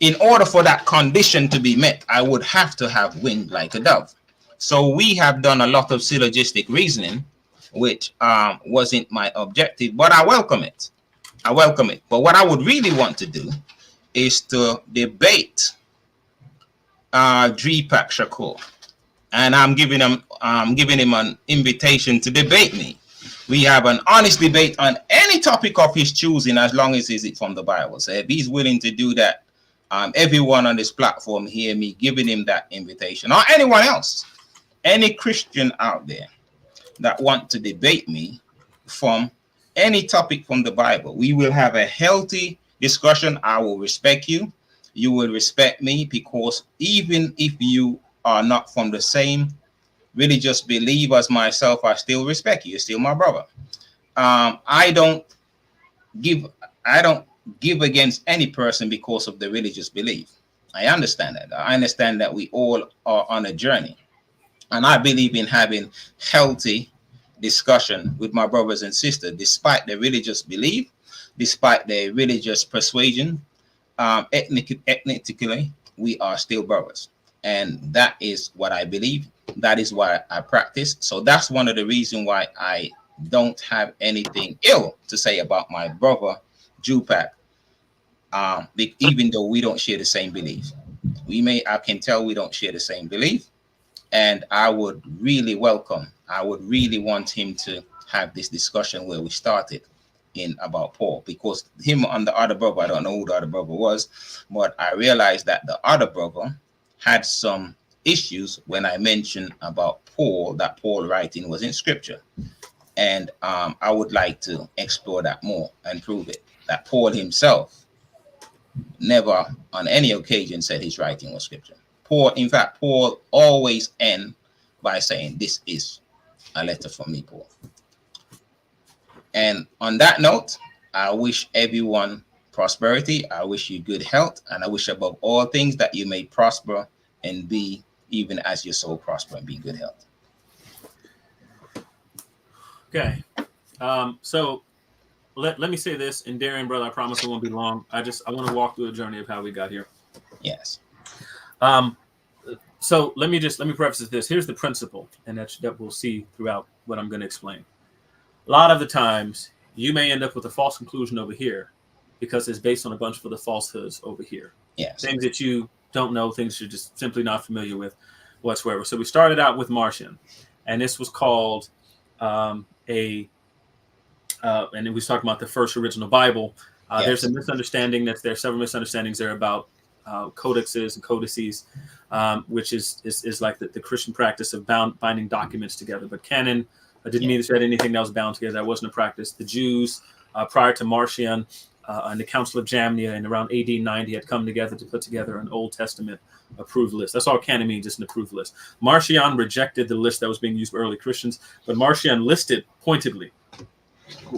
In order for that condition to be met, I would have to have wings like a dove. So we have done a lot of syllogistic reasoning, which wasn't my objective, but I welcome it. I welcome it. But what I would really want to do is to debate Deepak Shakur, and I'm giving him an invitation to debate me. We have an honest debate on any topic of his choosing, as long as it's from the Bible. So if he's willing to do that, everyone on this platform hear me giving him that invitation, or anyone else, any Christian out there that want to debate me from any topic from the Bible. We will have a healthy discussion. I will respect you. You will respect me, because even if you are not from the same religious belief as myself, I still respect you. You're still my brother. I don't give against any person because of the religious belief. I understand that. I understand that we all are on a journey. And I believe in having healthy discussion with my brothers and sisters, despite their religious belief, despite their religious persuasion. Ethnically, we are still brothers. And that is what I believe. That is why I practice. So that's one of the reasons why I don't have anything ill to say about my brother, Jupak, even though we don't share the same belief. I can tell we don't share the same belief. And I would really want him to have this discussion where we started about Paul, because him and the other brother, I don't know who the other brother was, but I realized that the other brother had some issues when I mentioned about Paul, that Paul writing was in scripture. And I would like to explore that more and prove it, that Paul himself never on any occasion said his writing was scripture. Paul always end by saying this is a letter from me, Paul. And on that note, I wish everyone prosperity. I wish you good health, and I wish above all things that you may prosper and be even as your soul prosper and be in good health. Okay. So let me say this, and Darian, brother, I promise it won't be long. I want to walk through a journey of how we got here. Yes. So let me preface this. Here's the principle, and that we'll see throughout what I'm going to explain. A lot of the times, you may end up with a false conclusion over here because it's based on a bunch of the falsehoods over here. Yes. Things that you don't know, things you're just simply not familiar with whatsoever. So we started out with Marcion, and this was called and we was talking about the first original Bible. Yes. There's a misunderstanding there's several misunderstandings there about codexes and codices, which is like the Christian practice of binding documents together. But canon didn't mean to say anything that was bound together. That wasn't a practice. The Jews, prior to Marcion, and the Council of Jamnia in around AD 90 had come together to put together an Old Testament approved list. That's all canon means, just an approved list. Marcion rejected the list that was being used by early Christians, but Marcion listed pointedly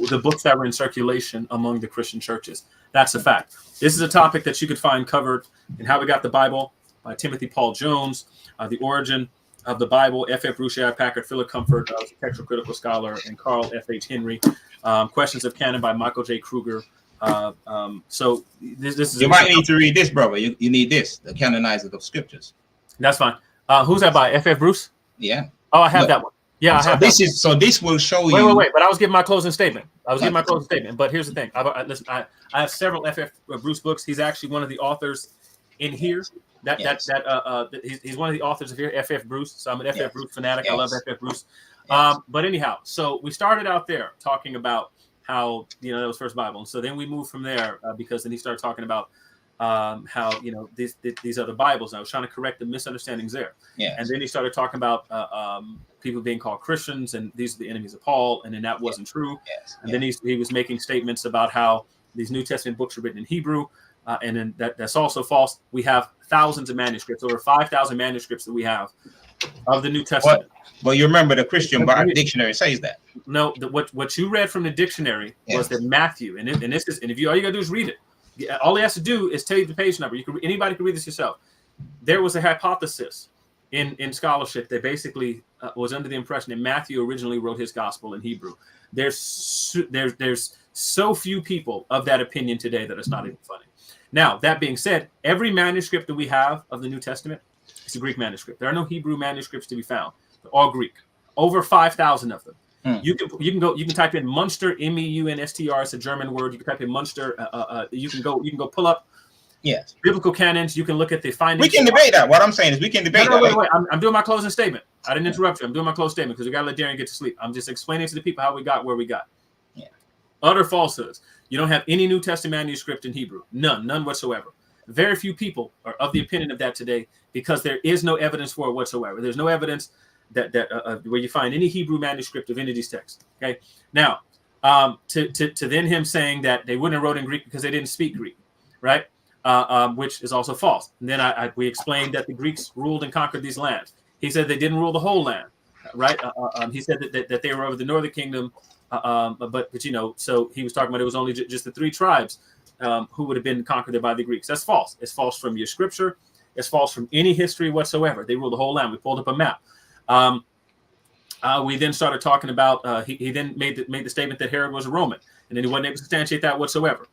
the books that were in circulation among the Christian churches. That's a fact. This is a topic that you could find covered in How We Got the Bible by Timothy Paul Jones, The Origin of the Bible, F.F. Bruce, Packard, Philip Comfort, a textual critical scholar, and Carl F.H. Henry. Questions of Canon by Michael J. Kruger. So this is. You might need to read this, brother. You need this, the Canonizers of Scriptures. That's fine. Who's that by? F.F. Bruce? Yeah. Oh, I have that one. Yeah, I have this will show you. Wait. But I was giving my closing statement. But here's the thing. I have several F.F. Bruce books. He's actually one of the authors in here. He's one of the authors of here, F.F. Bruce. So I'm an F.F. Bruce fanatic. I love F.F. Bruce. But anyhow, so we started out there talking about how, that was first Bible. And so then we moved from there because then he started talking about how, these other Bibles. And I was trying to correct the misunderstandings there. Yes. And then he started talking about people being called Christians and these are the enemies of Paul. And then that wasn't true. Yes. And then he was making statements about how these New Testament books are written in Hebrew. And then that's also false. We have thousands of manuscripts, over 5,000 manuscripts that we have of the New Testament. But you remember the Christian dictionary says that. No, what you read from the dictionary was that Matthew, and if you all you gotta do is read it. All he has to do is tell you the page number. Anybody can read this yourself. There was a hypothesis in scholarship that basically was under the impression that Matthew originally wrote his gospel in Hebrew. There's so few people of that opinion today that it's not even funny. Now, that being said, every manuscript that we have of the New Testament is a Greek manuscript. There are no Hebrew manuscripts to be found. They're all Greek. Over 5,000 of them. You can type in Munster, M-E-U-N-S-T-R. It's a German word. You can type in Munster. You can go pull up biblical canons. You can look at the findings. We can debate that. What I'm saying is we can debate that. Wait. I'm doing my closing statement. I didn't interrupt you. I'm doing my closing statement because we got to let Darian get to sleep. I'm just explaining to the people how we got where we got. Yeah. Utter falsehoods. You don't have any New Testament manuscript in Hebrew. None whatsoever. Very few people are of the opinion of that today because there is no evidence for it whatsoever. There's no evidence that where you find any Hebrew manuscript of any of these texts. Okay. Now, to then him saying that they wouldn't have wrote in Greek because they didn't speak Greek, right? Which is also false. And then we explained that the Greeks ruled and conquered these lands. He said they didn't rule the whole land, right? He said that they were over the northern kingdom. But so he was talking about it was only just the three tribes who would have been conquered by the Greeks. That's false. It's false from your scripture. It's false from any history whatsoever. They ruled the whole land. We pulled up a map. We then started talking about. He then made the statement that Herod was a Roman, and then he wasn't able to substantiate that whatsoever,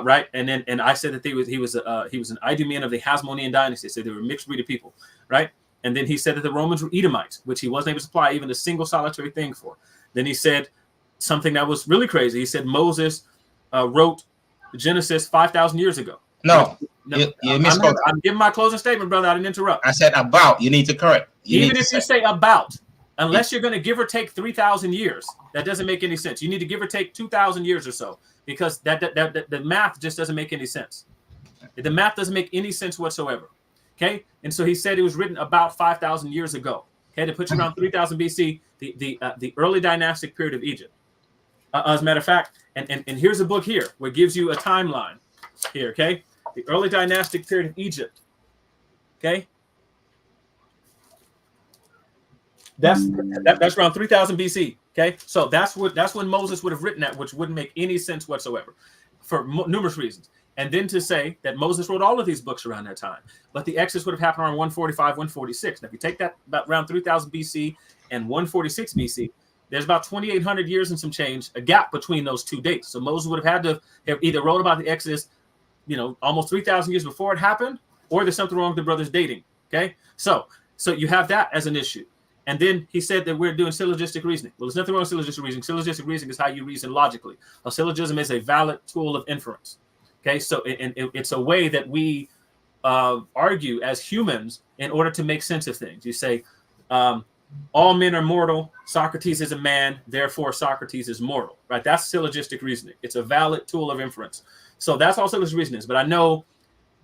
right? And I said that he was an Idumean of the Hasmonean dynasty. So they were a mixed breed of people, right? And then he said that the Romans were Edomites, which he wasn't able to supply even a single solitary thing for. Then he said something that was really crazy. He said Moses wrote Genesis 5,000 years ago. No, you misspoke. I'm giving my closing statement, brother. I didn't interrupt. I said about. You need to correct. Even if you say about, unless you're going to give or take 3,000 years, that doesn't make any sense. You need to give or take 2,000 years or so because that the math just doesn't make any sense. The math doesn't make any sense whatsoever. Okay, and so he said it was written about 5,000 years ago. Okay, to put you around 3,000 BC, the early dynastic period of Egypt. As a matter of fact, and here's a book here where it gives you a timeline here. Okay, the early dynastic period of Egypt. Okay. That's around 3000 BC. Okay, so that's when Moses would have written that, which wouldn't make any sense whatsoever, for numerous reasons. And then to say that Moses wrote all of these books around that time, but the Exodus would have happened around 145, 146. Now, if you take that about around 3000 BC and 146 BC, there's about 2,800 years and some change, a gap between those two dates. So Moses would have had to have either wrote about the Exodus, almost 3,000 years before it happened, or there's something wrong with the brothers dating. Okay, so you have that as an issue. And then he said that we're doing syllogistic reasoning. Well, there's nothing wrong with syllogistic reasoning. Syllogistic reasoning is how you reason logically. A syllogism is a valid tool of inference. Okay, so it's a way that we argue as humans in order to make sense of things. You say, all men are mortal. Socrates is a man. Therefore, Socrates is mortal. Right? That's syllogistic reasoning. It's a valid tool of inference. So that's all syllogistic reasoning is. But I know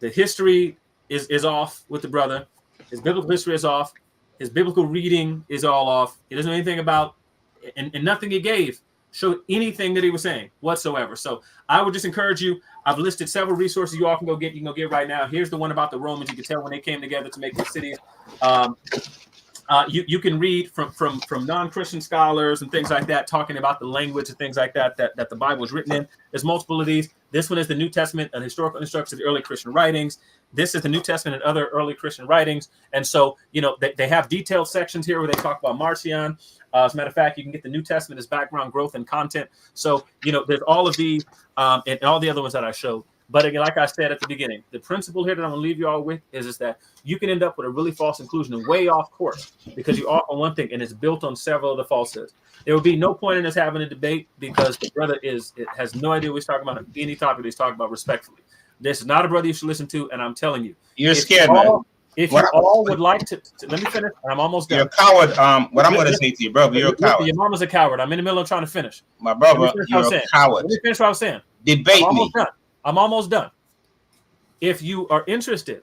the history is off with the brother. His biblical history is off. His biblical reading is all off. He doesn't know anything about, and nothing he gave showed anything that he was saying whatsoever. So I would just encourage you. I've listed several resources you all can go get. You can go get right now. Here's the one about the Romans. You can tell when they came together to make the cities. You can read from non-Christian scholars and things like that, talking about the language and things like that the Bible was written in. There's multiple of these. This one is the New Testament, an historical instruction of the early Christian writings. This is the New Testament and other early Christian writings. And so, they have detailed sections here where they talk about Marcion. As a matter of fact, you can get the New Testament as background, growth, and content. So, there's all of these and all the other ones that I showed. But again, like I said at the beginning, the principle here that I'm going to leave you all with is that you can end up with a really false conclusion and way off course because you are on one thing and it's built on several of the falsehoods. There would be no point in us having a debate because the brother has no idea what he's talking about, any topic he's talking about respectfully. This is not a brother you should listen to, and I'm telling you. You're scared, man. If you all would like to, let me finish. I'm almost done. You're a coward. What I'm going to say to you, brother, you're a coward. Your mama's a coward. I'm in the middle of trying to finish. My brother, you're a coward. Let me finish what I was saying. Debate me. I'm almost done. If you are interested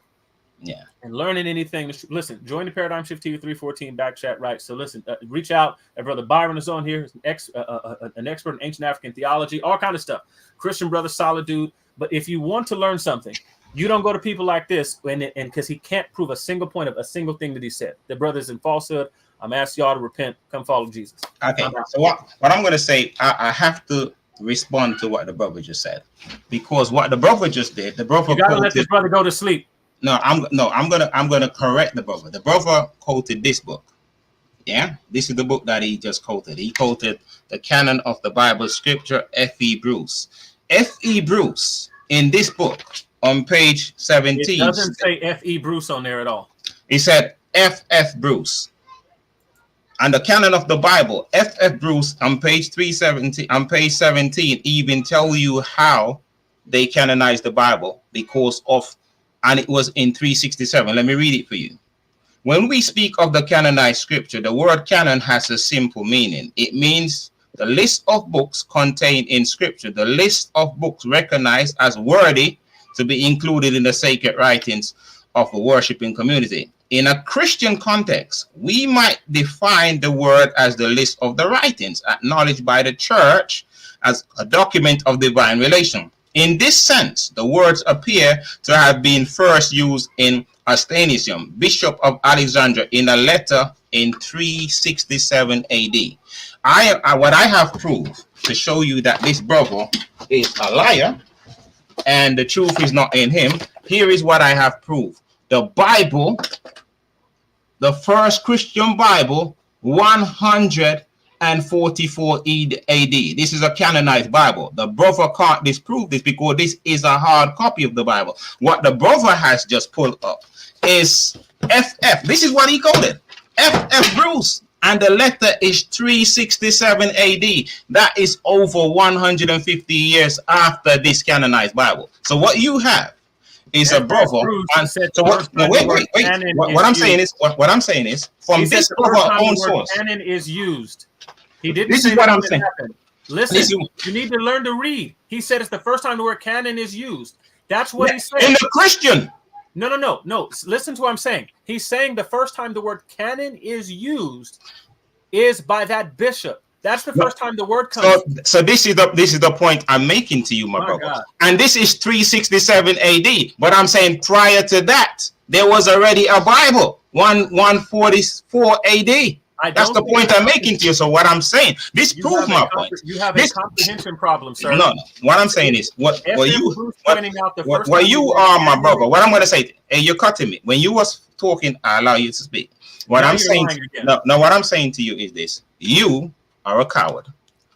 in learning anything, listen, join the Paradigm Shift TV 314 back chat, right? So listen, reach out. Brother Byron is on here. He's an expert in ancient African theology, all kind of stuff. Christian brother, solid dude. But if you want to learn something, you don't go to people like this and because he can't prove a single point of a single thing that he said. The brother's in falsehood. I'm asking y'all to repent. Come follow Jesus. Okay. So what I'm going to say, I have to respond to what the brother just said, because what the brother just did, the brother you gotta let this brother go to sleep. I'm gonna correct the brother. The brother quoted this book. Yeah, this is the book that he just quoted. He quoted the Canon of the Bible Scripture, F.E. Bruce. F.E. Bruce in this book on page 17. It doesn't say F.E. Bruce on there at all. He said F.F. Bruce. And the Canon of the Bible, F.F. Bruce on page 370, on page 17, even tell you how they canonized the Bible and it was in 367. Let me read it for you. When we speak of the canonized scripture, the word canon has a simple meaning. It means the list of books contained in scripture, the list of books recognized as worthy to be included in the sacred writings of a worshiping community. In a Christian context, we might define the word as the list of the writings acknowledged by the church as a document of divine relation. In this sense, the words appear to have been first used in Athanasius, Bishop of Alexandria, in a letter in 367 AD. What I have proved to show you that this brother is a liar and the truth is not in him, here is what I have proved. The Bible, the first Christian Bible, 144 AD. This is a canonized Bible. The brother can't disprove this because this is a hard copy of the Bible. What the brother has just pulled up is FF. This is what he called it. FF Bruce. And the letter is 367 AD. That is over 150 years after this canonized Bible. So what you have is a brother. And so what? No, wait. What I'm saying is from this brother own source. Canon is used. He didn't. This is what I'm saying. Listen, you need to learn to read. He said it's the first time the word canon is used. That's what he's saying. In the Christian. No. Listen to what I'm saying. He's saying the first time the word canon is used is by that bishop. That's the first time the word comes. So this is the point I'm making to you, my brother. God. And this is 367 AD. But I'm saying prior to that, there was already a Bible, 144 AD. That's the point I'm making to you. So what I'm saying, this proves my point. You have a comprehension problem, sir. No. What I'm saying is, what you are, my brother. What I'm going to say, hey, you're cutting me. When you was talking, I allow you to speak. What I'm saying, what I'm saying to you is this: you are a coward,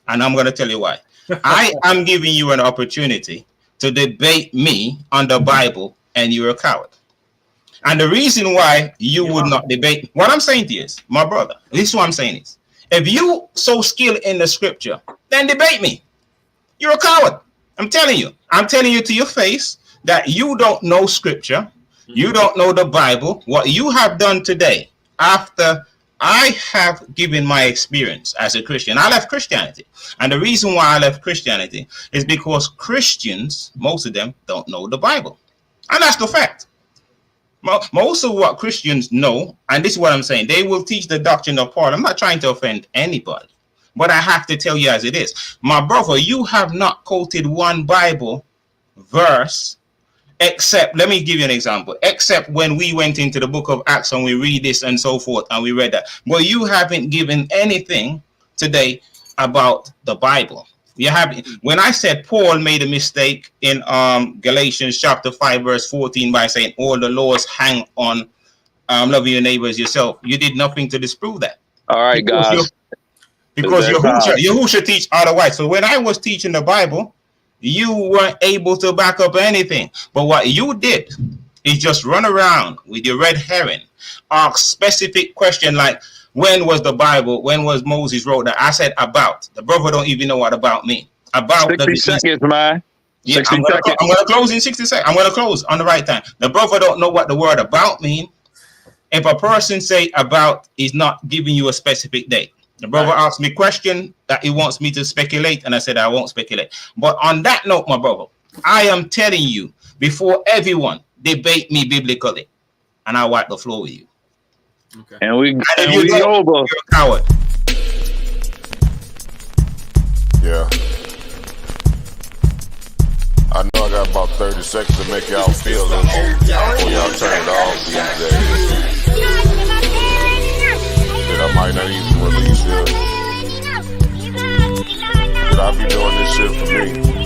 and I'm going to tell you why. I am giving you an opportunity to debate me on the Bible, and you're a coward. And the reason why you would not debate, what I'm saying to you is, my brother, this is what I'm saying is, if you so skilled in the scripture, then debate me. You're a coward. I'm telling you to your face that you don't know scripture. You don't know the Bible. What you have done today, after I have given my experience as a Christian, I left Christianity. And the reason why I left Christianity is because Christians, most of them, don't know the Bible. And that's the fact. Most of what Christians know, and this is what I'm saying, they will teach the doctrine of Paul. I'm not trying to offend anybody, but I have to tell you as it is. My brother, you have not quoted one Bible verse, except, let me give you an example, except when we went into the book of Acts and we read this and so forth, and we read that. But you haven't given anything today about the Bible. You have, when I said Paul made a mistake in Galatians chapter 5 verse 14 by saying all the laws hang on loving your neighbors yourself, you did nothing to disprove that. All right, guys. Because Yahushua teach otherwise. So when I was teaching the Bible, you weren't able to back up anything. But what you did is just run around with your red herring, ask specific question like, when was the Bible? When was Moses wrote that? I said about. The brother don't even know what about mean. About 60 seconds, man. Yeah, I'm going to close in 60 seconds. I'm going to close on the right time. The brother don't know what the word about mean. If a person say about, is not giving you a specific date. The brother asked me a question that he wants me to speculate, and I said I won't speculate. But on that note, my brother, I am telling you, before everyone, debate me biblically, and I'll wipe the floor with you. Okay. And we over. You're a coward. Yeah. I know I got about 30 seconds to make y'all feel this before y'all turn it off these days. That I might not even release it. But I be doing this shit for me.